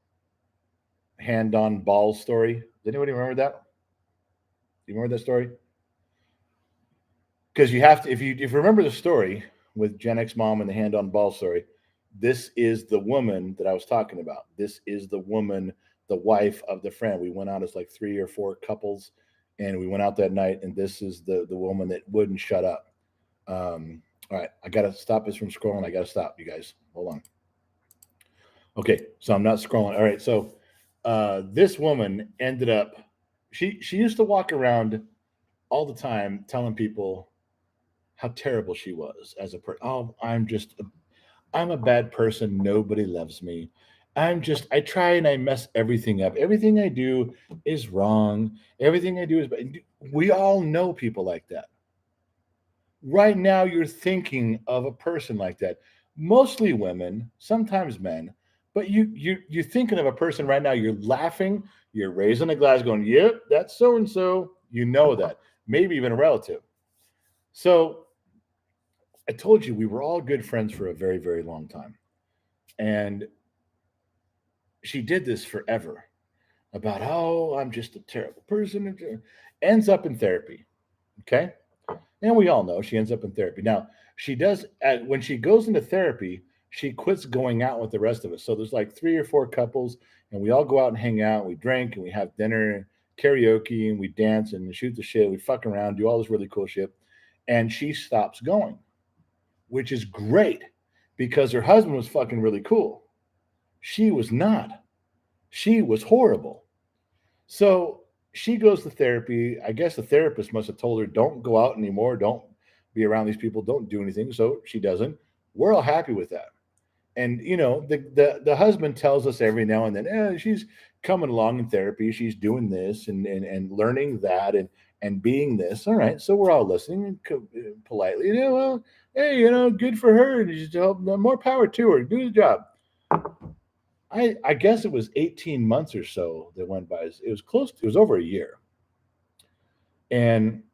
hand on balls story? Does anybody remember that? Do you remember that story? Because you have to, if you remember the story with Gen X mom and the hand on ball story, this is the woman that I was talking about. This is the woman, the wife of the friend. We went out as like 3 or 4 couples, and we went out that night, and this is the woman that wouldn't shut up. All right, I gotta stop this from scrolling. I gotta stop, you guys. Hold on. Okay, so I'm not scrolling. All right, so this woman ended up. She used to walk around all the time telling people how terrible she was as a person. Oh, I'm a bad person. Nobody loves me. I try and I mess everything up. Everything I do is wrong. Everything I do is bad. We all know people like that. Right now, you're thinking of a person like that. Mostly women, sometimes men, but you're thinking of a person right now. You're laughing. You're raising a glass, going, "Yep, that's so and so." You know that. Maybe even a relative. So I told you we were all good friends for a very, very long time. And she did this forever about, oh, I'm just a terrible person. Ends up in therapy. Okay. And we all know she ends up in therapy. Now, she does, when she goes into therapy, she quits going out with the rest of us. So there's like 3 or 4 couples, and we all go out and hang out. We drink and we have dinner, karaoke and we dance and shoot the shit. We fuck around, do all this really cool shit. And she stops going, which is great because her husband was fucking really cool. She was not. She was horrible. So she goes to therapy. I guess the therapist must have told her, don't go out anymore. Don't be around these people. Don't do anything. So she doesn't. We're all happy with that. And the husband tells us every now and then, she's coming along in therapy, she's doing this and learning that and being this. All right, so we're all listening politely. Well, hey, good for her, and just more power to her. Do the job. I guess it was 18 months or so that went by. It was close. It was over a year, and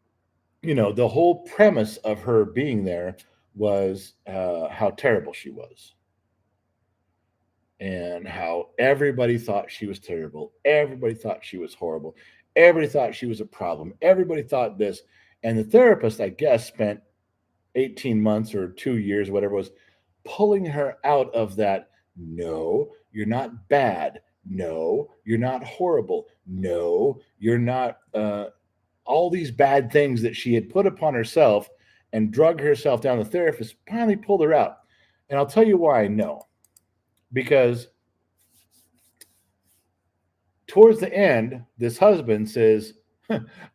the whole premise of her being there was how terrible she was and how everybody thought she was terrible. Everybody thought she was horrible. Everybody thought she was a problem. Everybody thought this. And the therapist, I guess, spent 18 months or 2 years, whatever it was, pulling her out of that. No, you're not bad. No, you're not horrible. No, you're not all these bad things that she had put upon herself and drug herself down. The therapist finally pulled her out. And I'll tell you why I know. Because towards the end, this husband says,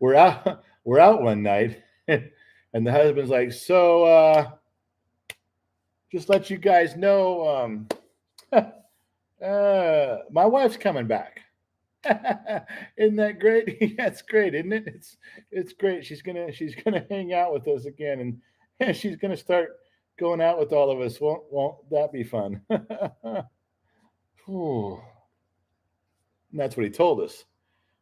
we're out one night. And the husband's like, so just let you guys know, my wife's coming back. Isn't that great? That's great, isn't it? It's great. She's gonna hang out with us again, and she's gonna start going out with all of us. Won't that be fun? And that's what he told us.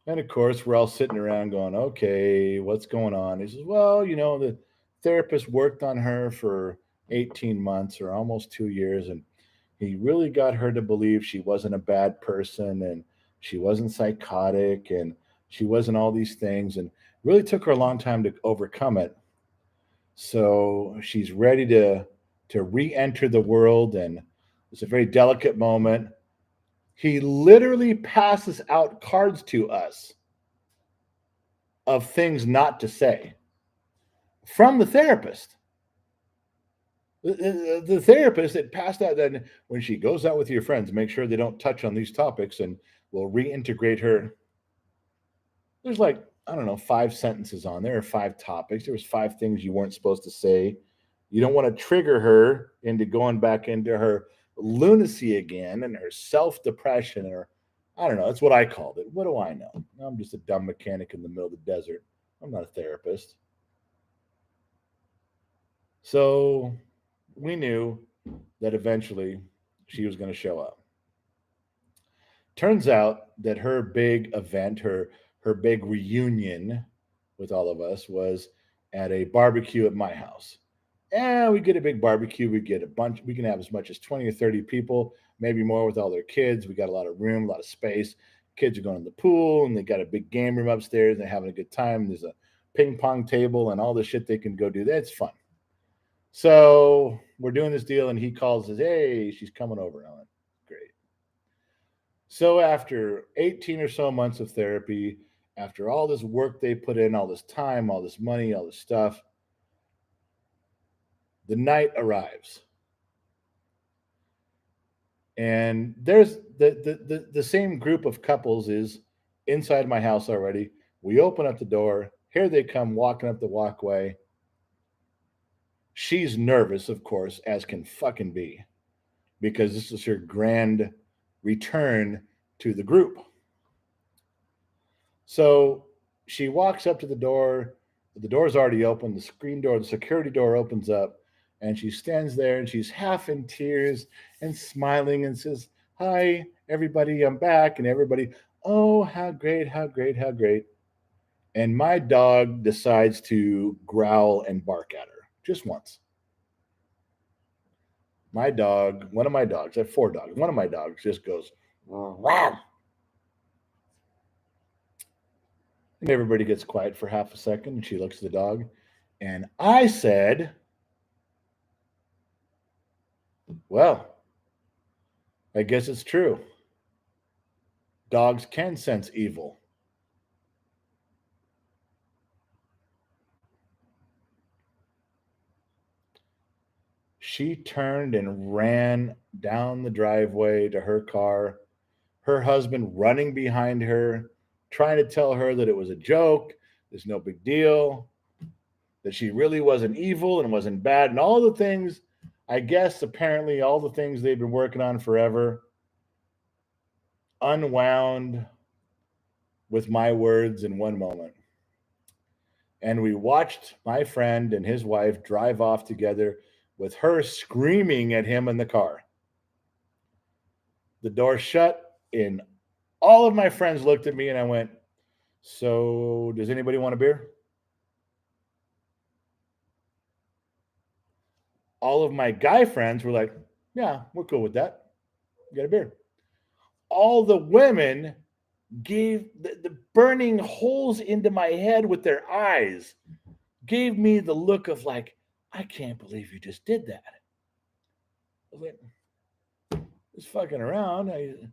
And of course, we're all sitting around going, okay, what's going on? He says, well, the therapist worked on her for 18 months or almost 2 years, and he really got her to believe she wasn't a bad person and she wasn't psychotic and she wasn't all these things, and really took her a long time to overcome it. So she's ready to re-enter the world, and it's a very delicate moment. He literally passes out cards to us of things not to say from the therapist. The therapist that passed out, then when she goes out with your friends, make sure they don't touch on these topics and we'll reintegrate her. There's like, I don't know, 5 sentences on there, or 5 topics. There was 5 things you weren't supposed to say. You don't want to trigger her into going back into her lunacy again and her self-depression, or I don't know. That's what I called it. What do I know? I'm just a dumb mechanic in the middle of the desert. I'm not a therapist. So we knew that eventually she was going to show up. Turns out that her big event, her big reunion with all of us was at a barbecue at my house. And we get a big barbecue. We get a bunch. We can have as much as 20 or 30 people, maybe more with all their kids. We got a lot of room, a lot of space. Kids are going to the pool, and they got a big game room upstairs. And they're having a good time. There's a ping pong table and all the shit they can go do. That's fun. So we're doing this deal, and he calls and says, hey, she's coming over. And I'm like, great. So after 18 or so months of therapy, after all this work they put in, all this time, all this money, all this stuff, the night arrives. And there's the same group of couples is inside my house already. We open up the door. Here they come walking up the walkway. She's nervous, of course, as can fucking be, because this is her grand return to the group. So she walks up to the door. The door's already open. The screen door, the security door opens up, and she stands there and she's half in tears and smiling and says, hi, everybody, I'm back. And everybody, oh, how great, how great, how great. And my dog decides to growl and bark at her just once. My dog, one of my dogs, I have 4 dogs. One of my dogs just goes, wow. And everybody gets quiet for half a second, and she looks at the dog. And I said, well, I guess it's true. Dogs can sense evil. She turned and ran down the driveway to her car, her husband running behind her, trying to tell her that it was a joke, there's no big deal, that she really wasn't evil and wasn't bad, and all the things, I guess, apparently, all the things they've been working on forever, unwound with my words in one moment. And we watched my friend and his wife drive off together with her screaming at him in the car. The door shut, and all of my friends looked at me, and I went, "So, does anybody want a beer?" All of my guy friends were like, "Yeah, we're cool with that. Get a beer." All the women gave the burning holes into my head with their eyes, gave me the look of like, "I can't believe you just did that." I was like, just fucking around. And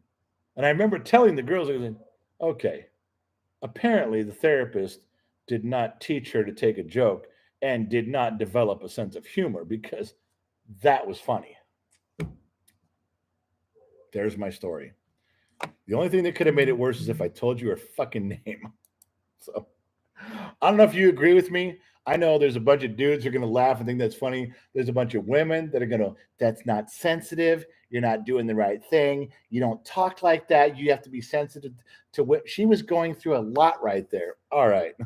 I remember telling the girls, I was like, "Okay, apparently the therapist did not teach her to take a joke and did not develop a sense of humor, because that was funny." There's my story. The only thing that could have made it worse is if I told you her fucking name. So I don't know if you agree with me. I know there's a bunch of dudes who are going to laugh and think that's funny. There's a bunch of women that are going to, "That's not sensitive. You're not doing the right thing. You don't talk like that. You have to be sensitive to what." She was going through a lot right there. All right.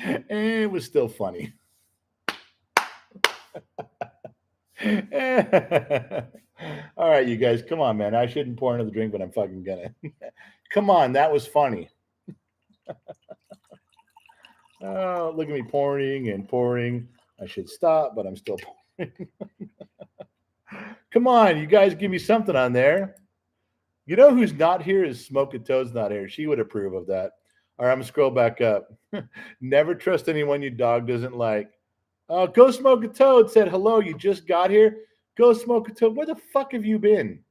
It was still funny. All right, you guys, come on, man. I shouldn't pour another drink, but I'm fucking gonna. Come on, that was funny. Oh, look at me pouring and pouring. I should stop, but I'm still pouring. Come on, you guys, give me something on there. You know who's not here is Smoking Toad's not here. She would approve of that. All right, I'm gonna scroll back up. Never trust anyone your dog doesn't like. Go Smoke a Toad said hello. You just got here. Go Smoke a Toad. Where the fuck have you been?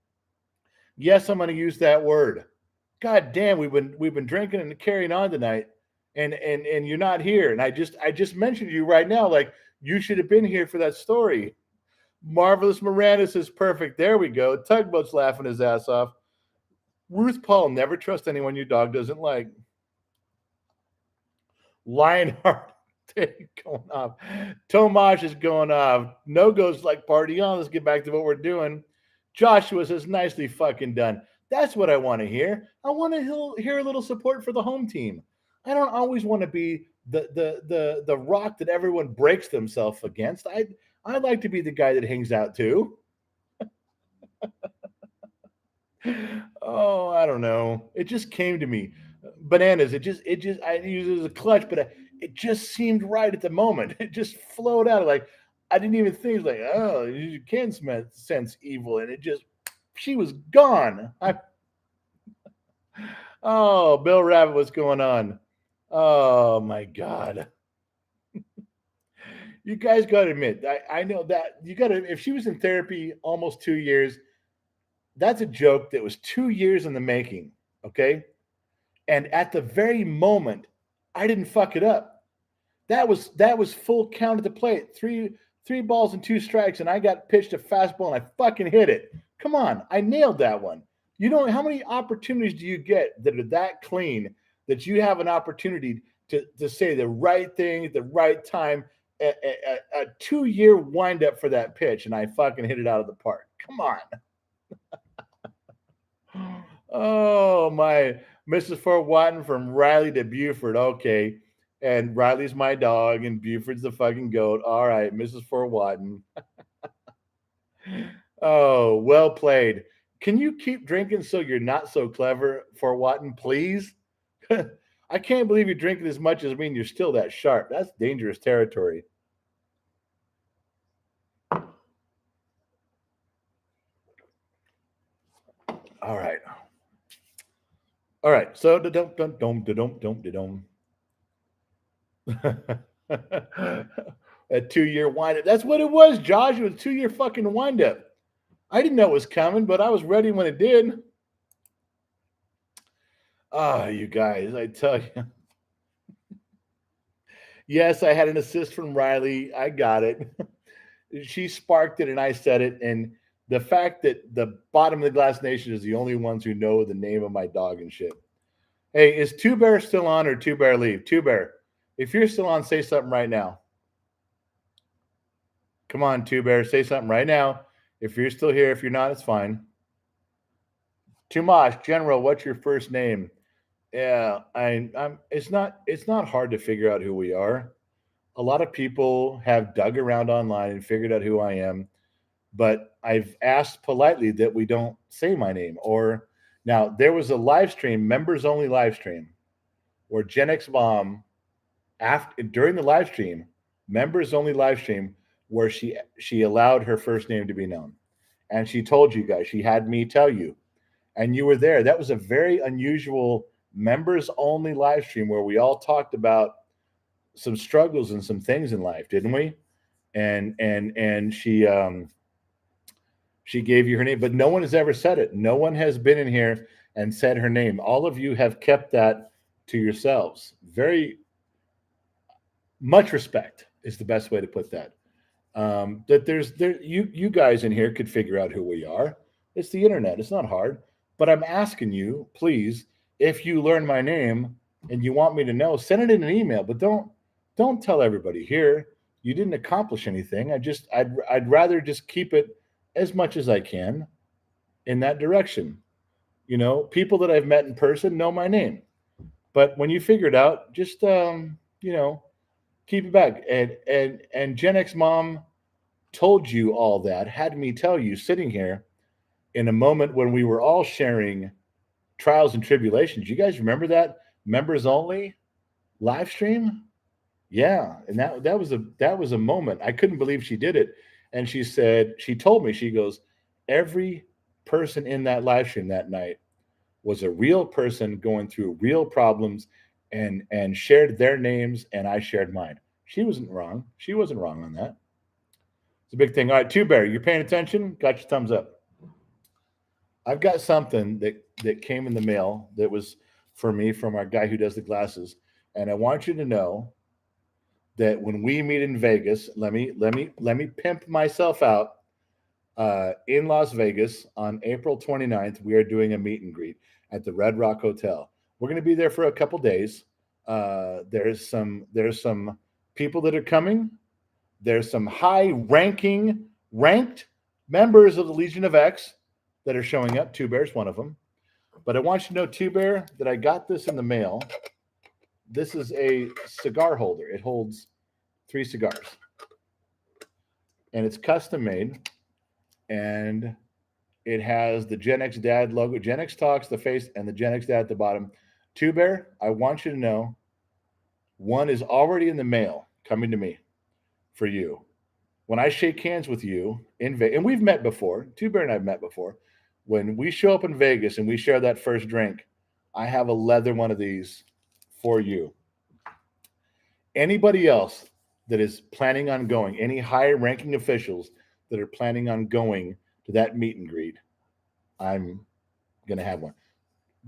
Yes, I'm going to use that word. God damn, we've been drinking and carrying on tonight, and you're not here. And I just mentioned you right now. Like, you should have been here for that story. Marvelous Miranda says perfect. There we go. Tugboat's laughing his ass off. Ruth Paul, never trust anyone your dog doesn't like. Lionheart going off. Tomash is going off. No goes like party on. Let's get back to what we're doing. Joshua says nicely fucking done. That's what I want to hear. I want to hear a little support for the home team. I don't always want to be the rock that everyone breaks themselves against. I'd like to be the guy that hangs out too. Oh, I don't know. It just came to me. Bananas. It just I use it as a clutch, but it just seemed right at the moment. It just flowed out. Like, I didn't even think, like, oh, you can sense evil, and it just, she was gone. Oh, Bill Rabbit, what's going on? Oh my God. You guys got to admit, I know that you got to. If she was in therapy almost 2 years, that's a joke that was 2 years in the making. Okay. And at the very moment, I didn't fuck it up. That was full count at the plate. Three balls and two strikes, and I got pitched a fastball and I fucking hit it. Come on, I nailed that one. You know how many opportunities do you get that are that clean that you have an opportunity to say the right thing at the right time? A 2-year windup for that pitch, and I fucking hit it out of the park. Come on. Oh my, Mrs. Fort Watton from Riley to Buford. Okay. And Riley's my dog, and Buford's the fucking goat. All right, Mrs. Fort Watton. Oh, well played. Can you keep drinking so you're not so clever, Fort Watton, please? I can't believe you're drinking as much as me and you're still that sharp. That's dangerous territory. All right. All right. So the dum dum dum dum dum dum. A 2-year windup. That's what it was, Josh. It was a 2-year fucking windup. I didn't know it was coming, but I was ready when it did. Ah, you guys, I tell you. Yes, I had an assist from Riley. I got it. She sparked it and I said it. And the fact that the bottom of the glass nation is the only ones who know the name of my dog and shit. Hey, is Two Bear still on or Two Bear leave? Two Bear, if you're still on, say something right now. Come on, Two Bear, say something right now. If you're still here, if you're not, it's fine. Tumash, General, what's your first name? Yeah, I'm. It's not hard to figure out who we are. A lot of people have dug around online and figured out who I am, but I've asked politely that we don't say my name. Or now there was a live stream, members only live stream, where Gen X Mom, after during the live stream, members only live stream, where she allowed her first name to be known, and she told you guys, she had me tell you, and you were there. That was a very unusual members only live stream where we all talked about some struggles and some things in life, didn't we? And she gave you her name, but no one has ever said it. No one has been in here and said her name. All of you have kept that to yourselves. Very much respect is the best way to put that. That you guys in here could figure out who we are. It's the internet. It's not hard. But I'm asking you, please, if you learn my name and you want me to know, send it in an email. But don't tell everybody here. You didn't accomplish anything. I'd rather just keep it as much as I can in that direction. People that I've met in person know my name. But when you figure it out, just keep it back. And Gen X Mom told you all that, had me tell you, sitting here in a moment when we were all sharing trials and tribulations. You guys remember that members only live stream? Yeah, and that was a moment. I couldn't believe she did it. And she told me, she goes, every person in that live stream that night was a real person going through real problems and shared their names, and I shared mine. She wasn't wrong. She wasn't wrong on that. It's a big thing. All right, Two Bear, you're paying attention? Got your thumbs up. I've got something that came in the mail that was for me from our guy who does the glasses, and I want you to know that when we meet in Vegas, let me pimp myself out. In Las Vegas on April 29th, we are doing a meet and greet at the Red Rock Hotel. We're going to be there for a couple days. There's some people that are coming. There's some ranked members of the Legion of X that are showing up. Two Bear's one of them. But I want you to know, Two Bear, that I got this in the mail. This is a cigar holder. It holds 3 cigars. And it's custom made. And it has the Gen X Dad logo. Gen X Talks, the face, and the Gen X Dad at the bottom. Two Bear, I want you to know, one is already in the mail coming to me for you. When I shake hands with you in Vegas, and we've met before, Two Bear and I've met before. When we show up in Vegas and we share that first drink, I have a leather one of these for you. Anybody else that is planning on going, any higher ranking officials that are planning on going to that meet and greet, I'm going to have one.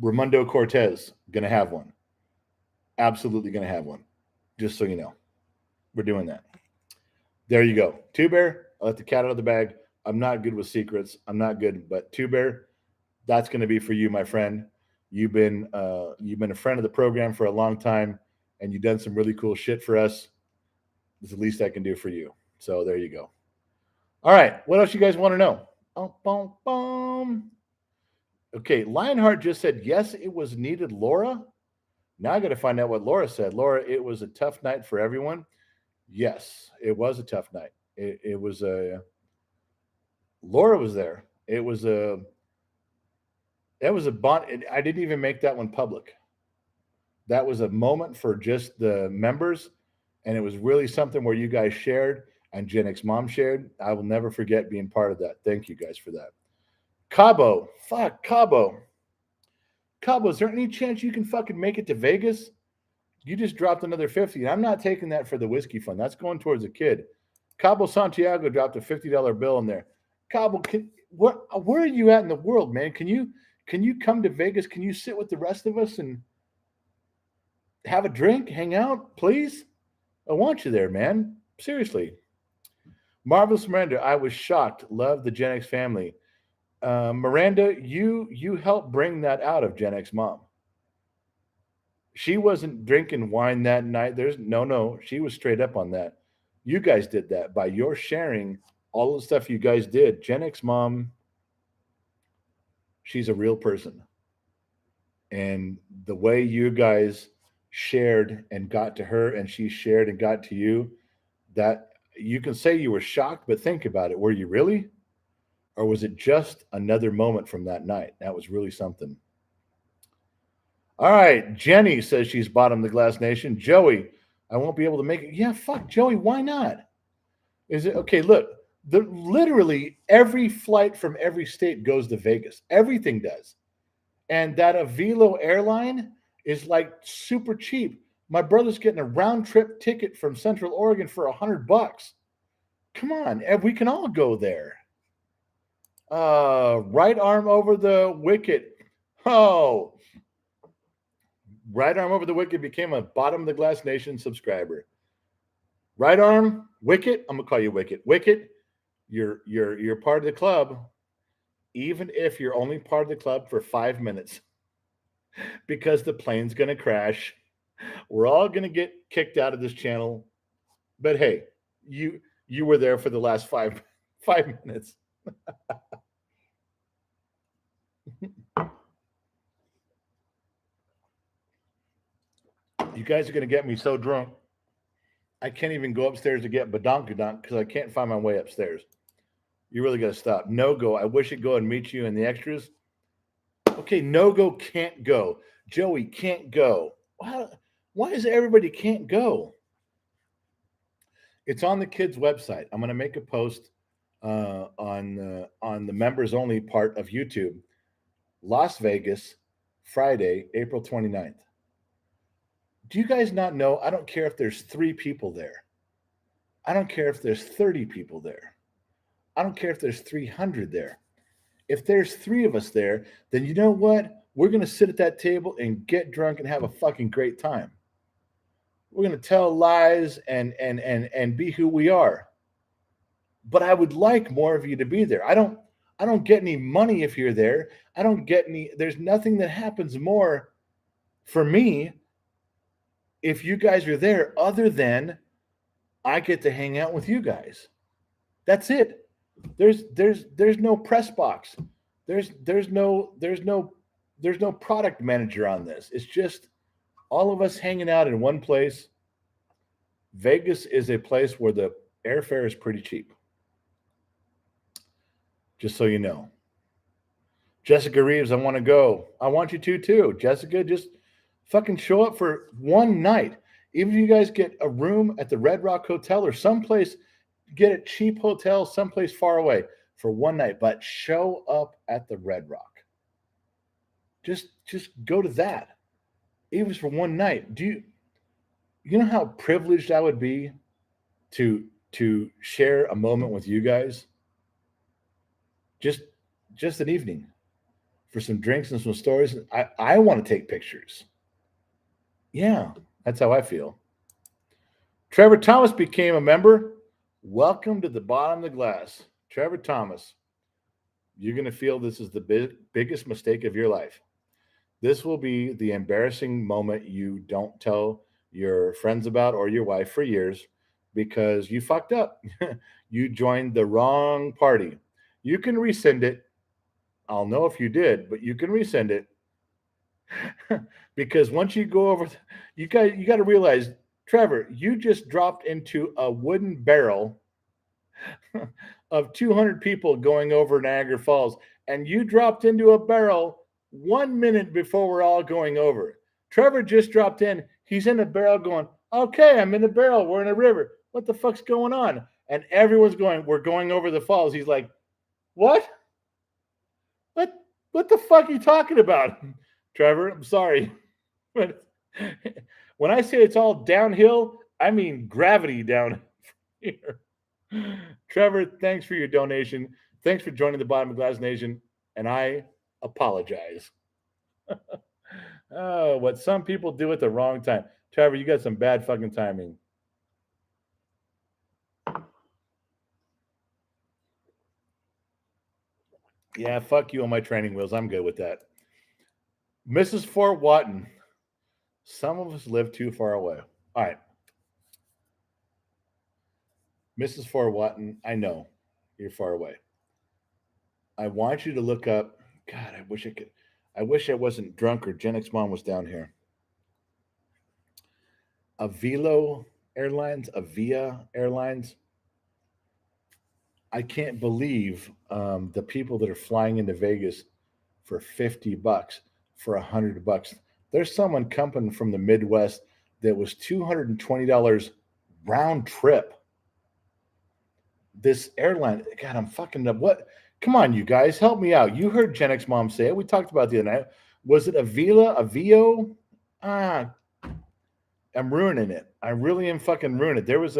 Raimundo Cortez, going to have one. Absolutely going to have one. Just so you know. We're doing that. There you go. Two Bear, I let the cat out of the bag. I'm not good with secrets. I'm not good, but Two Bear, that's going to be for you, my friend. You've been a friend of the program for a long time, and you've done some really cool shit for us. It's the least I can do for you. So there you go. All right. What else you guys want to know? Okay. Lionheart just said, yes, it was needed, Laura. Now I got to find out what Laura said. Laura, it was a tough night for everyone. Yes, it was a tough night. It was a... Laura was there. That was a bond. I didn't even make that one public. That was a moment for just the members. And it was really something where you guys shared and Gen X Mom shared. I will never forget being part of that. Thank you guys for that. Cabo. Fuck, Cabo. Cabo, is there any chance you can fucking make it to Vegas? You just dropped another 50. And I'm not taking that for the whiskey fund. That's going towards a kid. Cabo Santiago dropped a $50 bill in there. Cabo, where are you at in the world, man? Can you come to Vegas? Can you sit with the rest of us and have a drink, hang out, please? I want you there, man. Seriously. Marvelous Miranda, I was shocked. Love the Gen X family. Miranda, you helped bring that out of Gen X mom. She wasn't drinking wine that night. There's no. She was straight up on that. You guys did that by your sharing all the stuff you guys did. Gen X mom, she's a real person, and the way you guys shared and got to her, and she shared and got to you, that you can say you were shocked, but think about it. Were you really? Or was it just another moment from that night? That was really something. All right. Jenny says she's bottom of the glass nation. Joey, I won't be able to make it. Yeah, fuck, Joey, why not? Is it okay? Look, literally every flight from every state goes to Vegas. Everything does. And that Avilo airline is like super cheap. My brother's getting a round trip ticket from Central Oregon for $100. Come on, we can all go there. Right arm over the wicket. Oh, right arm over the wicket became a bottom of the glass nation subscriber. Right arm wicket. I'm gonna call you wicket. Wicket. You're part of the club, even if you're only part of the club for 5 minutes, because the plane's gonna crash. We're all gonna get kicked out of this channel. But hey, you were there for the last 5 minutes. You guys are going to get me so drunk, I can't even go upstairs to get badonkadonk because I can't find my way upstairs. You really got to stop. No go. I wish I'd go and meet you in the extras. Okay, no go can't go. Joey can't go. Why is everybody can't go? It's on the kids' website. I'm going to make a post on the members only part of YouTube. Las Vegas, Friday, April 29th. Do you guys not know? I don't care if there's 3 people there. I don't care if there's 30 people there. I don't care if there's 300 there. If there's 3 of us there, then you know what? We're going to sit at that table and get drunk and have a fucking great time. We're going to tell lies and be who we are. But I would like more of you to be there. I don't get any money if you're there. I don't get any. There's nothing that happens more for me if you guys are there other than I get to hang out with you guys. That's it. There's no press box. There's no product manager on this. It's just all of us hanging out in one place. Vegas is a place where the airfare is pretty cheap. Just so you know. Jessica Reeves, I want to go. I want you to too. Jessica, just fucking show up for one night. Even if you guys get a room at the Red Rock Hotel or someplace, get a cheap hotel someplace far away for one night, but show up at the Red Rock. Just go to that. Even for one night. Do you know how privileged I would be to share a moment with you guys? Just an evening for some drinks and some stories. I want to take pictures. Yeah, that's how I feel. Trevor Thomas became a member. Welcome to the bottom of the glass. Trevor Thomas, you're going to feel this is the biggest mistake of your life. This will be the embarrassing moment you don't tell your friends about or your wife for years because you fucked up. You joined the wrong party. You can rescind it. I'll know if you did, but you can rescind it. Because once you go over, you got to realize, Trevor, you just dropped into a wooden barrel of 200 people going over Niagara Falls, and you dropped into a barrel 1 minute before we're all going over. Trevor just dropped in. He's in a barrel going, okay, I'm in a barrel. We're in a river. What the fuck's going on? And everyone's going, we're going over the falls. He's like, what? What the fuck are you talking about? Trevor, I'm sorry. But when I say it's all downhill, I mean gravity down here. Trevor, thanks for your donation. Thanks for joining the Bottom of Glass Nation. And I apologize. Oh, what some people do at the wrong time. Trevor, you got some bad fucking timing. Yeah, fuck you on my training wheels. I'm good with that. Mrs. Fort Watton. Some of us live too far away. All right. Mrs. Fort Watton, I know you're far away. I want you to look up. God, I wish I could. I wish I wasn't drunk or Gen X Mom was down here. Avilo Airlines, Avia Airlines. I can't believe the people that are flying into Vegas for $50, for $100. There's someone coming from the Midwest that was $220 round trip. This airline, God, I'm fucking up. What? Come on, you guys, help me out. You heard Gen X Mom say it. We talked about the other night. Was it Avila, Avio? Ah, I'm ruining it. I really am fucking ruining it. There's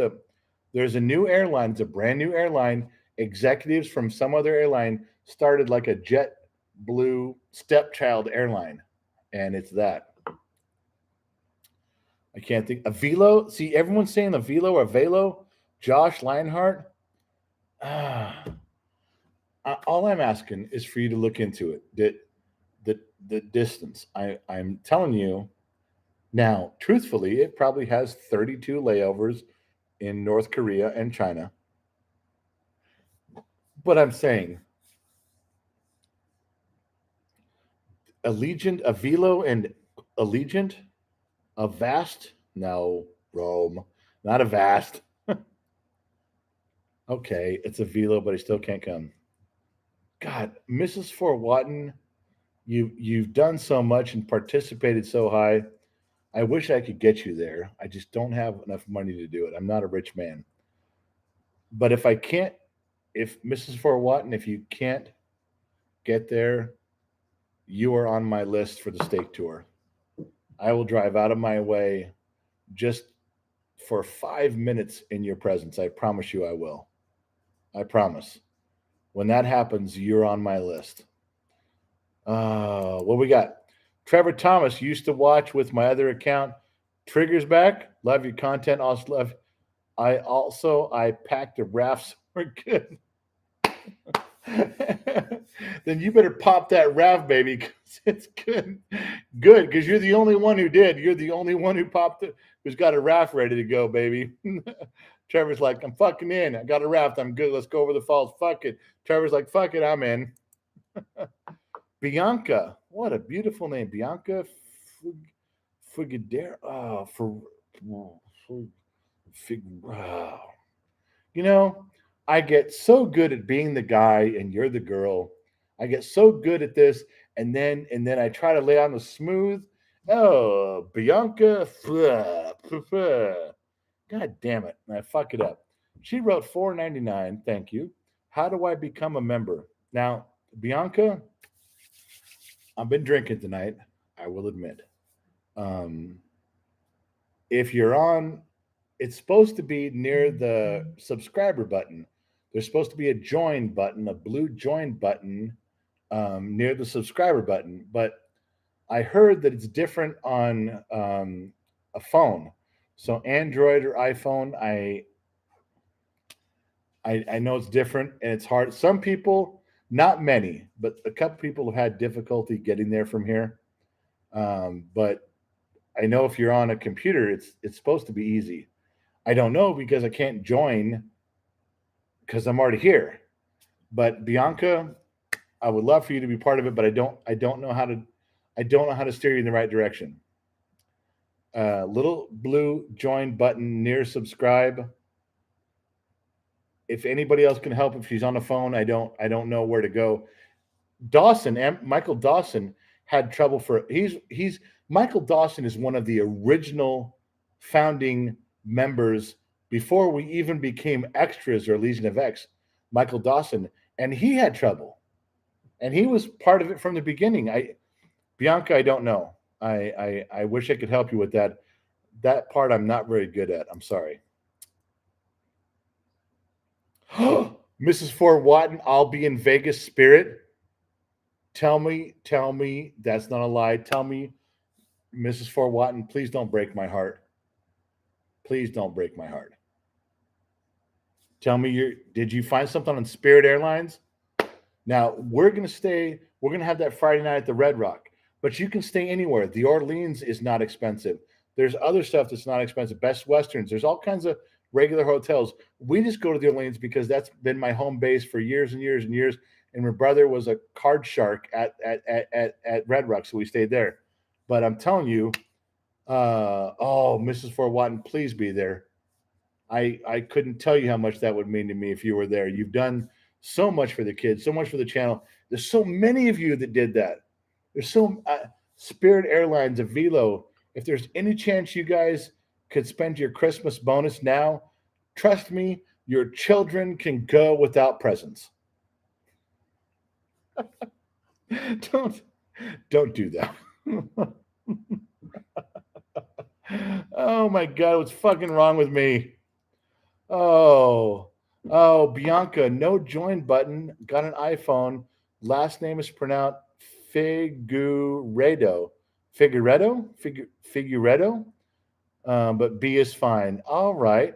a new airline. It's a brand new airline. Executives from some other airline started like a Jet Blue stepchild airline, and it's that. I can't think. Avilo. See, everyone's saying Avilo or Velo. Josh Lionheart. Ah, all I'm asking is for you to look into it. The distance. I'm telling you now. Truthfully, it probably has 32 layovers in North Korea and China. But I'm saying Allegiant, Avilo, and Allegiant, Avast. No, Rome, not Avast. Okay, it's Avilo, but I still can't come. God, Mrs. Fort Watton, you've done so much and participated so high. I wish I could get you there. I just don't have enough money to do it. I'm not a rich man. But if I can't, if Mrs. Fort Watton, if you can't get there, you are on my list for the steak tour. I will drive out of my way just for 5 minutes in your presence. I promise you I will. I promise. When that happens, you're on my list. What we got? Trevor Thomas used to watch with my other account. Triggers back. Love your content. Also love. I packed a raft. So we're good. Then you better pop that raft, baby, because it's good. Good, because you're the only one who did. You're the only one who popped it, who's got a raft ready to go, baby. Trevor's like, I'm fucking in. I got a raft. I'm good. Let's go over the falls. Fuck it. Trevor's like, fuck it. I'm in. Bianca. What a beautiful name. Bianca Fugidera. Oh, wow. You know, I get so good at being the guy and you're the girl. I get so good at this, and then I try to lay on the smooth. Oh, Bianca. God damn it. I fuck it up. She wrote $4.99. Thank you. How do I become a member? Now, Bianca, I've been drinking tonight, I will admit. Um, if you're on, it's supposed to be near the subscriber button. There's supposed to be a join button, a blue join button near the subscriber button. But I heard that it's different on a phone. So Android or iPhone, I know it's different and it's hard. Some people, not many, but a couple people have had difficulty getting there from here. But I know if you're on a computer, it's supposed to be easy. I don't know because I can't join because I'm already here. But Bianca, I would love for you to be part of it, but I don't know how to steer you in the right direction. Little blue join button near subscribe. If anybody else can help, if she's on the phone, I don't know where to go. Michael Dawson had trouble for he's Michael Dawson is one of the original founding members before we even became extras or Legion of X. Michael Dawson, and he had trouble, and he was part of it from the beginning. Bianca, I don't know. I wish I could help you with that. That part I'm not very good at. I'm sorry. Mrs. Fort Watton, I'll be in Vegas spirit. Tell me that's not a lie. Tell me, Mrs. Fort Watton, please don't break my heart. Please don't break my heart. Tell me did you find something on Spirit Airlines? Now, we're going to have that Friday night at the Red Rock, but you can stay anywhere. The Orleans is not expensive. There's other stuff that's not expensive. Best Westerns. There's all kinds of regular hotels. We just go to the Orleans because that's been my home base for years and years and years. And my brother was a card shark at Red Rock, so we stayed there. But I'm telling you, Mrs. Fort Watton, please be there. I couldn't tell you how much that would mean to me if you were there. You've done so much for the kids, so much for the channel. There's so many of you that did that. There's so Spirit Airlines, Avilo. If there's any chance you guys could spend your Christmas bonus now, trust me, your children can go without presents. Don't do that. Oh my God, what's fucking wrong with me? Oh, Bianca, no join button. Got an iPhone. Last name is pronounced Figueredo. Figueredo? But B is fine. All right.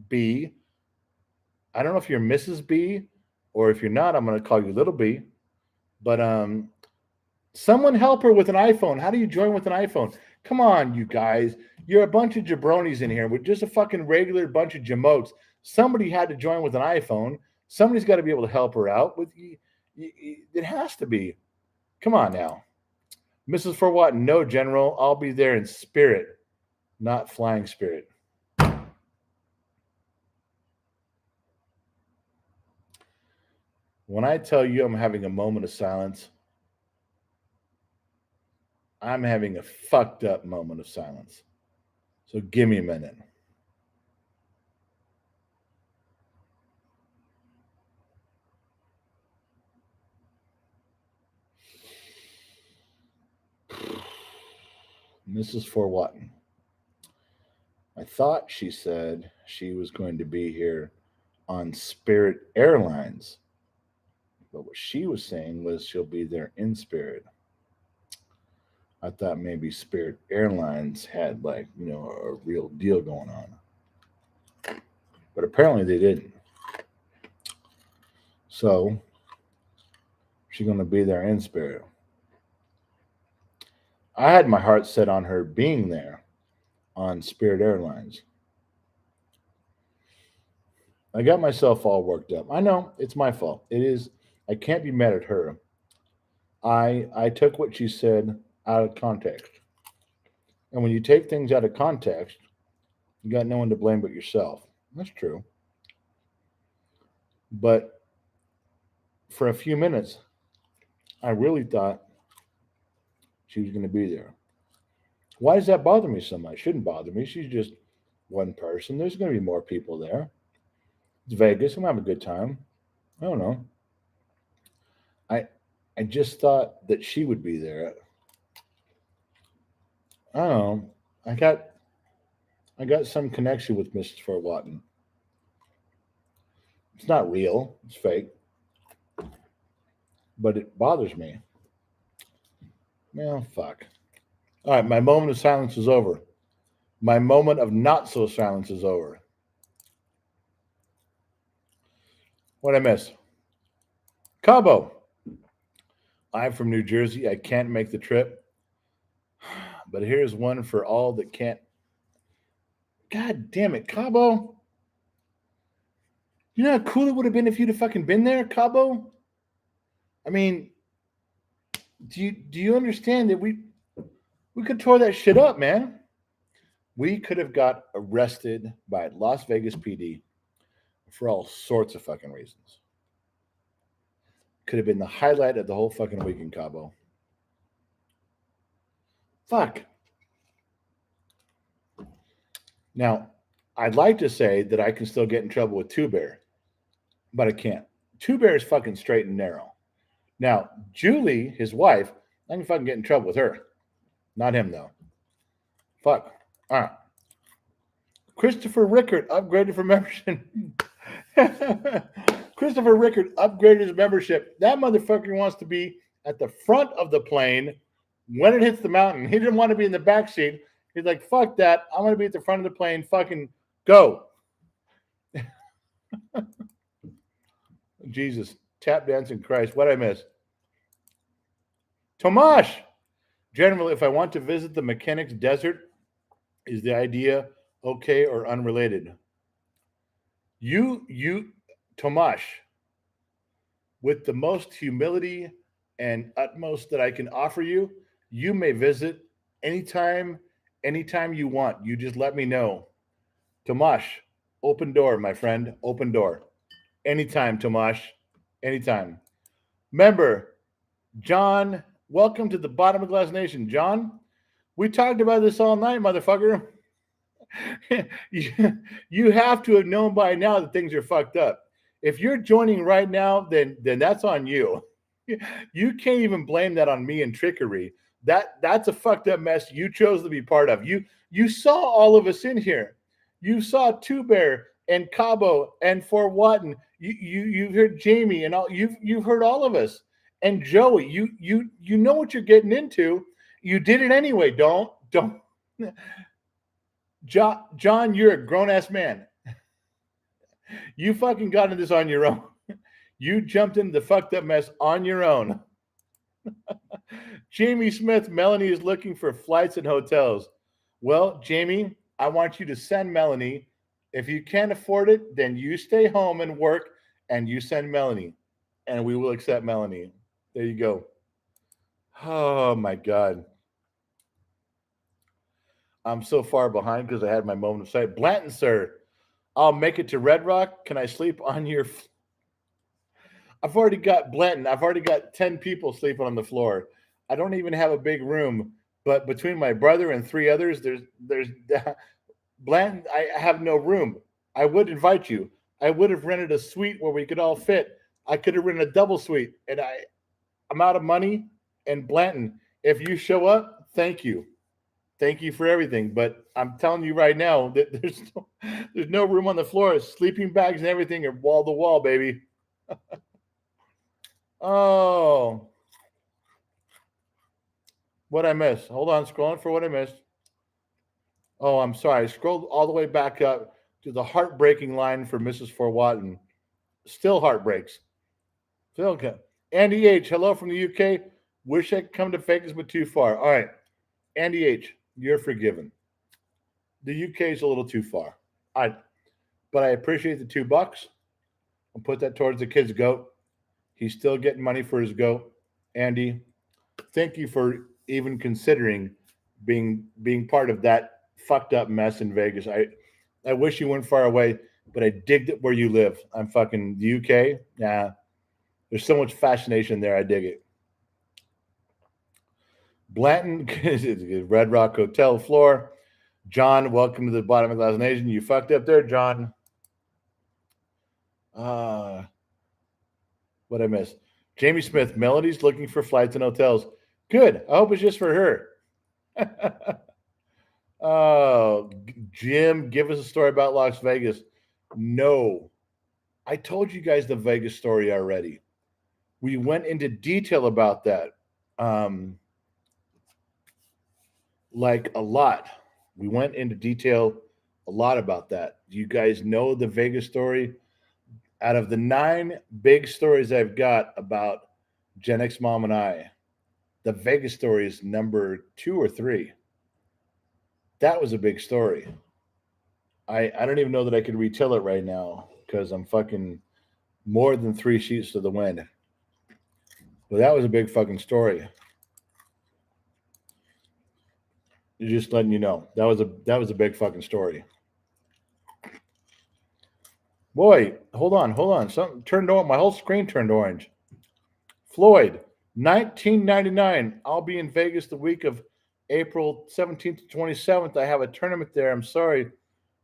B. I don't know if you're Mrs. B or if you're not, I'm going to call you Little B. But someone help her with an iPhone. How do you join with an iPhone? Come on, you guys. You're a bunch of jabronis in here. We're just a fucking regular bunch of jamokes. Somebody had to join with an iPhone. Somebody's got to be able to help her out. It has to be. Come on now. Mrs. For what? No, General. I'll be there in spirit, not flying spirit. When I tell you I'm having a moment of silence, I'm having a fucked up moment of silence. So give me a minute. Mrs. For what? I thought she said she was going to be here on Spirit Airlines. But what she was saying was she'll be there in spirit. I thought maybe Spirit Airlines had a real deal going on. But apparently they didn't. So she's going to be there in spirit. I had my heart set on her being there on Spirit Airlines. I got myself all worked up. I know it's my fault. It is. I can't be mad at her. I took what she said out of context. And when you take things out of context, you got no one to blame but yourself. That's true. But for a few minutes, I really thought she was going to be there. Why does that bother me so much? Shouldn't bother me. She's just one person. There's going to be more people there. It's Vegas. I'm having a good time. I don't know. I just thought that she would be there. I don't know. I got some connection with Mrs. Fort Watton. It's not real. It's fake. But it bothers me. Well, fuck. All right, my moment of silence is over. My moment of not so silence is over. What'd I miss? Cabo. I'm from New Jersey. I can't make the trip. But here's one for all that can't. God damn it, Cabo. You know how cool it would have been if you'd have fucking been there, Cabo? I mean, do you understand that we could tore that shit up, man? We could have got arrested by Las Vegas PD for all sorts of fucking reasons. Could have been the highlight of the whole fucking week in Cabo. Fuck. Now, I'd like to say that I can still get in trouble with Two Bear, but I can't. Two Bear is fucking straight and narrow. Now, Julie, his wife, I can fucking get in trouble with her. Not him, though. Fuck. All right. Christopher Rickard upgraded for membership. Christopher Rickard upgraded his membership. That motherfucker wants to be at the front of the plane when it hits the mountain. He didn't want to be in the back seat. He's like, fuck that. I'm going to be at the front of the plane. Fucking go. Jesus. Tap dancing Christ. What I miss? Tomash. Generally, if I want to visit the Mechanics Desert, is the idea okay or unrelated? Tomash, with the most humility and utmost that I can offer you, you may visit anytime you want. You just let me know. Tomash, open door, my friend, open door. Anytime, Tomash, anytime. Remember, John, welcome to the Bottom of Glass Nation. John, we talked about this all night, motherfucker. you have to have known by now that things are fucked up. If you're joining right now, then that's on you. You can't even blame that on me and trickery. That's a fucked up mess you chose to be part of. You saw all of us in here. You saw Two Bear and Cabo and Fort Watton. You heard Jamie and all. You've heard all of us. And Joey, you know what you're getting into. You did it anyway. Don't. John, you're a grown-ass man. You fucking got into this on your own. You jumped into the fucked up mess on your own. Jamie Smith, Melanie is looking for flights and hotels. Well, Jamie, I want you to send Melanie. If you can't afford it, then you stay home and work, and you send Melanie. And we will accept Melanie. There you go. Oh, my God. I'm so far behind because I had my moment of sight. Blanton, sir, I'll make it to Red Rock. Can I sleep on your... I've already got Blanton. I've already got 10 people sleeping on the floor. I don't even have a big room, but between my brother and 3 others, there's Blanton, I have no room. I would invite you. I would have rented a suite where we could all fit. I could have rented a double suite, and I'm out of money. And Blanton, if you show up, thank you. Thank you for everything, but I'm telling you right now that there's no room on the floor. Sleeping bags and everything are wall to wall, baby. Oh, what I missed? Hold on, scrolling for what I missed. Oh, I'm sorry. I scrolled all the way back up to the heartbreaking line for Mrs. Fort Watton. Still heartbreaks. Still okay. Andy H, hello from the UK. Wish I could come to Vegas, but too far. All right, Andy H, you're forgiven. The UK is a little too far. But I appreciate the $2. I'll put that towards the kid's goat. He's still getting money for his goat. Andy, thank you for even considering being part of that fucked up mess in Vegas. I wish you weren't far away, but I digged it where you live. I'm fucking the UK. Nah, there's so much fascination there. I dig it. Blanton, Red Rock Hotel floor. John, welcome to the Bottom of Glass Nation. You fucked up there, John. What I missed? Jamie Smith, Melody's looking for flights and hotels. Good. I hope it's just for her. Oh, Jim, give us a story about Las Vegas. No. I told you guys the Vegas story already. We went into detail about that. Like a lot. We went into detail a lot about that. Do you guys know the Vegas story? Out of the 9 big stories I've got about Gen X Mom and I, the Vegas story is number 2 or 3. That was a big story. I don't even know that I could retell it right now because I'm fucking more than 3 sheets to the wind. But that was a big fucking story. Just letting you know. That was a big fucking story. Boy, hold on. Something turned on. My whole screen turned orange. Floyd, 1999. I'll be in Vegas the week of April 17th to 27th. I have a tournament there. I'm sorry.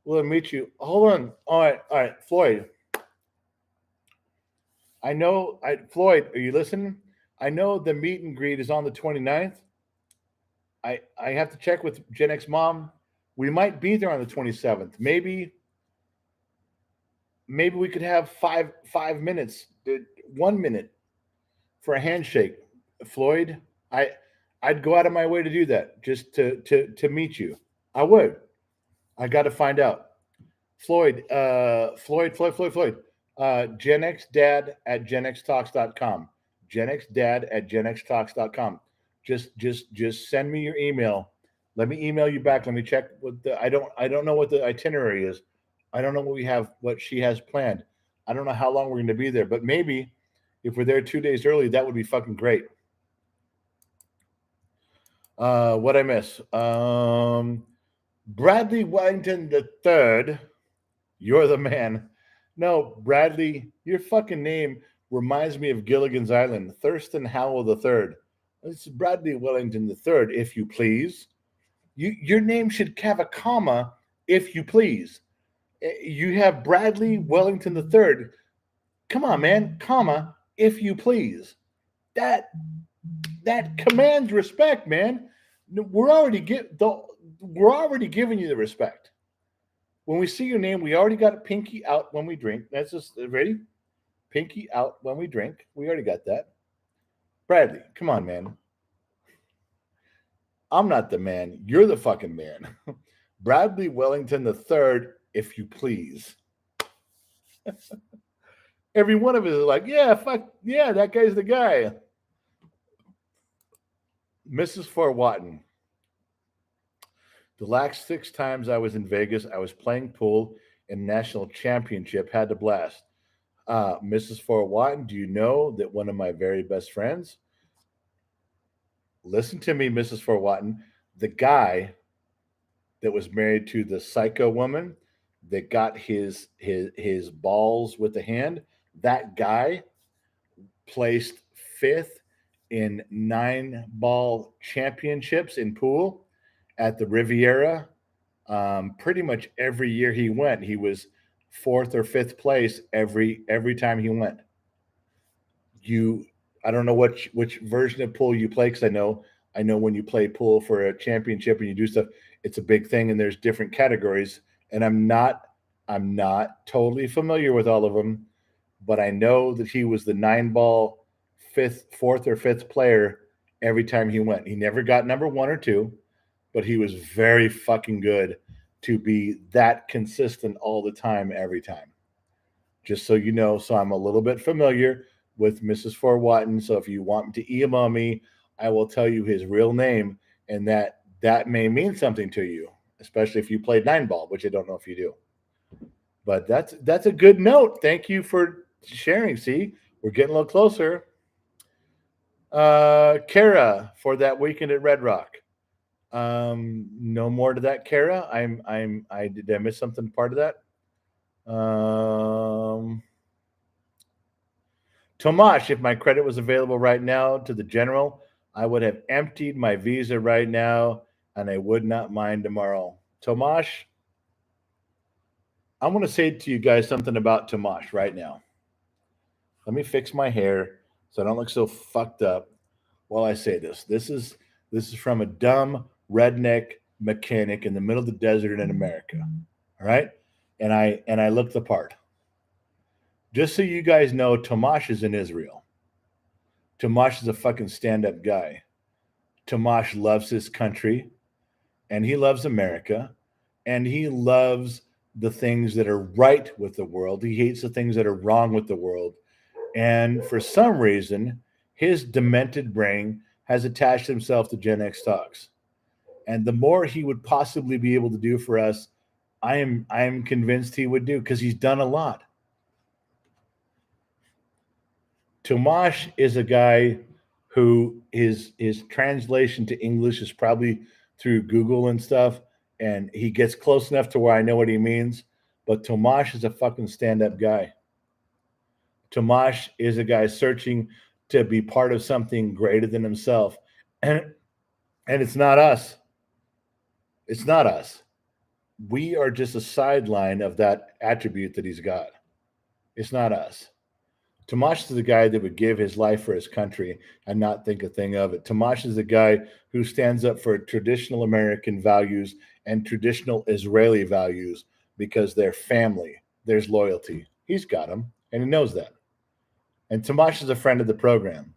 Will I meet you? Hold on. All right. Floyd. I know. Floyd, are you listening? I know the meet and greet is on the 29th. I have to check with Gen X Mom. We might be there on the 27th. Maybe we could have 5 minutes, 1 minute for a handshake. Floyd, I'd go out of my way to do that just to meet you. I would. I got to find out. Floyd. GenXDad@GenXTalks.com. GenXDad@GenXTalks.com. Just send me your email. Let me email you back. Let me check what the I don't know what the itinerary is. I don't know what we have what she has planned. I don't know how long we're going to be there, but maybe if we're there 2 days early, that would be fucking great. What I miss? Bradley Wellington the third. You're the man. No, Bradley, your fucking name reminds me of Gilligan's Island. Thurston Howell the third. It's Bradley Wellington the third, if you please. Your name should have a comma, if you please. You have Bradley Wellington the third. Come on, man, comma, if you please. That commands respect, man. We're already giving you the respect. When we see your name, we already got a pinky out when we drink. That's just ready. Pinky out when we drink. We already got that. Bradley, come on, man. I'm not the man. You're the fucking man. Bradley Wellington the third, if you please. Every one of us is like, yeah, fuck, yeah, that guy's the guy. Mrs. Fort Watton. The last 6 times I was in Vegas, I was playing pool in national championship. Had a blast. Mrs. Fort Watton, do you know that one of my very best friends? Listen to me, Mrs. Fort Watton. The guy that was married to the psycho woman that got his balls with the hand, that guy placed 5th in 9-ball championships in pool at the Riviera. Pretty much every year he went, he was 4th or 5th place every time he went. I don't know which version of pool you play, because I know when you play pool for a championship and you do stuff, it's a big thing, and there's different categories. And I'm not totally familiar with all of them, but I know that he was the 9-ball 4th or 5th player every time he went. He never got number 1 or 2, but he was very fucking good to be that consistent all the time, every time. Just so you know, so I'm a little bit familiar with Mrs. Fort Watton. So if you want to email me, I will tell you his real name, and that may mean something to you, especially if you played 9-ball, which I don't know if you do. But that's a good note. Thank you for sharing. See, we're getting a little closer. Kara, for that weekend at Red Rock. No more to that, Kara. Did I miss something part of that? Tomash, if my credit was available right now to the general, I would have emptied my Visa right now, and I would not mind tomorrow. Tomash, I want to say to you guys something about Tomash right now. Let me fix my hair so I don't look so fucked up while I say this. This is from a dumb redneck mechanic in the middle of the desert in America. All right? And I look the part. Just so you guys know, Tomash is in Israel. Tomash is a fucking stand-up guy. Tomash loves his country, and he loves America, and he loves the things that are right with the world. He hates the things that are wrong with the world. And for some reason, his demented brain has attached himself to Gen X Talks. And the more he would possibly be able to do for us, I am convinced he would do, because he's done a lot. Tomash is a guy who his translation to English is probably through Google and stuff, and he gets close enough to where I know what he means. But Tomash is a fucking stand-up guy. Tomash is a guy searching to be part of something greater than himself. And it's not us. It's not us. We are just a sideline of that attribute that he's got. It's not us. Tomash is the guy that would give his life for his country and not think a thing of it. Tomash is the guy who stands up for traditional American values and traditional Israeli values, because they're family. There's loyalty. He's got them, and he knows that. And Tomash is a friend of the program.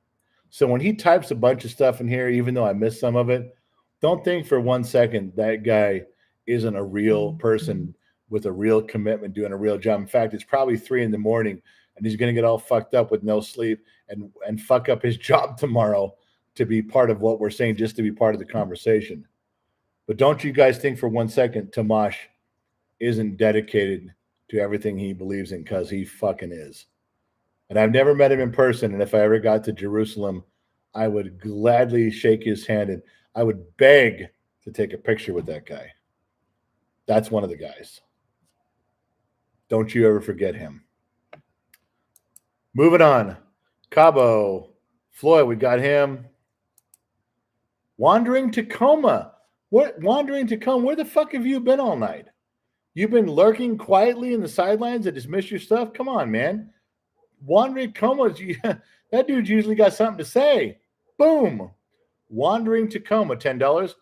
So when he types a bunch of stuff in here, even though I missed some of it, don't think for 1 second that guy isn't a real person with a real commitment, doing a real job. In fact, it's probably 3 a.m, and he's going to get all fucked up with no sleep and fuck up his job tomorrow to be part of what we're saying, just to be part of the conversation. But don't you guys think for 1 second Tomash isn't dedicated to everything he believes in, because he fucking is. And I've never met him in person, and if I ever got to Jerusalem, I would gladly shake his hand and I would beg to take a picture with that guy. That's one of the guys. Don't you ever forget him. Moving on. Cabo. Floyd, we got him. Wandering Tacoma. Wandering Tacoma, where the fuck have you been all night? You've been lurking quietly in the sidelines and dismiss your stuff? Come on, man. Wandering Tacoma, that dude's usually got something to say. Boom. Wandering Tacoma, $10.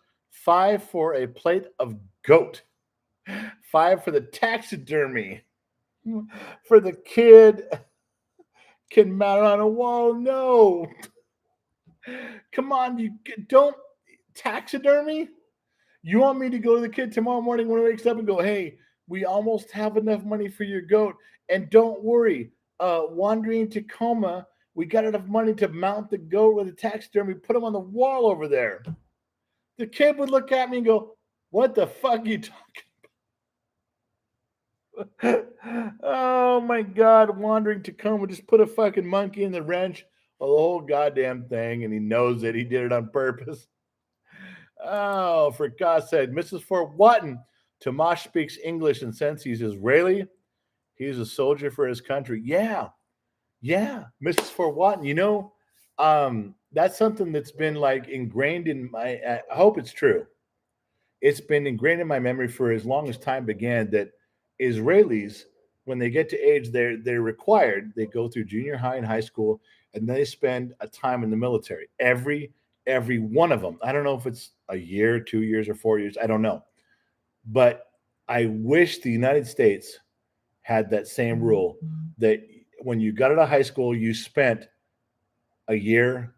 $5 for a plate of goat. $5 for the taxidermy. For the kid can mount on a wall. No. Come on, you don't taxidermy? You want me to go to the kid tomorrow morning when he wakes up and go, hey, we almost have enough money for your goat. And don't worry, Wandering Tacoma, we got enough money to mount the goat with a taxidermy, put him on the wall over there. The kid would look at me and go, what the fuck are you talking about? Oh my God, Wandering Tacoma just put a fucking monkey in the wrench of the whole goddamn thing, and he knows it. He did it on purpose. Oh, for God's sake. Mrs. Fort Watton, Tomash speaks English, and since he's Israeli, he's a soldier for his country. Yeah, Mrs. Fort Watton. You know, that's something that's been like ingrained in my, I hope it's true. It's been ingrained in my memory for as long as time began that Israelis, when they get to age, they're required, they go through junior high and high school, and they spend a time in the military. Every one of them. I don't know if it's a year, 2 years, or 4 years. I don't know. But I wish the United States had that same rule that when you got out of high school, you spent a year,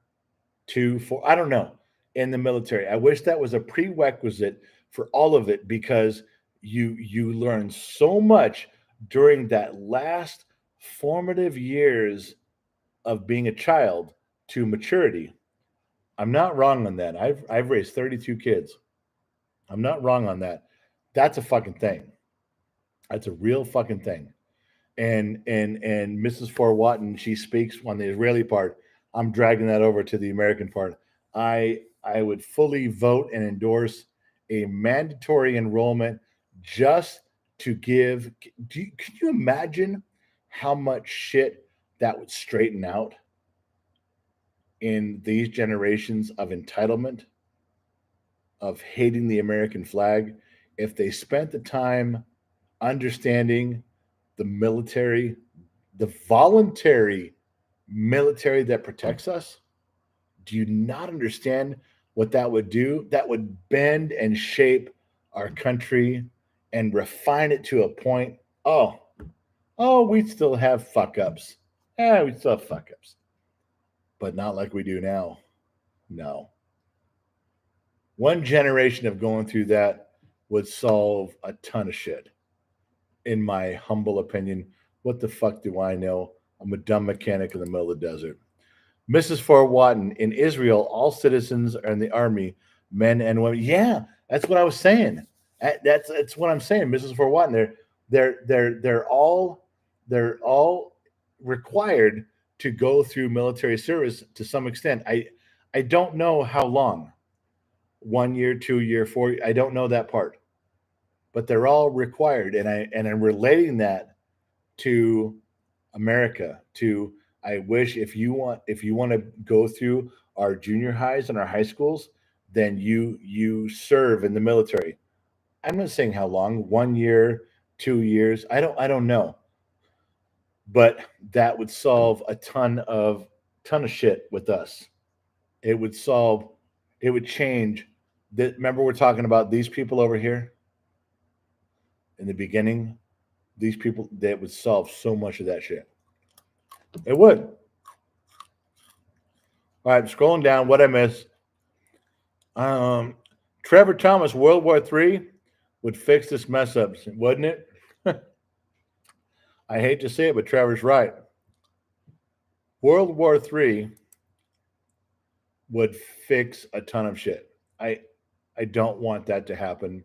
2, 4, I don't know, in the military. I wish that was a prerequisite for all of it, because you learn so much during that last formative years of being a child to maturity. I'm not wrong on that. I've raised 32 kids. I'm not wrong on that. That's a fucking thing. That's a real fucking thing. And Mrs. Fort Watton, she speaks on the Israeli part. I'm dragging that over to the American part. I would fully vote and endorse a mandatory enrollment just to give. Can you imagine how much shit that would straighten out in these generations of entitlement, of hating the American flag, if they spent the time understanding the military, the voluntary military that protects us? Do you not understand what that would do? That would bend and shape our country and refine it to a point. Oh, we'd still have fuck ups. We'd still have fuck ups. But not like we do now. No. One generation of going through that would solve a ton of shit. In my humble opinion, what the fuck do I know? I'm a dumb mechanic in the middle of the desert. Mrs. Fort Watton, in Israel, all citizens are in the army, men and women. Yeah, that's what I was saying. That's what I'm saying. Mrs. Fort Watton, they're all required to go through military service to some extent. I don't know how long. 1 year, 2 year, 4 year, I don't know that part. But they're all required, and I'm relating that to America. To, I wish if you want to go through our junior highs and our high schools, then you serve in the military. I'm not saying how long, 1 year, 2 years. I don't know. But that would solve a ton of shit with us. It would change. Remember, we're talking about these people over here in the beginning. These people, that would solve so much of that shit. It would. All right, scrolling down, what I missed. Trevor Thomas, World War III would fix this mess up, wouldn't it? I hate to say it, but Trevor's right. World War III would fix a ton of shit. I don't want that to happen.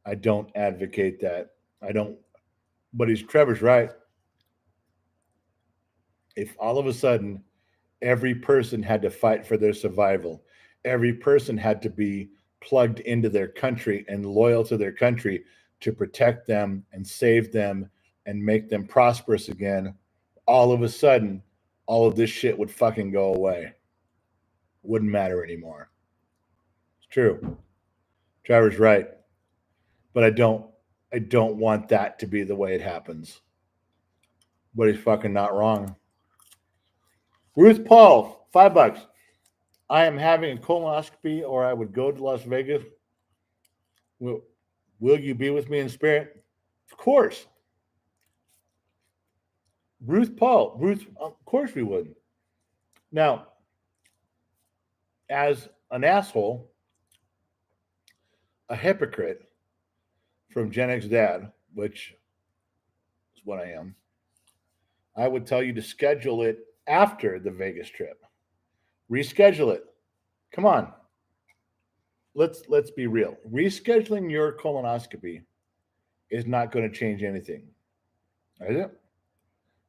I don't advocate that. I don't. But Trevor's right. If all of a sudden every person had to fight for their survival, every person had to be plugged into their country and loyal to their country to protect them and save them and make them prosperous again, all of a sudden, all of this shit would fucking go away. Wouldn't matter anymore. It's true. Trevor's right. But I don't want that to be the way it happens. But he's fucking not wrong. Ruth Paul, $5. I am having a colonoscopy, or I would go to Las Vegas. Will you be with me in spirit? Of course. Ruth Paul, of course we would. Now, as an asshole, a hypocrite from Gen X Dad, which is what I am, I would tell you to schedule it after the Vegas trip. Reschedule it. Come on. Let's be real. Rescheduling your colonoscopy is not going to change anything. Is it?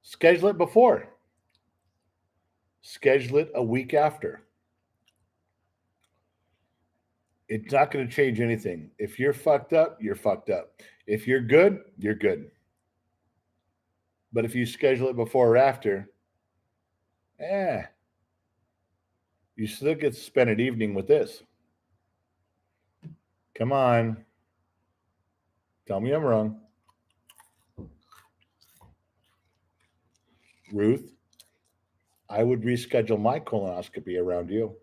Schedule it before. Schedule it a week after. It's not going to change anything. If you're fucked up, you're fucked up. If you're good, you're good. But if you schedule it before or after, you still get to spend an evening with this. Come on. Tell me I'm wrong. Ruth, I would reschedule my colonoscopy around you.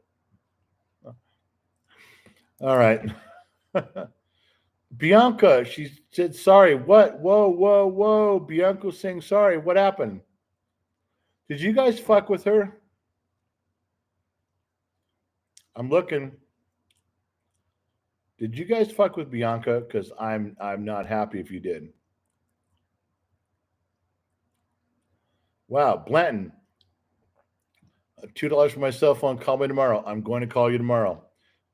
All right. Bianca, she said sorry. What? Whoa. Bianca's saying sorry. What happened? Did you guys fuck with her? I'm looking. Did you guys fuck with Bianca? Because I'm not happy if you did. Wow, Blanton. $2 for my cell phone. Call me tomorrow. I'm going to call you tomorrow.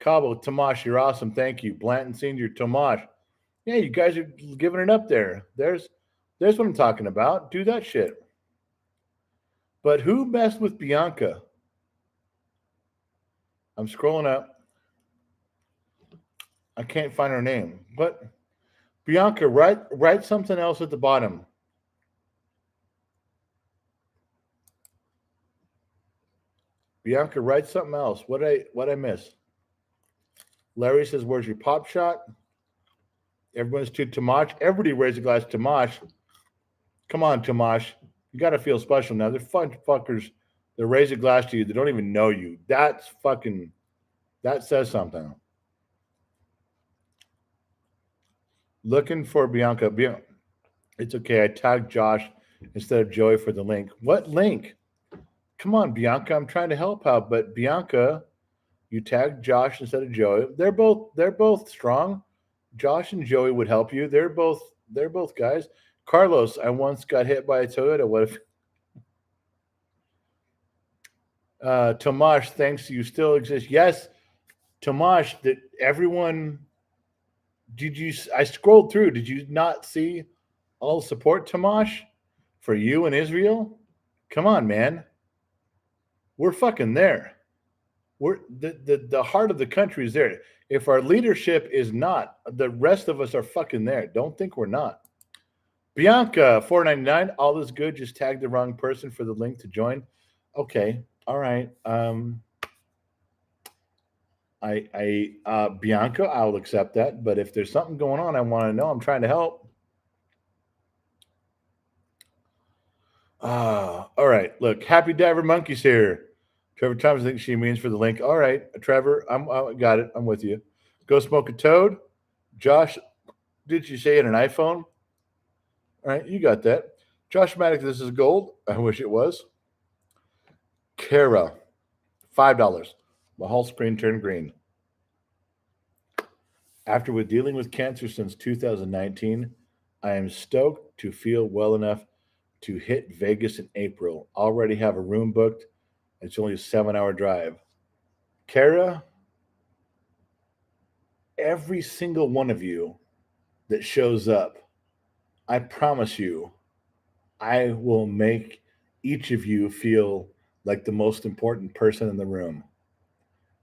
Cabo, Tomash, you're awesome. Thank you. Blanton Senior, Tomash. Yeah, you guys are giving it up there. There's what I'm talking about. Do that shit. But who messed with Bianca? I'm scrolling up. I can't find her name. But Bianca, write something else at the bottom. Bianca, write something else. What I miss? Larry says, "Where's your pop shot?" Everyone's to Tomash. Everybody raise a glass to Tomash. Come on, Tomash. You got to feel special now. They're fun fuckers. They raise a glass to you. They don't even know you. That says something. Looking for Bianca. It's okay. I tagged Josh instead of Joey for the link. What link? Come on, Bianca. I'm trying to help out, but Bianca, you tagged Josh instead of Joey. They're both strong. Josh and Joey would help you. They're both guys. Carlos, I once got hit by a Toyota. What if Tomash, thanks, you still exist. Yes, Tomash, that everyone I scrolled through. Did you not see all the support, Tomash, for you and Israel? Come on, man. We're fucking there. We're the heart of the country is there. If our leadership is not, the rest of us are fucking there. Don't think we're not. Bianca, $4.99. All is good. Just tag the wrong person for the link to join. Okay. All right. Bianca, I'll accept that. But if there's something going on, I want to know. I'm trying to help. All right. Look, Happy Diver Monkey's here. Trevor Thomas, I think she means for the link. All right, Trevor, I got it. I'm with you. Go smoke a toad. Josh, did you say it an iPhone? All right, you got that. Josh Maddox, this is gold. I wish it was. Kara, $5. My whole screen turned green. After dealing with cancer since 2019, I am stoked to feel well enough to hit Vegas in April. Already have a room booked. It's only a 7-hour drive. Kara, every single one of you that shows up, I promise you, I will make each of you feel like the most important person in the room.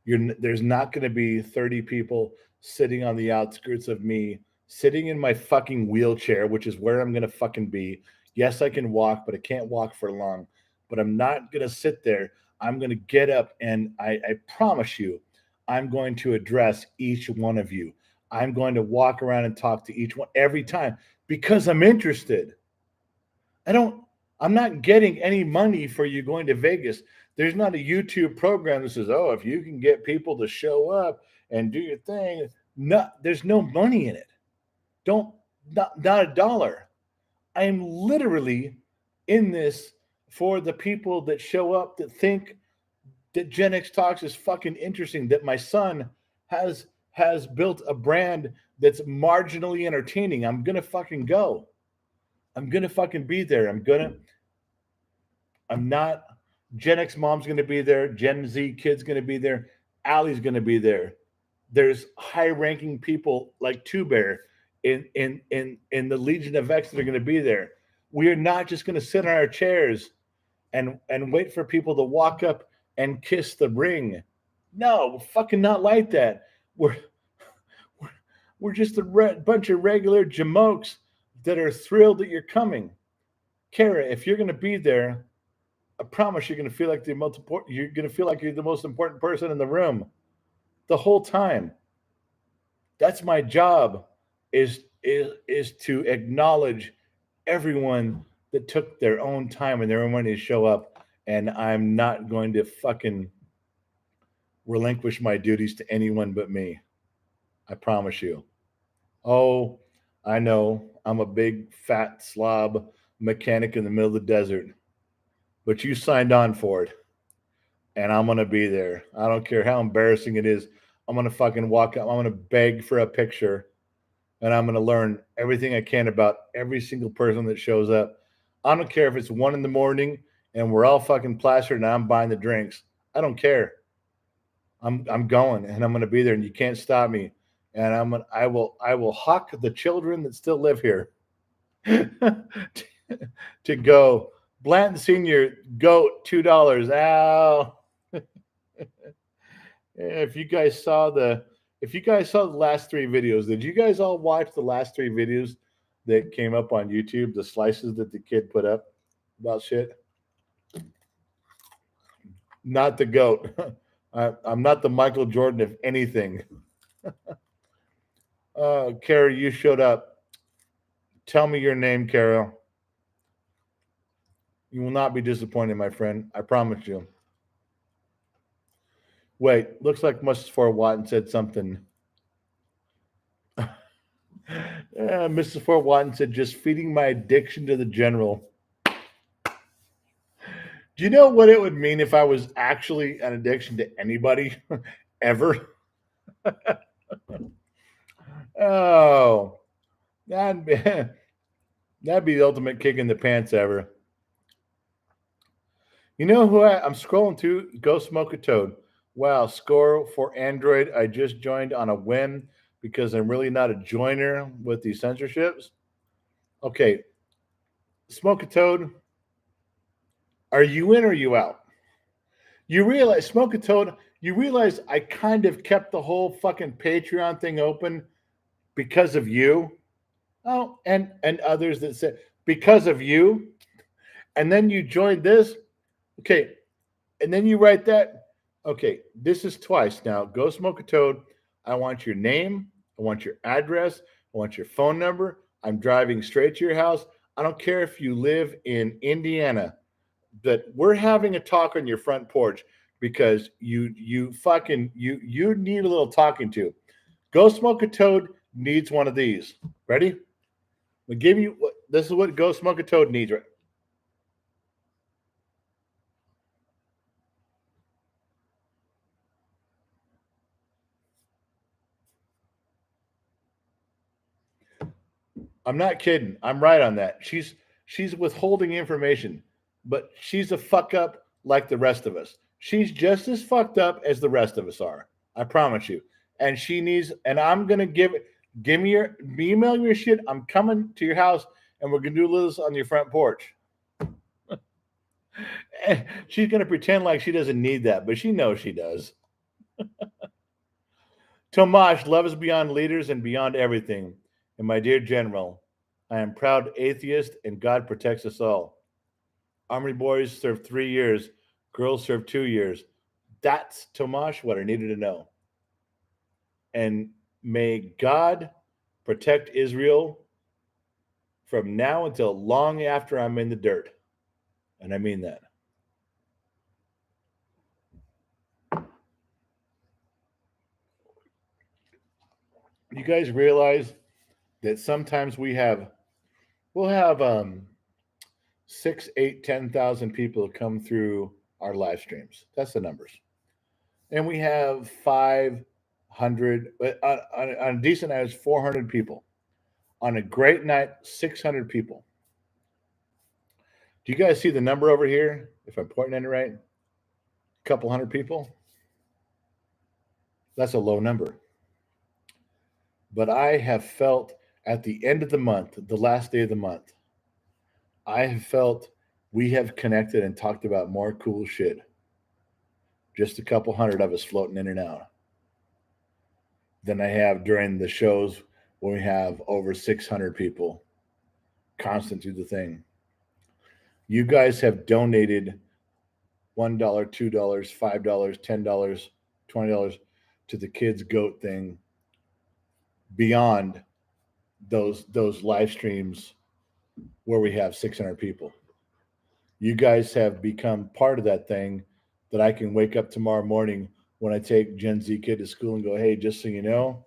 There's not going to be 30 people sitting on the outskirts of me, sitting in my fucking wheelchair, which is where I'm going to fucking be. Yes, I can walk, but I can't walk for long. But I'm not going to sit there. I'm going to get up, and I promise you, I'm going to address each one of you. I'm going to walk around and talk to each one every time because I'm interested. I'm not getting any money for you going to Vegas. There's not a YouTube program that says, oh, if you can get people to show up and do your thing. No, there's no money in it. Not a dollar. I am literally in this for the people that show up that think that Gen X Talks is fucking interesting, that my son has built a brand that's marginally entertaining. I'm gonna fucking go. I'm gonna fucking be there. I'm not. Gen X mom's gonna be there. Gen Z kid's gonna be there. Allie's gonna be there. There's high-ranking people like Two Bear in the Legion of X that are gonna be there. We are not just gonna sit on our chairs and wait for people to walk up and kiss the ring. No, fucking not like that. We're just a bunch of regular jamokes that are thrilled that you're coming. Kara, if you're going to be there, I promise you're going to feel like you're going to feel like you're the most important person in the room the whole time. That's my job is to acknowledge everyone that took their own time and their own money to show up, and I'm not going to fucking relinquish my duties to anyone but me. I promise you. Oh, I know I'm a big fat slob mechanic in the middle of the desert, but you signed on for it, and I'm gonna be there. I don't care how embarrassing it is. I'm gonna fucking walk up. I'm gonna beg for a picture, and I'm gonna learn everything I can about every single person that shows up. I don't care if it's 1 a.m. and we're all fucking plastered and I'm buying the drinks. I don't care. I'm going, and I'm gonna be there, and you can't stop me. And I will hawk the children that still live here to go. Blanton Senior, goat, $2. Ow. If you guys saw the last 3 videos, did you guys all watch the last 3 videos that came up on YouTube? The slices that the kid put up about shit. Not the goat. I'm not the Michael Jordan of anything. Kara, you showed up. Tell me your name, Kara. You will not be disappointed, my friend. I promise you. Wait, looks like Mrs. Watton said something. Mrs. Fort Watton said, just feeding my addiction to the general. Do you know what it would mean if I was actually an addiction to anybody ever? Oh, that'd be the ultimate kick in the pants ever. You know who I'm scrolling through? Go Smoke a Toad. Wow, score for Android. I just joined on a whim because I'm really not a joiner with these censorships. Okay, Smoke a Toad. Are you in or are you out? You realize, Smoke a Toad, you realize I kind of kept the whole fucking Patreon thing open because of you. Oh, and others that said because of you. And then you joined this. Okay. And then you write that. Okay, this is twice now. Go Smoke a Toad. I want your name. I want your address. I want your phone number. I'm driving straight to your house. I don't care if you live in Indiana. But we're having a talk on your front porch because you need a little talking to. Go Smoke a Toad needs one of these. Ready? We'll give you this is what Go Smoke a Toad needs, right? I'm not kidding. I'm right on that. She's withholding information, but she's a fuck up like the rest of us. She's just as fucked up as the rest of us are. I promise you. And she needs, and I'm gonna give me your, email your shit. I'm coming to your house, and we're gonna do this on your front porch. She's gonna pretend like she doesn't need that, but she knows she does. Tomash, love is beyond leaders and beyond everything. And my dear General, I am proud atheist, and God protects us all. Army boys served 3 years, girls served 2 years. That's, Tomash, what I needed to know. And may God protect Israel from now until long after I'm in the dirt. And I mean that. You guys realize that sometimes we'll have 6, 8, 10,000 people come through our live streams. That's the numbers. And we have 500, on a decent night, it's 400 people. On a great night, 600 people. Do you guys see the number over here? If I'm pointing at it right, a couple hundred people. That's a low number. But I have felt at the end of the month, the last day of the month, I have felt we have connected and talked about more cool shit. Just a couple hundred of us floating in and out than I have during the shows when we have over 600 people constant through the thing. You guys have donated $1, $2, $5, $10, $20 to the kids' goat thing beyond those live streams where we have 600 people. You guys have become part of that thing that I can wake up tomorrow morning when I take Gen Z kid to school and go, hey, just so you know,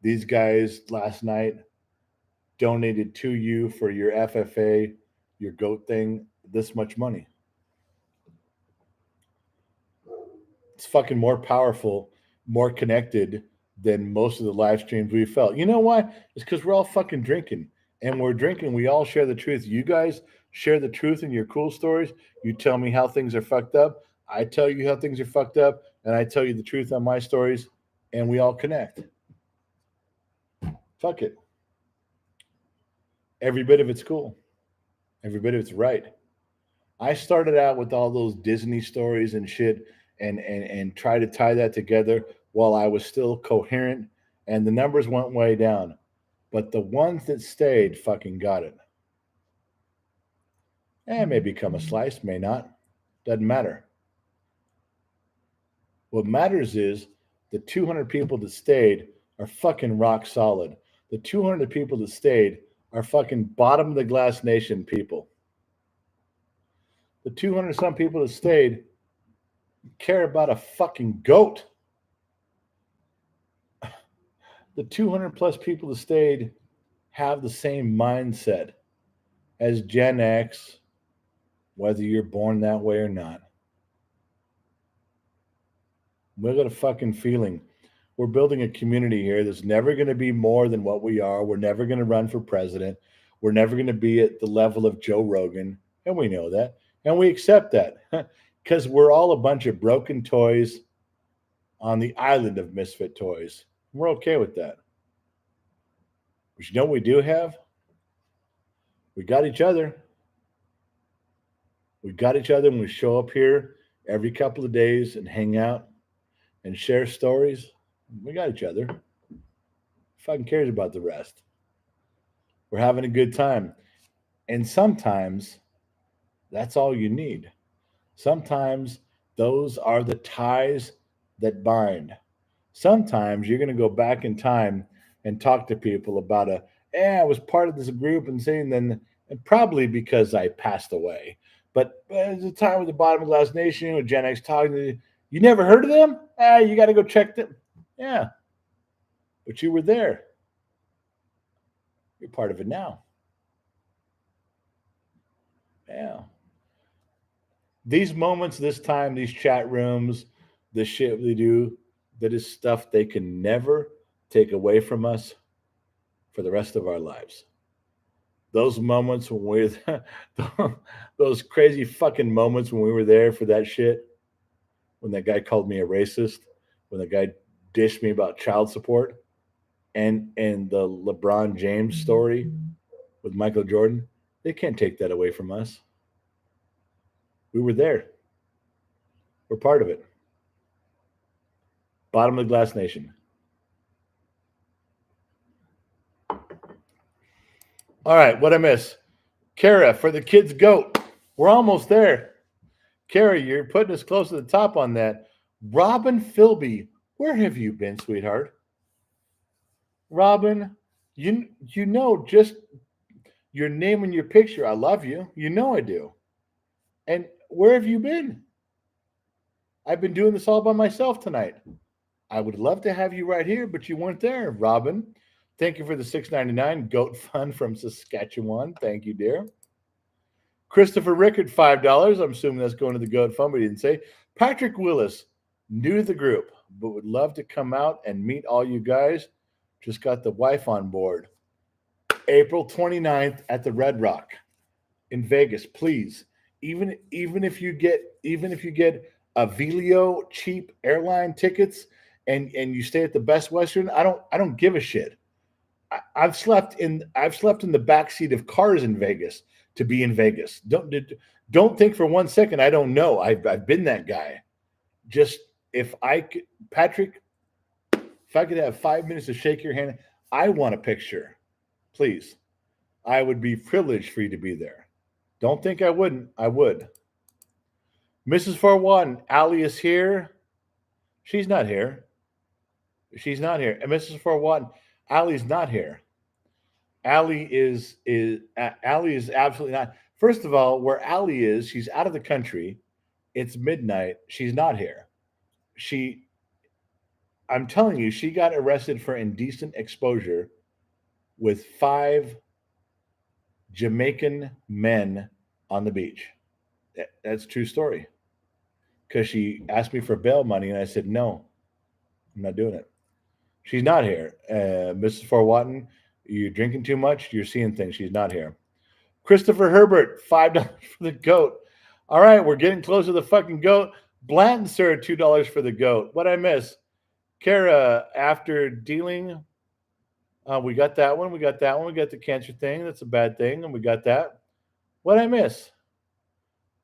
these guys last night donated to you for your FFA, your goat thing, this much money. It's fucking more powerful, more connected than most of the live streams we felt. You know why? It's because we're all fucking drinking. And we're drinking. We all share the truth. You guys share the truth in your cool stories. You tell me how things are fucked up. I tell you how things are fucked up. And I tell you the truth on my stories. And we all connect. Fuck it. Every bit of it's cool. Every bit of it's right. I started out with all those Disney stories and shit and try to tie that together while I was still coherent, and the numbers went way down. But the ones that stayed fucking got it. It may become a slice, may not. Doesn't matter. What matters is the 200 people that stayed are fucking rock solid. The 200 people that stayed are fucking bottom of the glass nation people. The 200 some people that stayed care about a fucking goat. The 200 plus people that stayed have the same mindset as Gen X, whether you're born that way or not. We got a fucking feeling. We're building a community here that's never going to be more than what we are. We're never going to run for president. We're never going to be at the level of Joe Rogan. And we know that. And we accept that because we're all a bunch of broken toys on the island of misfit toys. We're okay with that. But you know what we do have? We got each other. We got each other when we show up here every couple of days and hang out and share stories. We got each other. Who fucking cares about the rest? We're having a good time. And sometimes that's all you need. Sometimes those are the ties that bind. Sometimes you're going to go back in time and talk to people about I was part of this group and saying then, and probably because I passed away. But there's a time with the Bottom of Glass Nation with Gen X talking to you never heard of them? You got to go check them. Yeah. But you were there. You're part of it now. Yeah. These moments, this time, these chat rooms, the shit we do, that is stuff they can never take away from us for the rest of our lives. those moments when those crazy fucking moments when we were there for that shit, when that guy called me a racist, when the guy dished me about child support, and the LeBron James story with Michael Jordan, they can't take that away from us. We were there. We're part of it. Bottom of the Glass Nation. All right, what I miss? Kara, for the kids' goat. We're almost there. Kara, you're putting us close to the top on that. Robin Philby, where have you been, sweetheart? Robin, you know just your name and your picture. I love you. You know I do. And where have you been? I've been doing this all by myself tonight. I would love to have you right here, but you weren't there, Robin. Thank you for the $6.99 goat fund from Saskatchewan. Thank you, dear. Christopher Rickard, $5. I'm assuming that's going to the goat fund, but he didn't say. Patrick Willis, new to the group, but would love to come out and meet all you guys. Just got the wife on board. April 29th at the Red Rock in Vegas, please. Even if you get Avilio cheap airline tickets and you stay at the Best Western, I don't give a shit. I've slept in the backseat of cars in Vegas to be in Vegas. Don't think for 1 second I don't know. I've been that guy. Just Patrick, if I could have 5 minutes to shake your hand, I want a picture, please. I would be privileged for you to be there. Don't think I wouldn't. I would. Mrs. 41, Allie is here. She's not here. She's not here. And Mrs. 41, Allie's not here. Allie is absolutely not. First of all, where Allie is, she's out of the country. It's midnight. She's not here. I'm telling you, she got arrested for indecent exposure with 5 Jamaican men on the beach. That's a true story. Because she asked me for bail money, and I said, no, I'm not doing it. She's not here. Mrs. Forwatton, you're drinking too much. You're seeing things. She's not here. Christopher Herbert, $5 for the goat. All right, we're getting close to the fucking goat. Blanton, sir, $2 for the goat. What'd I miss? Kara, after dealing, we got that one. We got the cancer thing. That's a bad thing, and we got that. What'd I miss?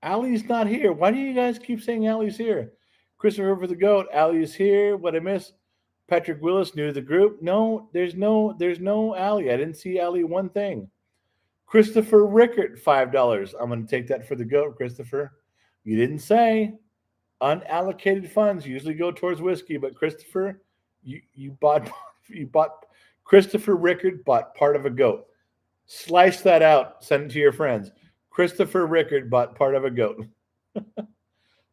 Allie's not here. Why do you guys keep saying Allie's here? Christopher for the goat. Allie is here. What I miss? Patrick Willis, new to the group. No, there's no Allie. I didn't see Allie one thing. Christopher Rickard, $5. I'm going to take that for the goat, Christopher. You didn't say. Unallocated funds usually go towards whiskey, but Christopher, you bought Christopher Rickard bought part of a goat. Slice that out. Send it to your friends. Christopher Rickard bought part of a goat.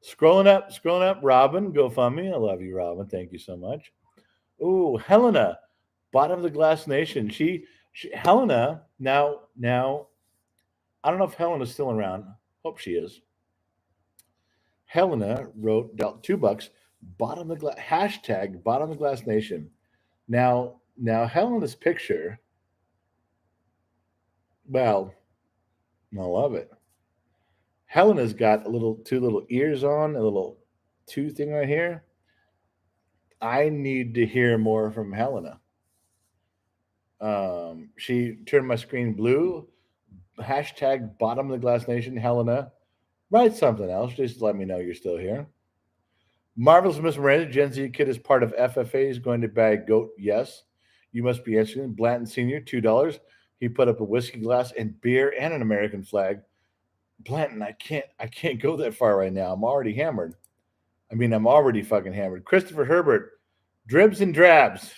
Scrolling up. Robin, GoFundMe. I love you, Robin. Thank you so much. Ooh, Helena, bottom of the Glass Nation. She Helena, now, I don't know if Helena's still around. Hope she is. Helena dealt $2, bottom of the glass, hashtag bottom of the Glass Nation. Now Helena's picture, well, I love it. Helena's got two little ears on, a little 2 thing right here. I need to hear more from Helena. She turned my screen blue. Hashtag bottom of the Glass Nation. Helena, write something else. Just let me know you're still here. Marvelous Miss Miranda, Gen Z kid is part of FFA. Is going to buy a goat. Yes. You must be answering. Blanton Sr., $2. He put up a whiskey glass and beer and an American flag. Blanton, I can't go that far right now. I'm already hammered. I'm already fucking hammered. Christopher Herbert, dribs and drabs.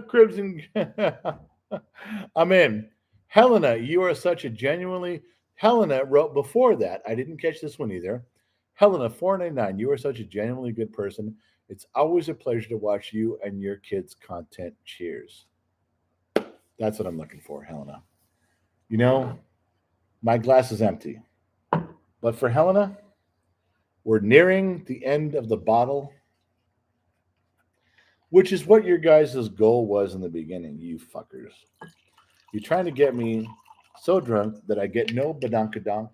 Cribs and I'm in. Helena, you are such a genuinely. Helena wrote before that. I didn't catch this one either. Helena, $4.99. You are such a genuinely good person. It's always a pleasure to watch you and your kids' content. Cheers. That's what I'm looking for, Helena. My glass is empty. But for Helena, we're nearing the end of the bottle, which is what your guys' goal was in the beginning, you fuckers. You're trying to get me so drunk that I get no badonkadonk,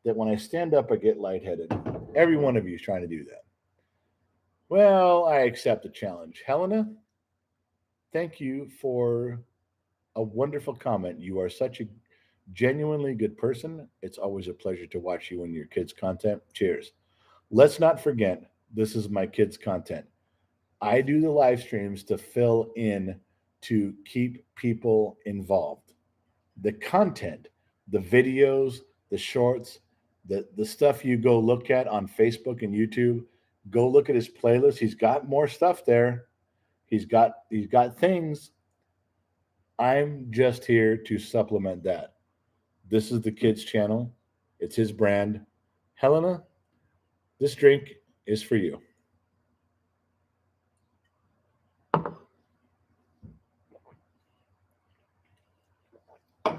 that when I stand up, I get lightheaded. Every one of you is trying to do that. Well, I accept the challenge. Helena, thank you for a wonderful comment. You are such a genuinely good person. It's always a pleasure to watch you and your kids' content. Cheers. Let's not forget, this is my kids' content. I do the live streams to fill in, to keep people involved. The content, the videos, the shorts, the stuff you go look at on Facebook and YouTube, go look at his playlist. He's got more stuff there. He's got things. I'm just here to supplement that. This is the kids channel. It's his brand. Helena, this drink is for you.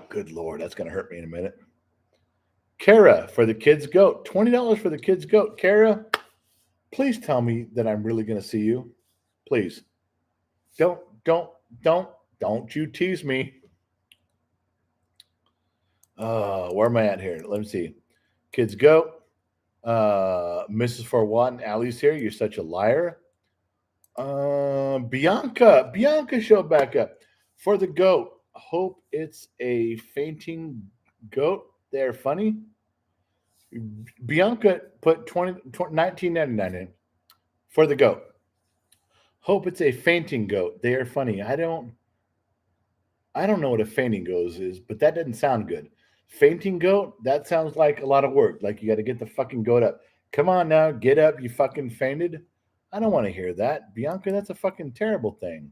Good Lord, that's going to hurt me in a minute. Kara for the kids goat. $20 for the kids goat. Kara, please tell me that I'm really going to see you. Please. Don't you tease me. Where am I at here? Let me see. Kids goat. Mrs. Forwatan, Allie's here. You're such a liar. Bianca showed back up for the goat. Hope it's a fainting goat. They're funny. Bianca put 19.99 in for the goat. Hope it's a fainting goat. They are funny. I don't know what a fainting goat is, but that doesn't sound good. Fainting goat, that sounds like a lot of work. Like you got to get the fucking goat up. Come on now, get up. You fucking fainted. I don't want to hear that. Bianca, that's a fucking terrible thing.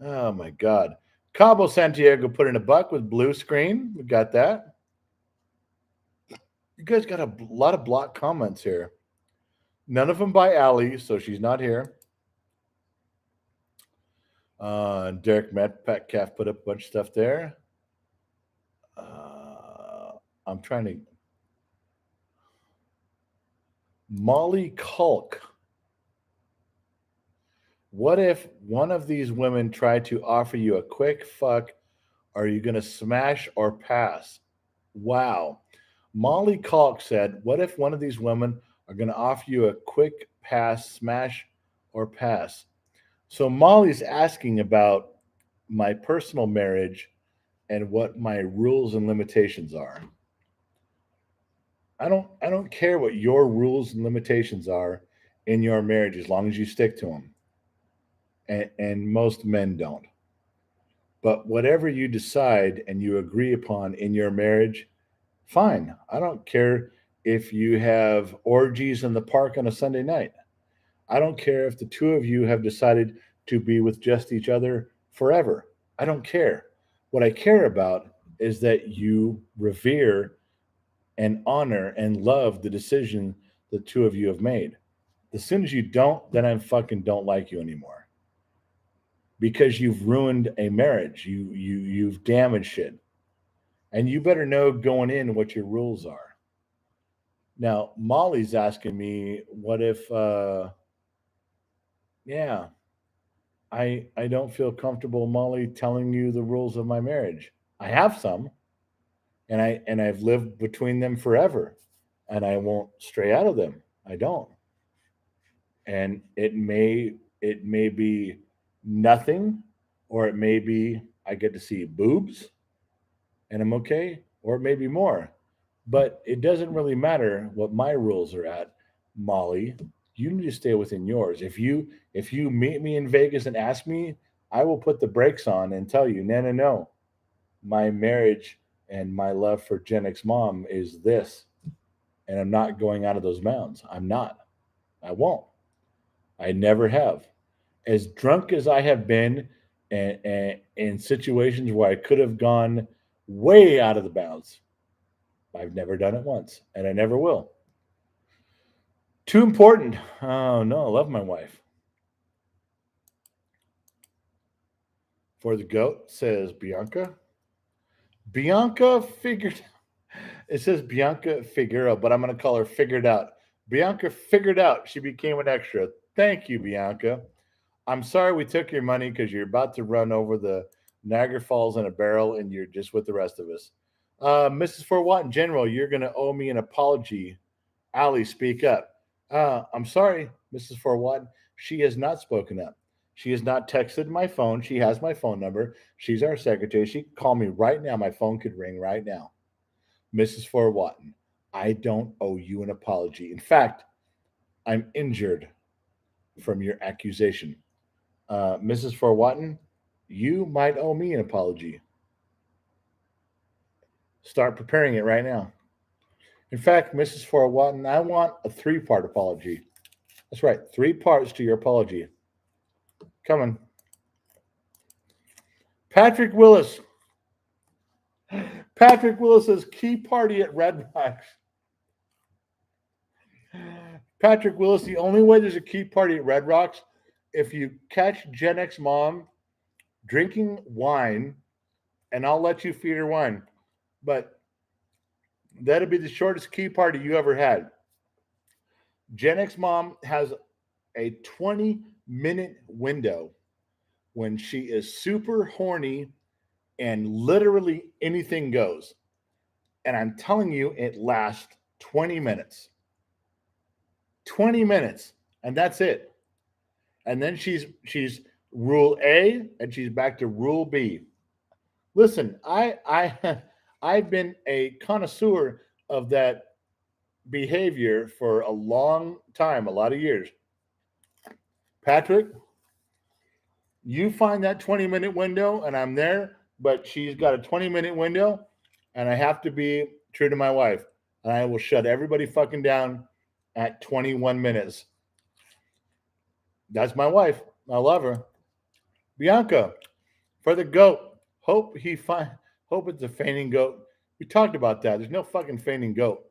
Oh my God. Cabo Santiago put in a buck with blue screen. We got that. You guys got a lot of block comments here. None of them by Allie, so she's not here. Derek Metcalf put up a bunch of stuff there. I'm trying to. Molly Culk. What if one of these women tried to offer you a quick fuck? Are you going to smash or pass? Wow. Molly Culk said, what if one of these women are going to offer you a quick pass, smash, or pass? So Molly's asking about my personal marriage and what my rules and limitations are. I don't care what your rules and limitations are in your marriage as long as you stick to them. And most men don't. But whatever you decide and you agree upon in your marriage, fine. I don't care if you have orgies in the park on a Sunday night. I don't care if the two of you have decided to be with just each other forever. I don't care. What I care about is that you revere and honor and love the decision the two of you have made. As soon as you don't, then I fucking don't like you anymore. Because you've ruined a marriage. You've damaged it. And you better know going in what your rules are. Now, Molly's asking me, what if I don't feel comfortable, Molly, telling you the rules of my marriage. I have some, and I've lived between them forever, and I won't stray out of them. I don't. And it may be nothing, or it may be I get to see boobs and I'm okay, or it may be more. But it doesn't really matter what my rules are at, Molly. You need to stay within yours. If you meet me in Vegas and ask me, I will put the brakes on and tell you, no. My marriage and my love for Gen X mom is this. And I'm not going out of those bounds. I'm not. I won't. I never have. As drunk as I have been, and in situations where I could have gone way out of the bounds, I've never done it once, and I never will. Too important. Oh no, I love my wife. For the goat, says Bianca. Bianca figured. It says Bianca Figueroa, but I'm going to call her Figured Out. Bianca figured out she became an extra. Thank you, Bianca. I'm sorry we took your money because you're about to run over the Niagara Falls in a barrel, and you're just with the rest of us. Mrs. Fort Watt in general, you're going to owe me an apology. Allie, speak up. I'm sorry, Mrs. Fort Watt. She has not spoken up. She has not texted my phone. She has my phone number. She's our secretary. She could call me right now. My phone could ring right now. Mrs. Fort Watton, I don't owe you an apology. In fact, I'm injured from your accusation. Mrs. Fort Watton, you might owe me an apology. Start preparing it right now. In fact, Mrs. Fort Watton, I want a 3-part apology. That's right, 3 parts to your apology. Coming. Patrick Willis. Patrick Willis says, key party at Red Rocks. Patrick Willis, the only way there's a key party at Red Rocks, if you catch Gen X mom drinking wine, and I'll let you feed her wine, but that'll be the shortest key party you ever had. Gen X mom has a 20-minute window when she is super horny and literally anything goes. And I'm telling you, it lasts 20 minutes. 20 minutes, and that's it. And then she's rule A, and she's back to rule B. Listen, I've been a connoisseur of that behavior for a long time, a lot of years. Patrick, you find that 20-minute window, and I'm there, but she's got a 20-minute window, and I have to be true to my wife, and I will shut everybody fucking down at 21 minutes. That's my wife. I love her. Bianca, for the goat, hope it's a fainting goat. We talked about that. There's no fucking fainting goat.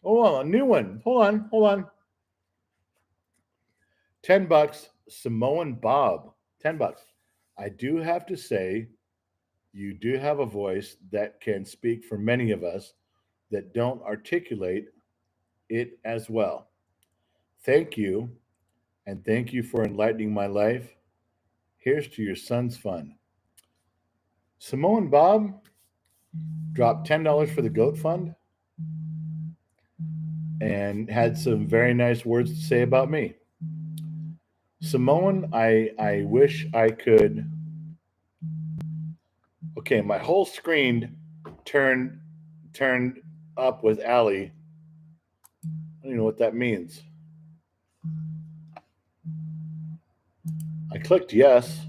Oh, a new one. Hold on. $10. Samoan Bob. $10. I do have to say, you do have a voice that can speak for many of us that don't articulate it as well. Thank you, and thank you for enlightening my life. Here's to your son's fun. Samoan Bob dropped $10 for the Goat Fund and had some very nice words to say about me. Samoan, I wish I could. Okay, my whole screen turned up with Allie. I don't even know what that means. I clicked yes.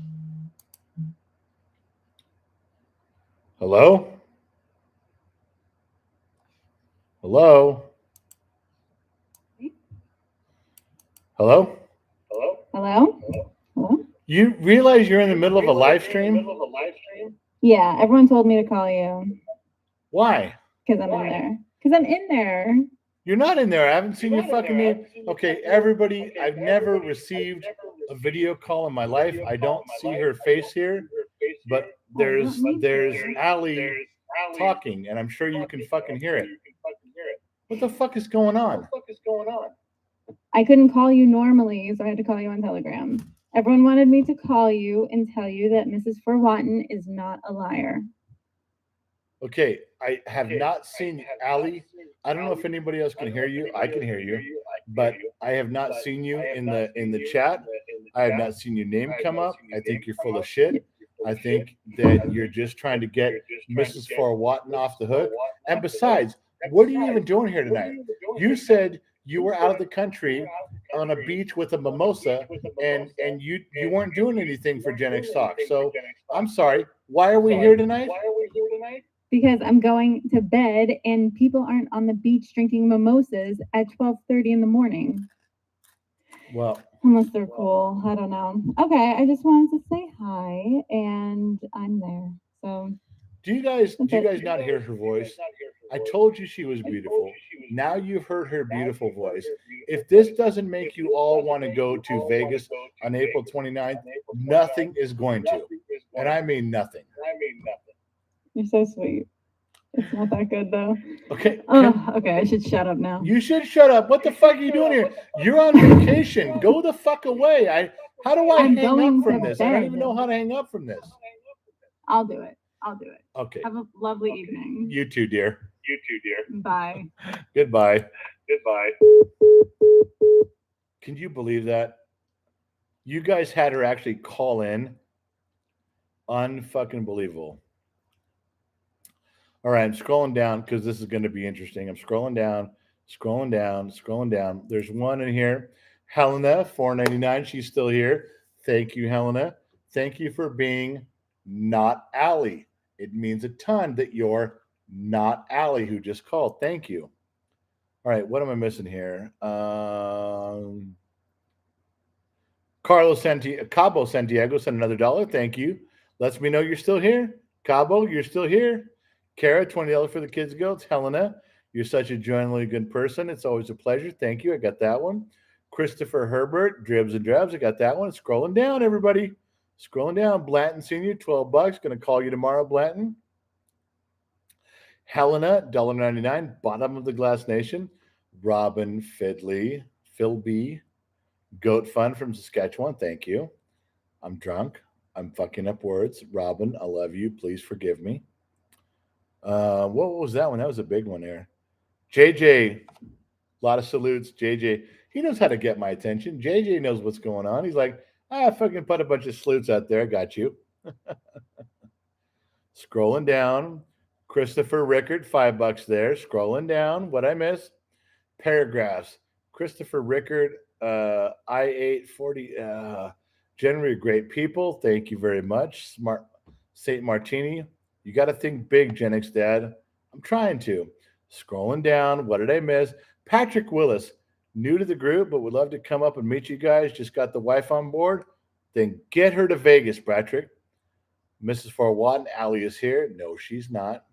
Hello? Hello? Hello? Hello? Hello? You realize you're in the middle of a live stream? Yeah, everyone told me to call you. Why? Because I'm in there. Because I'm in there. You're not in there. I haven't seen your fucking name. Okay, everybody, I've never received a video call in my life. I don't see her face here, but there's Allie talking, and I'm sure you can fucking hear it. What the fuck is going on? I couldn't call you normally, so I had to call you on Telegram. Everyone wanted me to call you and tell you that Mrs. Forwatton is not a liar. Okay, I have not seen Allie. I don't know if anybody else can hear you. I can hear you, but I have not seen you in the chat. I have not seen your name come up. I think you're full of shit. I think that you're just trying to get Mrs. Forwatton off the hook. And besides, what are you even doing here tonight? You said you were out of the country on a beach with a mimosa, and you weren't doing anything for Gen X Talk. So I'm sorry. Why are we here tonight? Because I'm going to bed and people aren't on the beach drinking mimosas at 12:30 in the morning. Well, unless they're cool. I don't know. Okay, I just wanted to say hi, and I'm there. So do you guys not hear her voice? I told you she was beautiful. Now you've heard her beautiful voice. If this doesn't make you all want to go to Vegas on April 29th, nothing is going to. And I mean nothing. You're so sweet. It's not that good though. Okay. Okay, I should shut up now. You should shut up. What the fuck are you doing here? You're on vacation. Go the fuck away. How do I hang up from this? I don't even know how to hang up from this. I'll do it. Okay. Have a lovely evening. You too, dear. Bye. Goodbye. Can you believe that? You guys had her actually call in. Unfucking believable. All right, I'm scrolling down because this is going to be interesting. I'm scrolling down. There's one in here. Helena, $4.99. She's still here. Thank you, Helena. Thank you for being not Allie. It means a ton that you're not Allie who just called. Thank you. All right, what am I missing here? Cabo Santiago sent another $1. Thank you. Lets me know you're still here. Cabo, you're still here. Kara, $20 for the kids go. It's Helena. You're such a genuinely good person. It's always a pleasure. Thank you. I got that one. Christopher Herbert, Dribs and Drabs. I got that one. Scrolling down, everybody. Scrolling down. Blanton Sr., $12. Going to call you tomorrow, Blanton. Helena, $1.99. Bottom of the Glass Nation. Robin Fidley. Phil B. Goat Fun from Saskatchewan. Thank you. I'm drunk. I'm fucking up words. Robin, I love you. Please forgive me. What was that one? That was a big one there. JJ, a lot of salutes. JJ, he knows how to get my attention. JJ knows what's going on. He's like, fucking put a bunch of salutes out there. Got you. Scrolling down. Christopher Rickard, $5 there. Scrolling down. What I miss? Paragraphs. Christopher Rickard, I840. Generally great people. Thank you very much. Smart St. Martini. You got to think big, Gen X Dad. I'm trying to. Scrolling down. What did I miss? Patrick Willis, new to the group, but would love to come up and meet you guys. Just got the wife on board. Then get her to Vegas, Patrick. Mrs. Forwatton, Allie is here. No, she's not.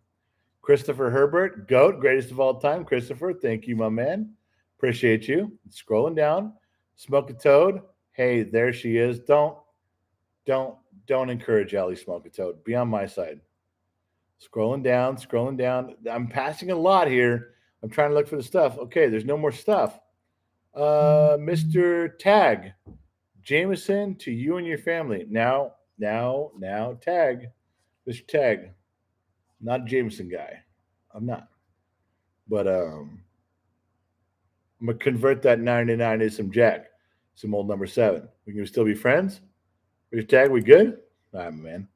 Christopher Herbert, GOAT, greatest of all time. Christopher, thank you, my man. Appreciate you. Scrolling down. Smoke a Toad. Hey, there she is. Don't encourage Allie Smoke a Toad. Be on my side. Scrolling down. I'm passing a lot here. I'm trying to look for the stuff. Okay, there's no more stuff. Mr. Tag. Jameson, to you and your family. Now, Tag. Mr. Tag. Not a Jameson guy. I'm not. But I'm gonna convert that 99 to some Jack. Some old number 7. We can still be friends? Mr. Tag, we good? All right, man.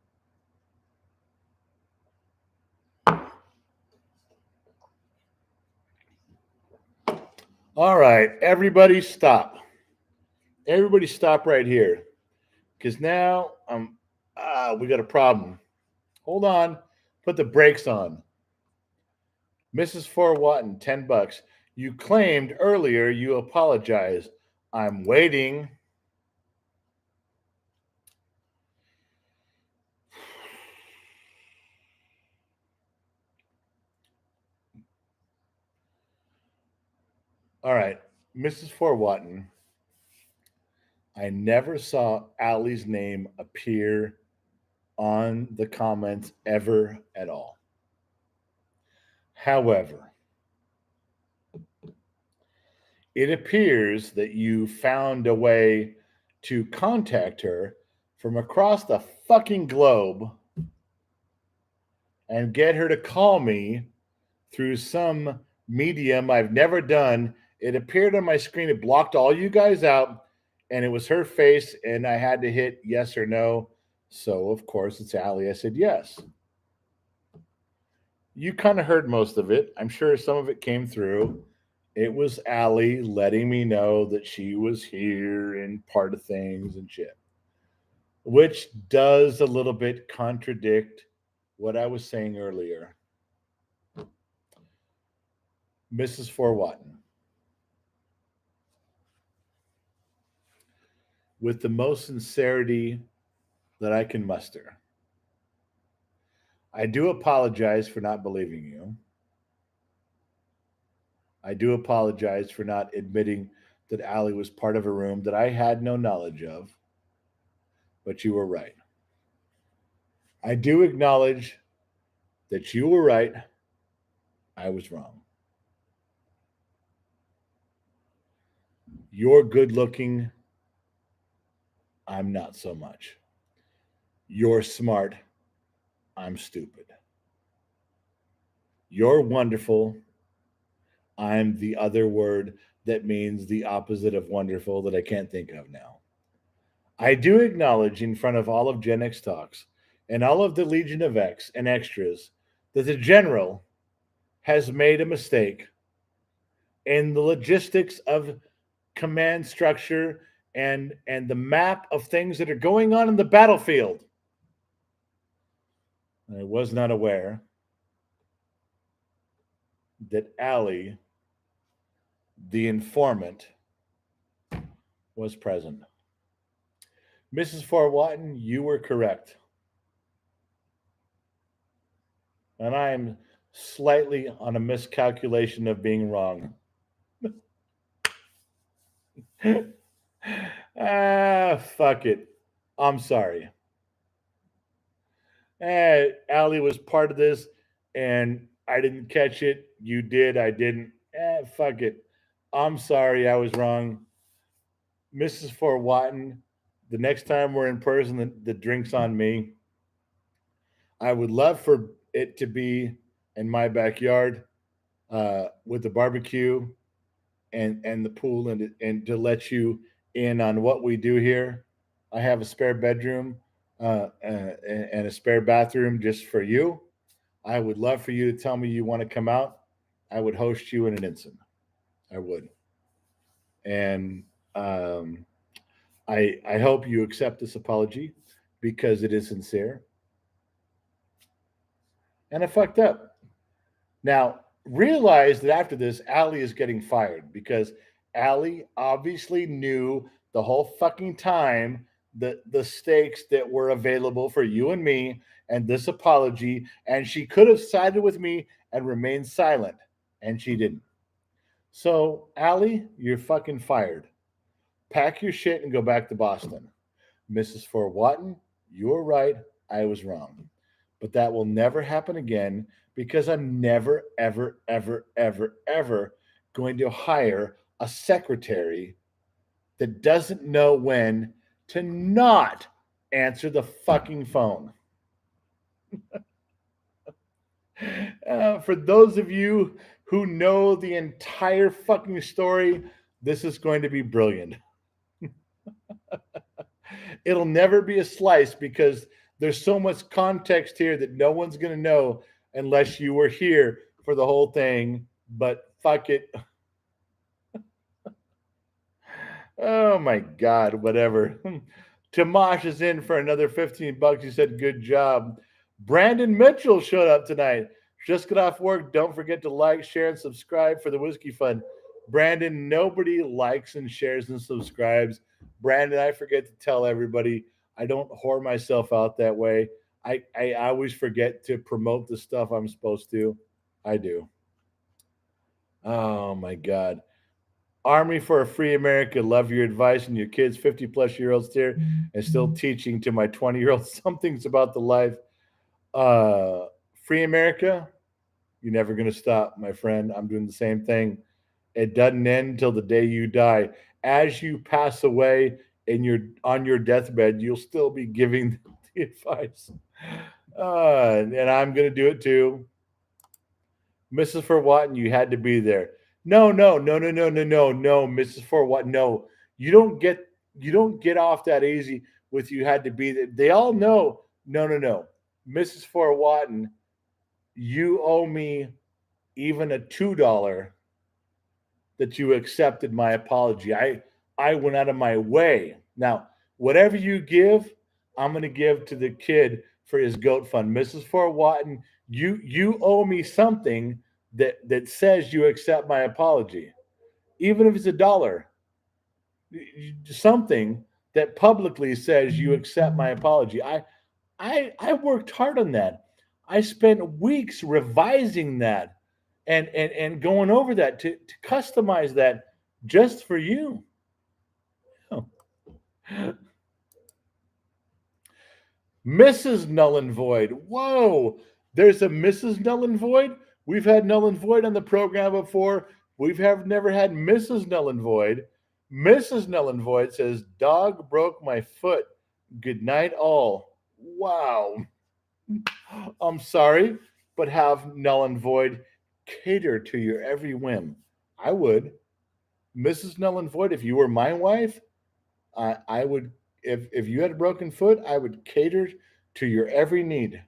All right, everybody stop. Everybody stop right here. Because now we got a problem. Hold on. Put the brakes on. Mrs. Forwatton, $10. You claimed earlier you apologized. I'm waiting. All right, Mrs. Forwatton. I never saw Allie's name appear on the comments ever at all. However, it appears that you found a way to contact her from across the fucking globe and get her to call me through some medium I've never done. It appeared on my screen. It blocked all you guys out, and it was her face, and I had to hit yes or no. So, of course, it's Allie. I said yes. You kind of heard most of it. I'm sure some of it came through. It was Allie letting me know that she was here and part of things and shit, which does a little bit contradict what I was saying earlier. Mrs. Forwatton, with the most sincerity that I can muster, I do apologize for not believing you. I do apologize for not admitting that Allie was part of a room that I had no knowledge of, but you were right. I do acknowledge that you were right. I was wrong. You're good looking. I'm not so much. You're smart. I'm stupid. You're wonderful. I'm the other word that means the opposite of wonderful that I can't think of now. I do acknowledge in front of all of Gen X Talks and all of the Legion of X and extras that the general has made a mistake in the logistics of command structure and the map of things that are going on in the battlefield. I was not aware that Allie, the informant, was present. Mrs. Fort Watton, you were correct. And I am slightly on a miscalculation of being wrong. Fuck it. I'm sorry. Allie was part of this, and I didn't catch it. You did. I didn't. Fuck it. I'm sorry. I was wrong. Mrs. Fort Watton, the next time we're in person, the drink's on me. I would love for it to be in my backyard with the barbecue and the pool and to let you in on what we do here. I have a spare bedroom and a spare bathroom just for you. I would love for you to tell me you want to come out. I would host you in an instant. I would. And I hope you accept this apology because it is sincere. And I fucked up. Now, realize that after this, Allie is getting fired because Allie obviously knew the whole fucking time the stakes that were available for you and me and this apology, and she could have sided with me and remained silent, and she didn't. So, Allie, you're fucking fired. Pack your shit and go back to Boston. Mrs. Fort Watton, you were right. I was wrong. But that will never happen again because I'm never, ever, ever, ever, ever going to hire a secretary that doesn't know when to not answer the fucking phone. For those of you who know the entire fucking story, this is going to be brilliant. It'll never be a slice because there's so much context here that no one's going to know unless you were here for the whole thing. But fuck it. Oh my God, whatever. Tomash is in for another $15. He said, good job. Brandon Mitchell showed up tonight. Just got off work. Don't forget to like, share, and subscribe for the Whiskey Fund. Brandon, nobody likes and shares and subscribes. Brandon, I forget to tell everybody, I don't whore myself out that way. I always forget to promote the stuff I'm supposed to. I do. Oh my God. Army for a Free America. Love your advice and your kids, 50 plus year olds here, and still teaching to my 20-year-old some things about the life. Free America, you're never going to stop, my friend. I'm doing the same thing. It doesn't end until the day you die. As you pass away and you're on your deathbed, you'll still be giving the advice. And I'm going to do it too. Mrs. Fort Watton, you had to be there. No, Mrs. Fort Watton, no. You don't get off that easy with you had to be there. They all know. No. Mrs. Fort Watton, you owe me even a $2 that you accepted my apology. I went out of my way. Now, whatever you give, I'm going to give to the kid for his goat fund. Mrs. Fort Watton, you owe me something that says you accept my apology, even if it's $1. Something that publicly says you accept my apology. I worked hard on that. I spent weeks revising that and going over that to customize that just for you. Oh. Mrs. Null and Void. Whoa, there's a Mrs. Null and Void? We've had Null and Void on the program before. Never had Mrs. Null and Void. Mrs. Null and Void says, dog broke my foot. Good night, all. Wow. I'm sorry, but have null and void cater to your every whim. I would. Mrs. Null and Void, if you were my wife, I would, if you had a broken foot, I would cater to your every need.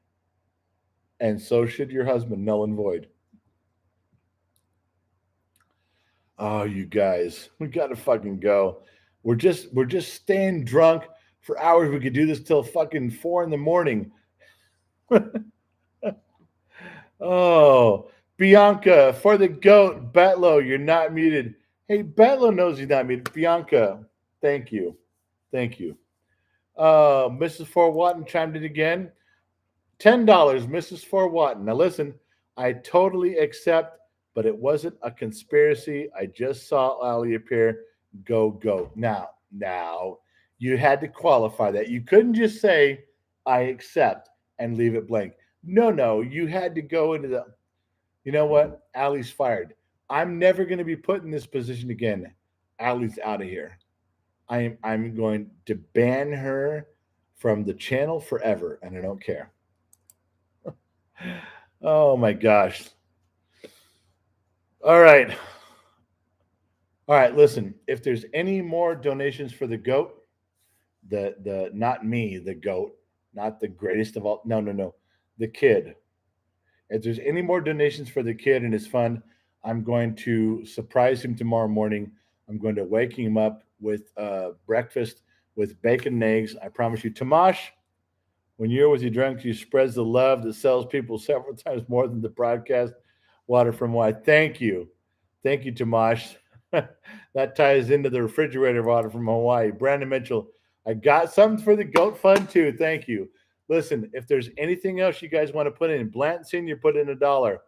And so should your husband, Null and Void. Oh, you guys, we gotta fucking go. We're just staying drunk for hours. We could do this till fucking 4 in the morning. Oh, Bianca, for the goat, Betlo, you're not muted. Hey, Betlo knows he's not muted. Bianca, thank you. Thank you. Mrs. Fort Watton chimed in again. $10, Mrs. Fort Watton. Now listen, I totally accept, but it wasn't a conspiracy. I just saw Ali appear. Go, go. Now, you had to qualify that. You couldn't just say, I accept and leave it blank. No, you had to go into the, you know what? Allie's fired. I'm never going to be put in this position again. Allie's out of here. I'm going to ban her from the channel forever, and I don't care. Oh my gosh. All right. All right, listen, if there's any more donations for the goat, the not me, the goat, not the greatest of all, no, the kid. If there's any more donations for the kid and his fund, I'm going to surprise him tomorrow morning. I'm going to wake him up with breakfast with bacon and eggs. I promise you. Tomash, when you're with your drunk, you spreads the love that sells people several times more than the broadcast water from Hawaii. Thank you. Thank you, Tomash. That ties into the refrigerator water from Hawaii. Brandon Mitchell, I got something for the goat fund too. Thank you. Listen, if there's anything else you guys want to put in, Blanton Senior put in $1. It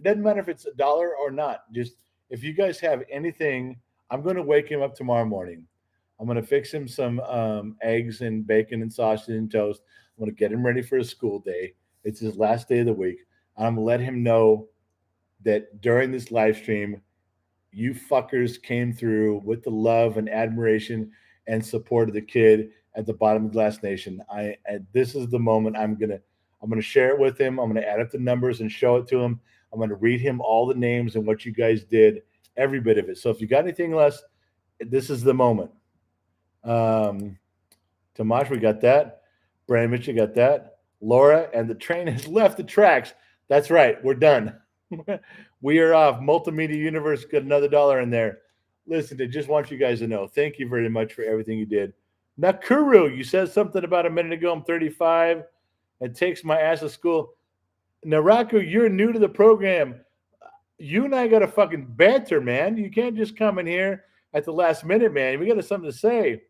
doesn't matter if it's $1 or not. Just if you guys have anything, I'm going to wake him up tomorrow morning. I'm going to fix him some eggs and bacon and sausage and toast. I'm going to get him ready for his school day. It's his last day of the week. I'm going to let him know that during this live stream, you fuckers came through with the love and admiration and support of the kid at the bottom of Glass Nation. This is the moment I'm gonna share it with him. I'm gonna add up the numbers and show it to him. I'm gonna read him all the names and what you guys did, every bit of it. So if you got anything less, this is the moment. Tomash, we got that. Brandon Mitchell got that. Laura, and the train has left the tracks. That's right, we're done. We are off. Multimedia Universe got another $1 in there. Listen, I just want you guys to know. Thank you very much for everything you did. Nakuru, you said something about a minute ago. I'm 35. It takes my ass to school. Naraku, you're new to the program. You and I got to fucking banter, man. You can't just come in here at the last minute, man. We got something to say.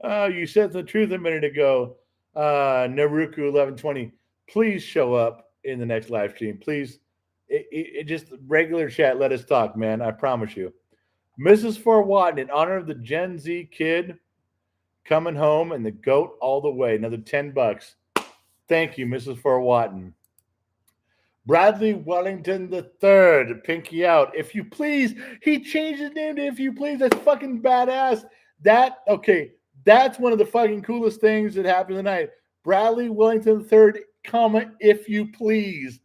You said the truth a minute ago. Naruku 1120. Please show up in the next live stream. Please. It just regular chat. Let us talk, man. I promise you. Mrs. Fort Watton, in honor of the Gen Z kid coming home and the goat all the way. Another $10. Thank you, Mrs. Fort Watton. Bradley Wellington III, pinky out. If you please, he changed his name to If You Please. That's fucking badass. That's one of the fucking coolest things that happened tonight. Bradley Wellington III, If You Please.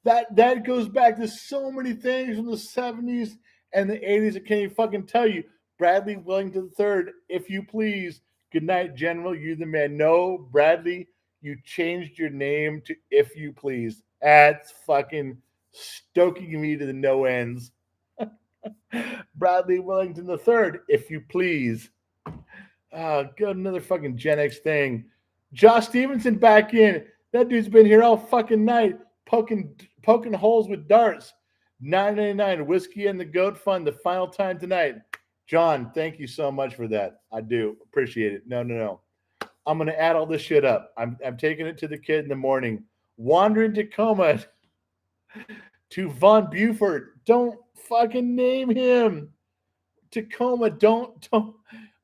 That goes back to so many things from the 70s and the 80s. I can't even fucking tell you. Bradley Wellington III, If You Please. Good night, General. You the man. No, Bradley, you changed your name to If You Please. That's fucking stoking me to the no ends. Bradley Wellington III, If You Please. Got another fucking Gen X thing. Josh Stevenson back in. That dude's been here all fucking night, poking holes with darts. $9.99 Whiskey and the Goat Fund, the final time tonight. John, thank you so much for that. I do appreciate it. No. I'm gonna add all this shit up. I'm taking it to the kid in the morning. Wandering Tacoma to Von Buford. Don't fucking name him. Tacoma. Don't.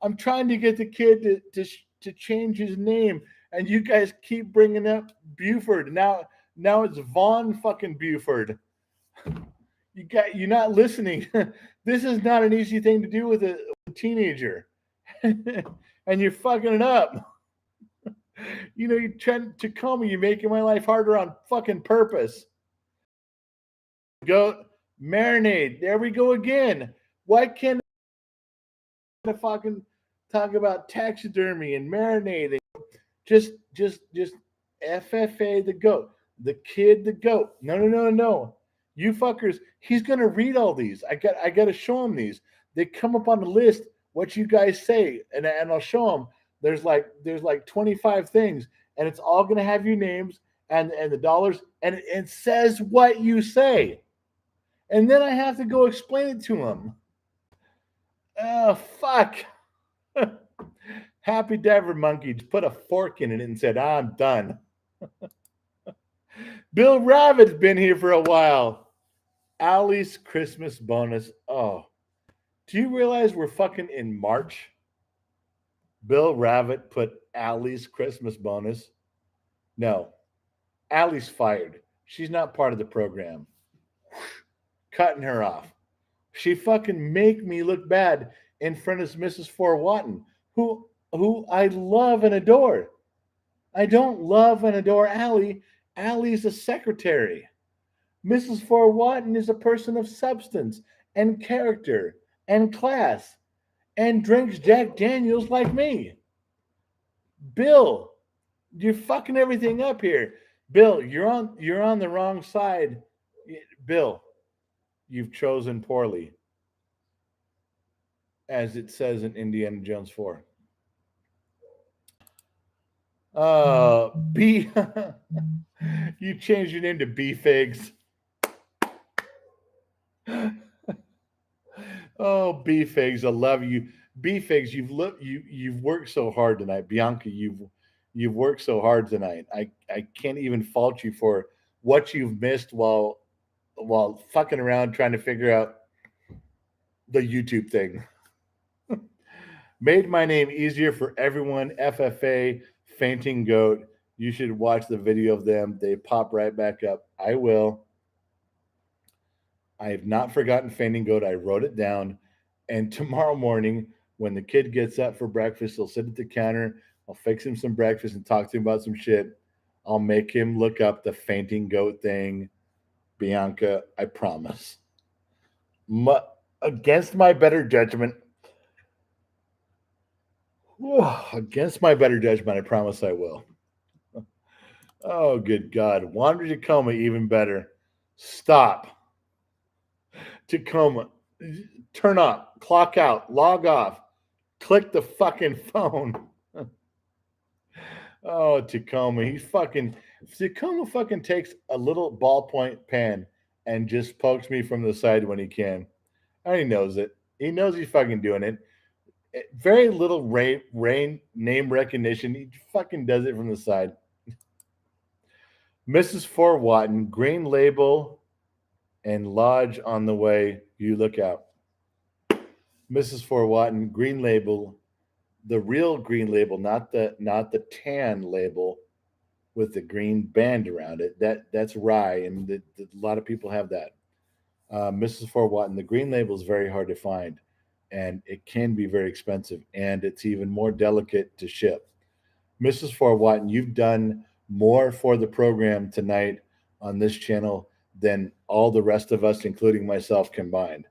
I'm trying to get the kid to change his name, and you guys keep bringing up Buford. Now it's Von fucking Buford. You're not listening. This is not an easy thing to do with a teenager, and you're fucking it up. You know, you trying to call me. You're making my life harder on fucking purpose. Go marinade. There we go again. Why can't I fucking talk about taxidermy and marinade? Just FFA the goat, the kid the goat. No. You fuckers. He's gonna read all these. I got to show him these. They come up on the list. What you guys say, and I'll show him. There's like 25 things, and it's all gonna have your names and the dollars, and it says what you say, and then I have to go explain it to him. Oh fuck. Happy Diver Monkey just put a fork in it and said, I'm done. Bill Rabbit's been here for a while. Allie's Christmas bonus. Oh, do you realize we're fucking in March? Bill Rabbit put Allie's Christmas bonus. No, Allie's fired. She's not part of the program. Cutting her off. She fucking make me look bad in front of Mrs. Watton, who I love and adore. I don't love and adore Allie. Allie's a secretary. Mrs. Watton is a person of substance and character and class and drinks Jack Daniels like me. Bill, you're fucking everything up here. Bill, you're on the wrong side. Bill, you've chosen poorly, as it says in Indiana Jones 4. B. You changed your name to B Figs. Oh, B Figs, I love you. B Figs, you've worked so hard tonight. Bianca, you've worked so hard tonight. I can't even fault you for what you've missed while fucking around trying to figure out the YouTube thing. Made my name easier for everyone. FFA, Fainting Goat. You should watch the video of them. They pop right back up. I will. I have not forgotten Fainting Goat. I wrote it down. And tomorrow morning, when the kid gets up for breakfast, he'll sit at the counter. I'll fix him some breakfast and talk to him about some shit. I'll make him look up the Fainting Goat thing. Bianca, I promise. Against my better judgment, I promise I will. Oh, good God. Wander Tacoma, even better. Stop. Tacoma, turn on, clock out, log off, click the fucking phone. Oh, Tacoma, Tacoma fucking takes a little ballpoint pen and just pokes me from the side when he can. And he knows it. He knows he's fucking doing it. Very little rain name recognition. He fucking does it from the side. Mrs. Watton, green label and lodge on the way. You look out. Mrs. Watton, green label, the real green label, not the tan label with the green band around it. That's rye, and a lot of people have that. Mrs. Watton, the green label is very hard to find, and it can be very expensive, and it's even more delicate to ship. Mrs. Watton, you've done more for the program tonight on this channel than all the rest of us, including myself, combined.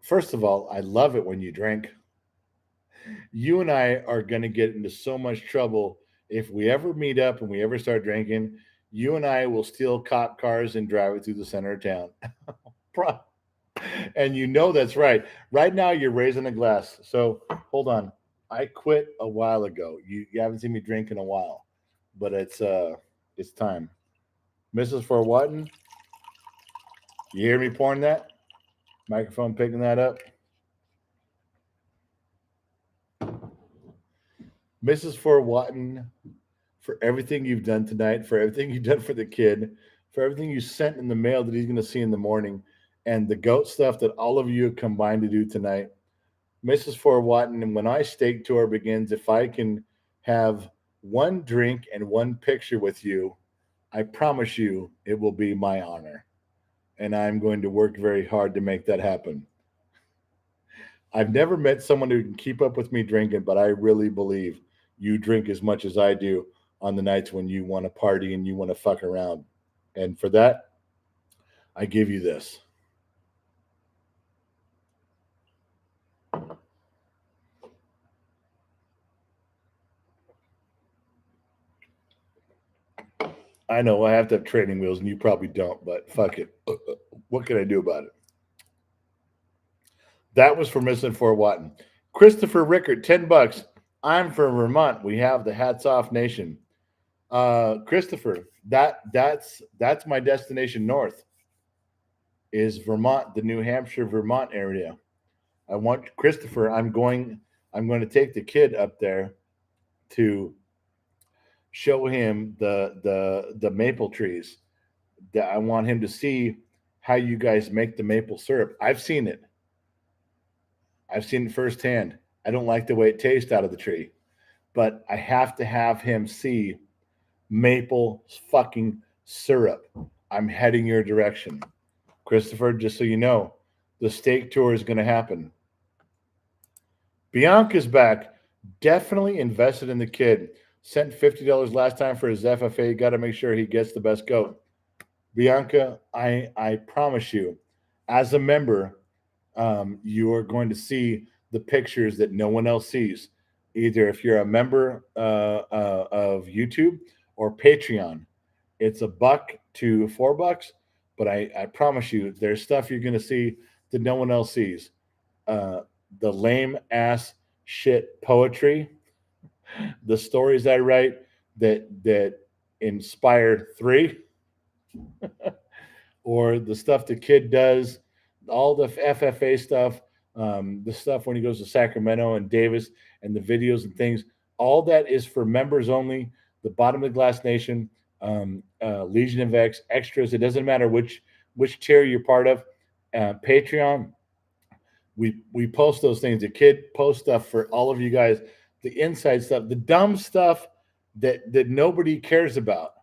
First of all, I love it when you drink. You and I are going to get into so much trouble if we ever meet up and we ever start drinking. You and I will steal cop cars and drive it through the center of town. And you know that's right. Right now, you're raising a glass. So hold on. I quit a while ago. You haven't seen me drink in a while, but it's time. Mrs. Watton, you hear me pouring that? Microphone picking that up. Mrs. Watton, for everything you've done tonight, for everything you've done for the kid, for everything you sent in the mail that he's going to see in the morning, and the goat stuff that all of you have combined to do tonight. Mrs. Watton, and when I steak tour begins, if I can have one drink and one picture with you, I promise you it will be my honor. And I'm going to work very hard to make that happen. I've never met someone who can keep up with me drinking, but I really believe you drink as much as I do on the nights when you want to party and you want to fuck around. And for that, I give you this. I know I have to have training wheels and you probably don't, but fuck it. What can I do about it? That was for Missing Fort Watton. Christopher Rickard, $10. I'm from Vermont. We have the hats off nation. Christopher, that's my destination north is Vermont, the New Hampshire, Vermont area. I want Christopher, I'm going to take the kid up there to show him the maple trees. That I want him to see how you guys make the maple syrup. I've seen it. I've seen it firsthand. I don't like the way it tastes out of the tree, but I have to have him see maple fucking syrup. I'm heading your direction. Christopher, just so you know, the steak tour is going to happen. Bianca's back. Definitely invested in the kid. Sent $50 last time for his FFA. Got to make sure he gets the best goat. Bianca, I promise you, as a member, you are going to see the pictures that no one else sees. Either if you're a member of YouTube or Patreon, it's $1 to $4. But I promise you, there's stuff you're going to see that no one else sees. The lame ass shit poetry, the stories I write that inspire 3, or the stuff the kid does, all the FFA stuff, the stuff when he goes to Sacramento and Davis, and the videos and things. All that is for members only. The Bottom of the Glass Nation, Legion of X, extras. It doesn't matter which tier you're part of. Patreon. We post those things. The kid posts stuff for all of you guys. The inside stuff, the dumb stuff that nobody cares about.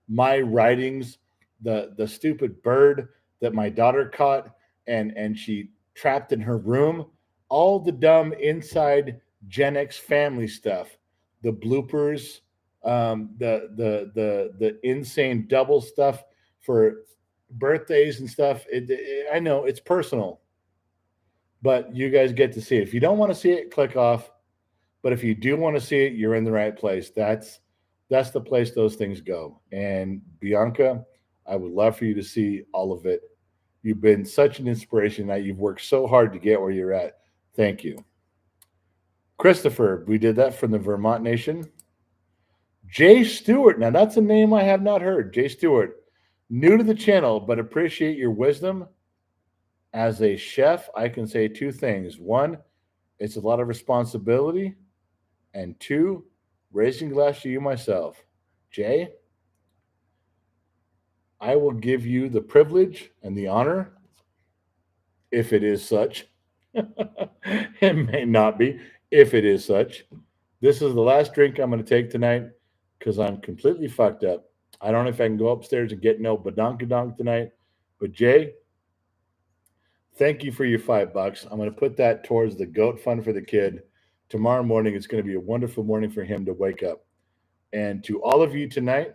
My writings, the stupid bird that my daughter caught and she trapped in her room. All the dumb inside Gen X family stuff. The bloopers, the insane double stuff for birthdays and stuff. I know it's personal, but you guys get to see it. If you don't want to see it, click off. But if you do want to see it, you're in the right place. That's the place those things go. And Bianca, I would love for you to see all of it. You've been such an inspiration that you've worked so hard to get where you're at. Thank you. Christopher, we did that from the Vermont Nation. Jay Stewart. Now, that's a name I have not heard. Jay Stewart. New to the channel, but appreciate your wisdom. As a chef, I can say 2 things. 1, it's a lot of responsibility. And 2, raising glass to you myself. Jay, I will give you the privilege and the honor, if it is such. It may not be, if it is such. This is the last drink I'm going to take tonight because I'm completely fucked up. I don't know if I can go upstairs and get no badonkadonk tonight. But Jay, thank you for your $5. I'm going to put that towards the goat fund for the kid. Tomorrow morning, it's going to be a wonderful morning for him to wake up. And to all of you tonight,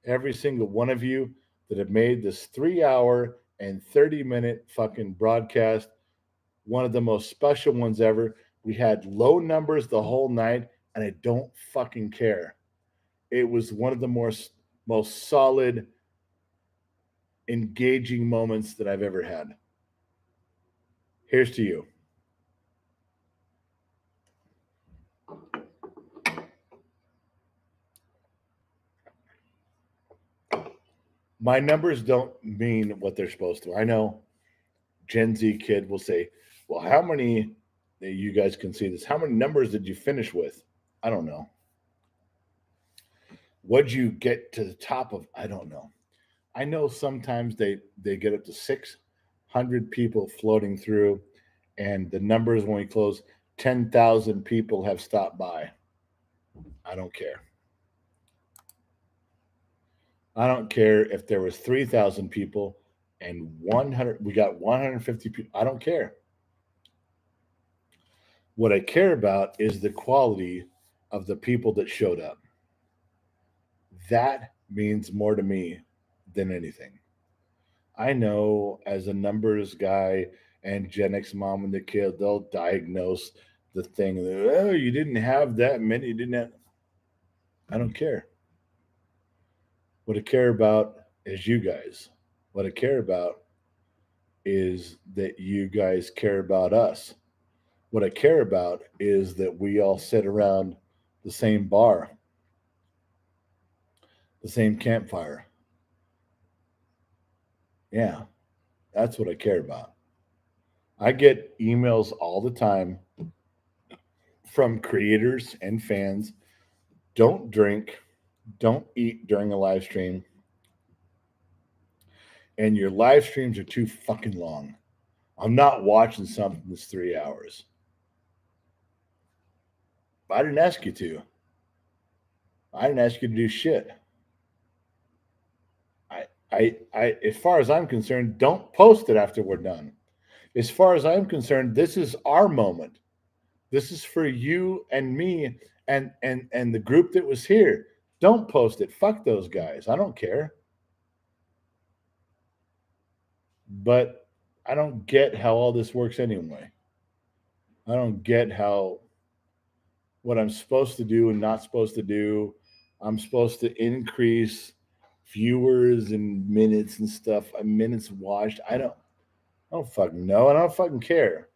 every single one of you that have made this 3-hour and 30-minute fucking broadcast one of the most special ones ever. We had low numbers the whole night, and I don't fucking care. It was one of the most solid, engaging moments that I've ever had. Here's to you. My numbers don't mean what they're supposed to. I know Gen Z kid will say, well, how many, you guys can see this, how many numbers did you finish with? I don't know. What'd you get to the top of? I don't know. I know sometimes they get up to 600 people floating through, and the numbers when we close, 10,000 people have stopped by. I don't care. I don't care if there was 3,000 people and we got 150 people. I don't care. What I care about is the quality of the people that showed up. That means more to me than anything. I know as a numbers guy and Gen X mom and the kid, they'll diagnose the thing. Oh, you didn't have that many. You didn't have. I don't care. What I care about is you guys. What I care about is that you guys care about us. What I care about is that we all sit around the same bar, the same campfire. Yeah, that's what I care about. I get emails all the time from creators and fans. Don't drink, don't eat during a live stream, and your live streams are too fucking long. I'm not watching something that's 3 hours. I didn't ask you to. I didn't ask you to do shit. As far as I'm concerned, don't post it after we're done. As far as I'm concerned, this is our moment. This is for you and me and the group that was here. Don't post it. Fuck those guys. I don't care. But I don't get how all this works anyway. I don't get how what I'm supposed to do and not supposed to do. I'm supposed to increase viewers and minutes and stuff, minutes watched. I don't fucking know, and I don't fucking care.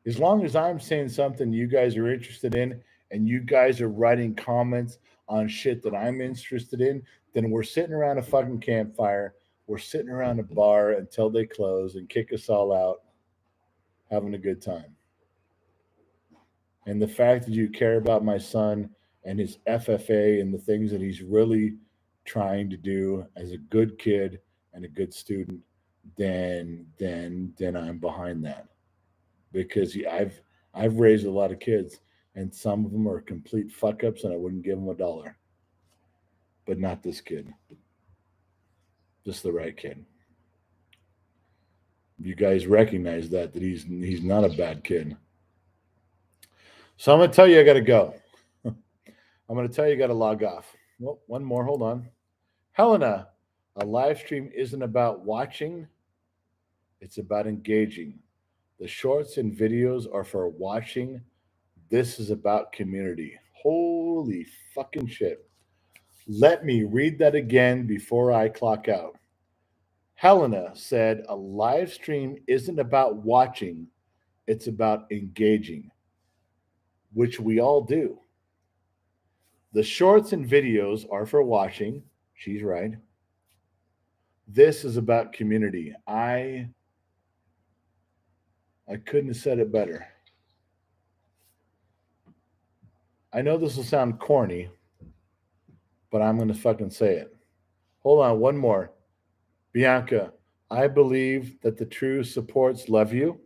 As long as I'm saying something you guys are interested in, and you guys are writing comments on shit that I'm interested in, then we're sitting around a fucking campfire. We're sitting around a bar until they close and kick us all out, having a good time. And the fact that you care about my son and his FFA and the things that he's really trying to do as a good kid and a good student, then I'm behind that because I've raised a lot of kids and some of them are complete fuck ups and I wouldn't give them $1, but not this kid, just the right kid. You guys recognize that he's not a bad kid. So I'm gonna tell you I gotta go. I'm going to tell you, got to log off. Well, one more. Hold on. Helena, a live stream isn't about watching, it's about engaging. The shorts and videos are for watching. This is about community. Holy fucking shit. Let me read that again before I clock out. Helena said a live stream isn't about watching, it's about engaging, which we all do. The shorts and videos are for watching. She's right. This is about community. I couldn't have said it better. I know this will sound corny, but I'm going to fucking say it. Hold on, one more. Bianca, I believe that the true supports love you.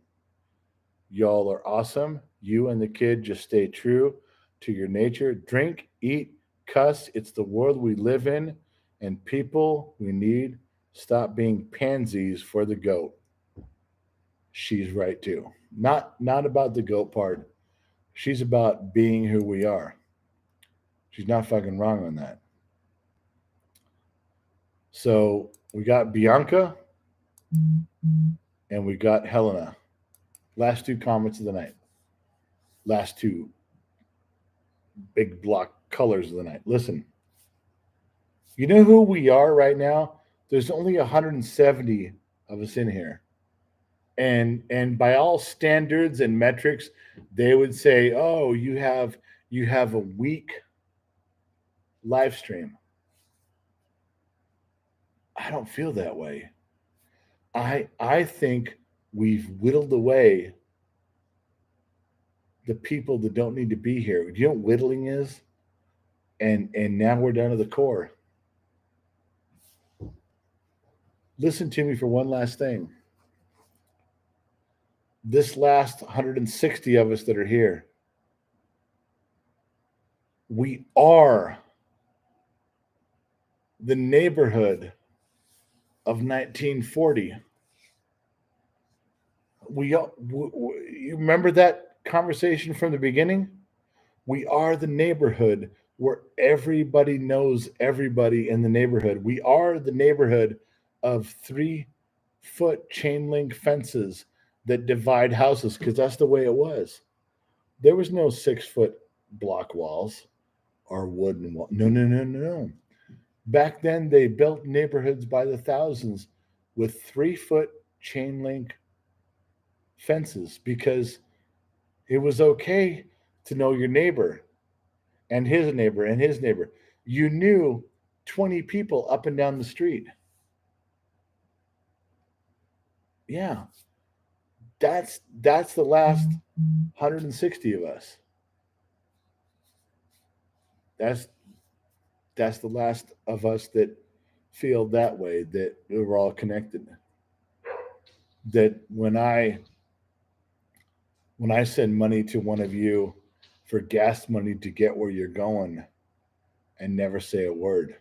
Y'all are awesome. You and the kid just stay true to your nature. Drink, eat, cuss. It's the world we live in, and people we need. Stop being pansies for the goat. She's right too. Not about the goat part. She's about being who we are. She's not fucking wrong on that. So we got Bianca and we got Helena. Last two comments of the night. Last two big block colors of the night. Listen, you know who we are right now? There's only 170 of us in here. And by all standards and metrics, they would say, "Oh, you have a weak live stream." I don't feel that way. I think we've whittled away the people that don't need to be here. Do you know what whittling is? And now we're down to the core. Listen to me for one last thing. This last 160 of us that are here, we are the neighborhood of 1940. You remember that conversation from the beginning? We are the neighborhood where everybody knows everybody in the neighborhood. We are the neighborhood of 3-foot chain link fences that divide houses because that's the way it was. There was no 6-foot block walls or wooden wall. No, no, no, no, no. Back then, they built neighborhoods by the thousands with 3-foot chain link fences because it was okay to know your neighbor and his neighbor and his neighbor. You knew 20 people up and down the street. Yeah, that's the last 160 of us. That's that's the last of us that feel that way, that we're all connected. That when I send money to one of you for gas money to get where you're going and never say a word,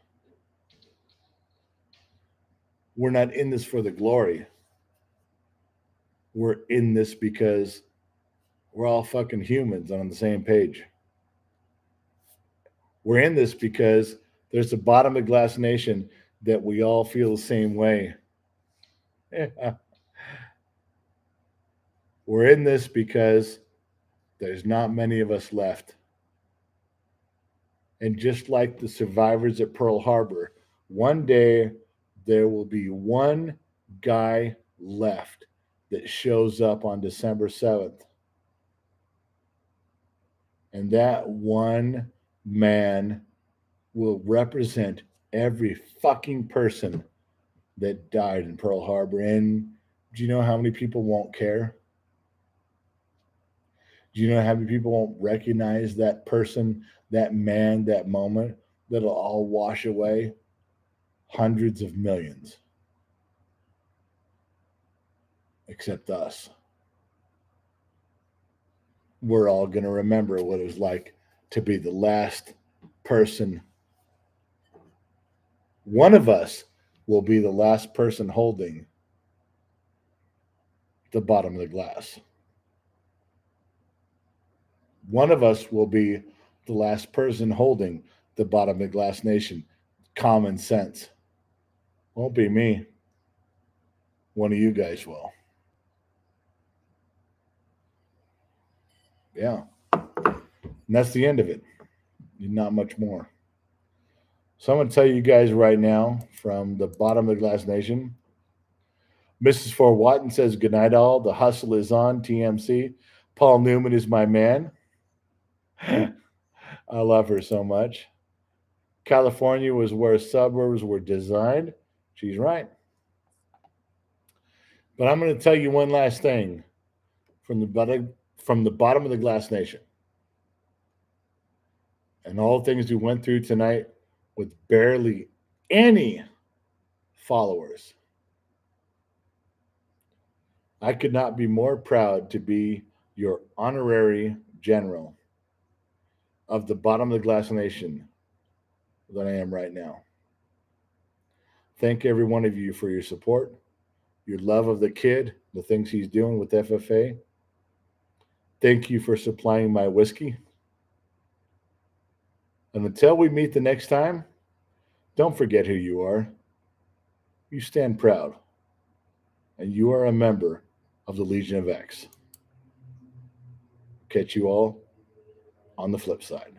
we're not in this for the glory. We're in this because we're all fucking humans on the same page. We're in this because there's a bottom of glass nation that we all feel the same way. Yeah. We're in this because there's not many of us left. And just like the survivors at Pearl Harbor, one day there will be one guy left that shows up on December 7th. And that one man will represent every fucking person that died in Pearl Harbor. And do you know how many people won't care? Do you know how many people won't recognize that person, that man, that moment? That'll all wash away? Hundreds of millions. Except us. We're all going to remember what it was like to be the last person. One of us will be the last person holding the bottom of the glass. One of us will be the last person holding the bottom of the glass nation. Common sense. Won't be me. One of you guys will. Yeah. And that's the end of it. Not much more. So I'm going to tell you guys right now from the bottom of the glass nation. Mrs. Fort Watton says, good night, all. The hustle is on. TMC. Paul Newman is my man. I love her so much. California was where suburbs were designed. She's right. But I'm going to tell you one last thing from the bottom of the glass nation. And all the things we went through tonight with barely any followers. I could not be more proud to be your honorary general of the bottom of the glass nation than I am right now. Thank every one of you for your support, your love of the kid, the things he's doing with FFA. Thank you for supplying my whiskey. And until we meet the next time, don't forget who you are. You stand proud. And you are a member of the Legion of X. Catch you all on the flip side.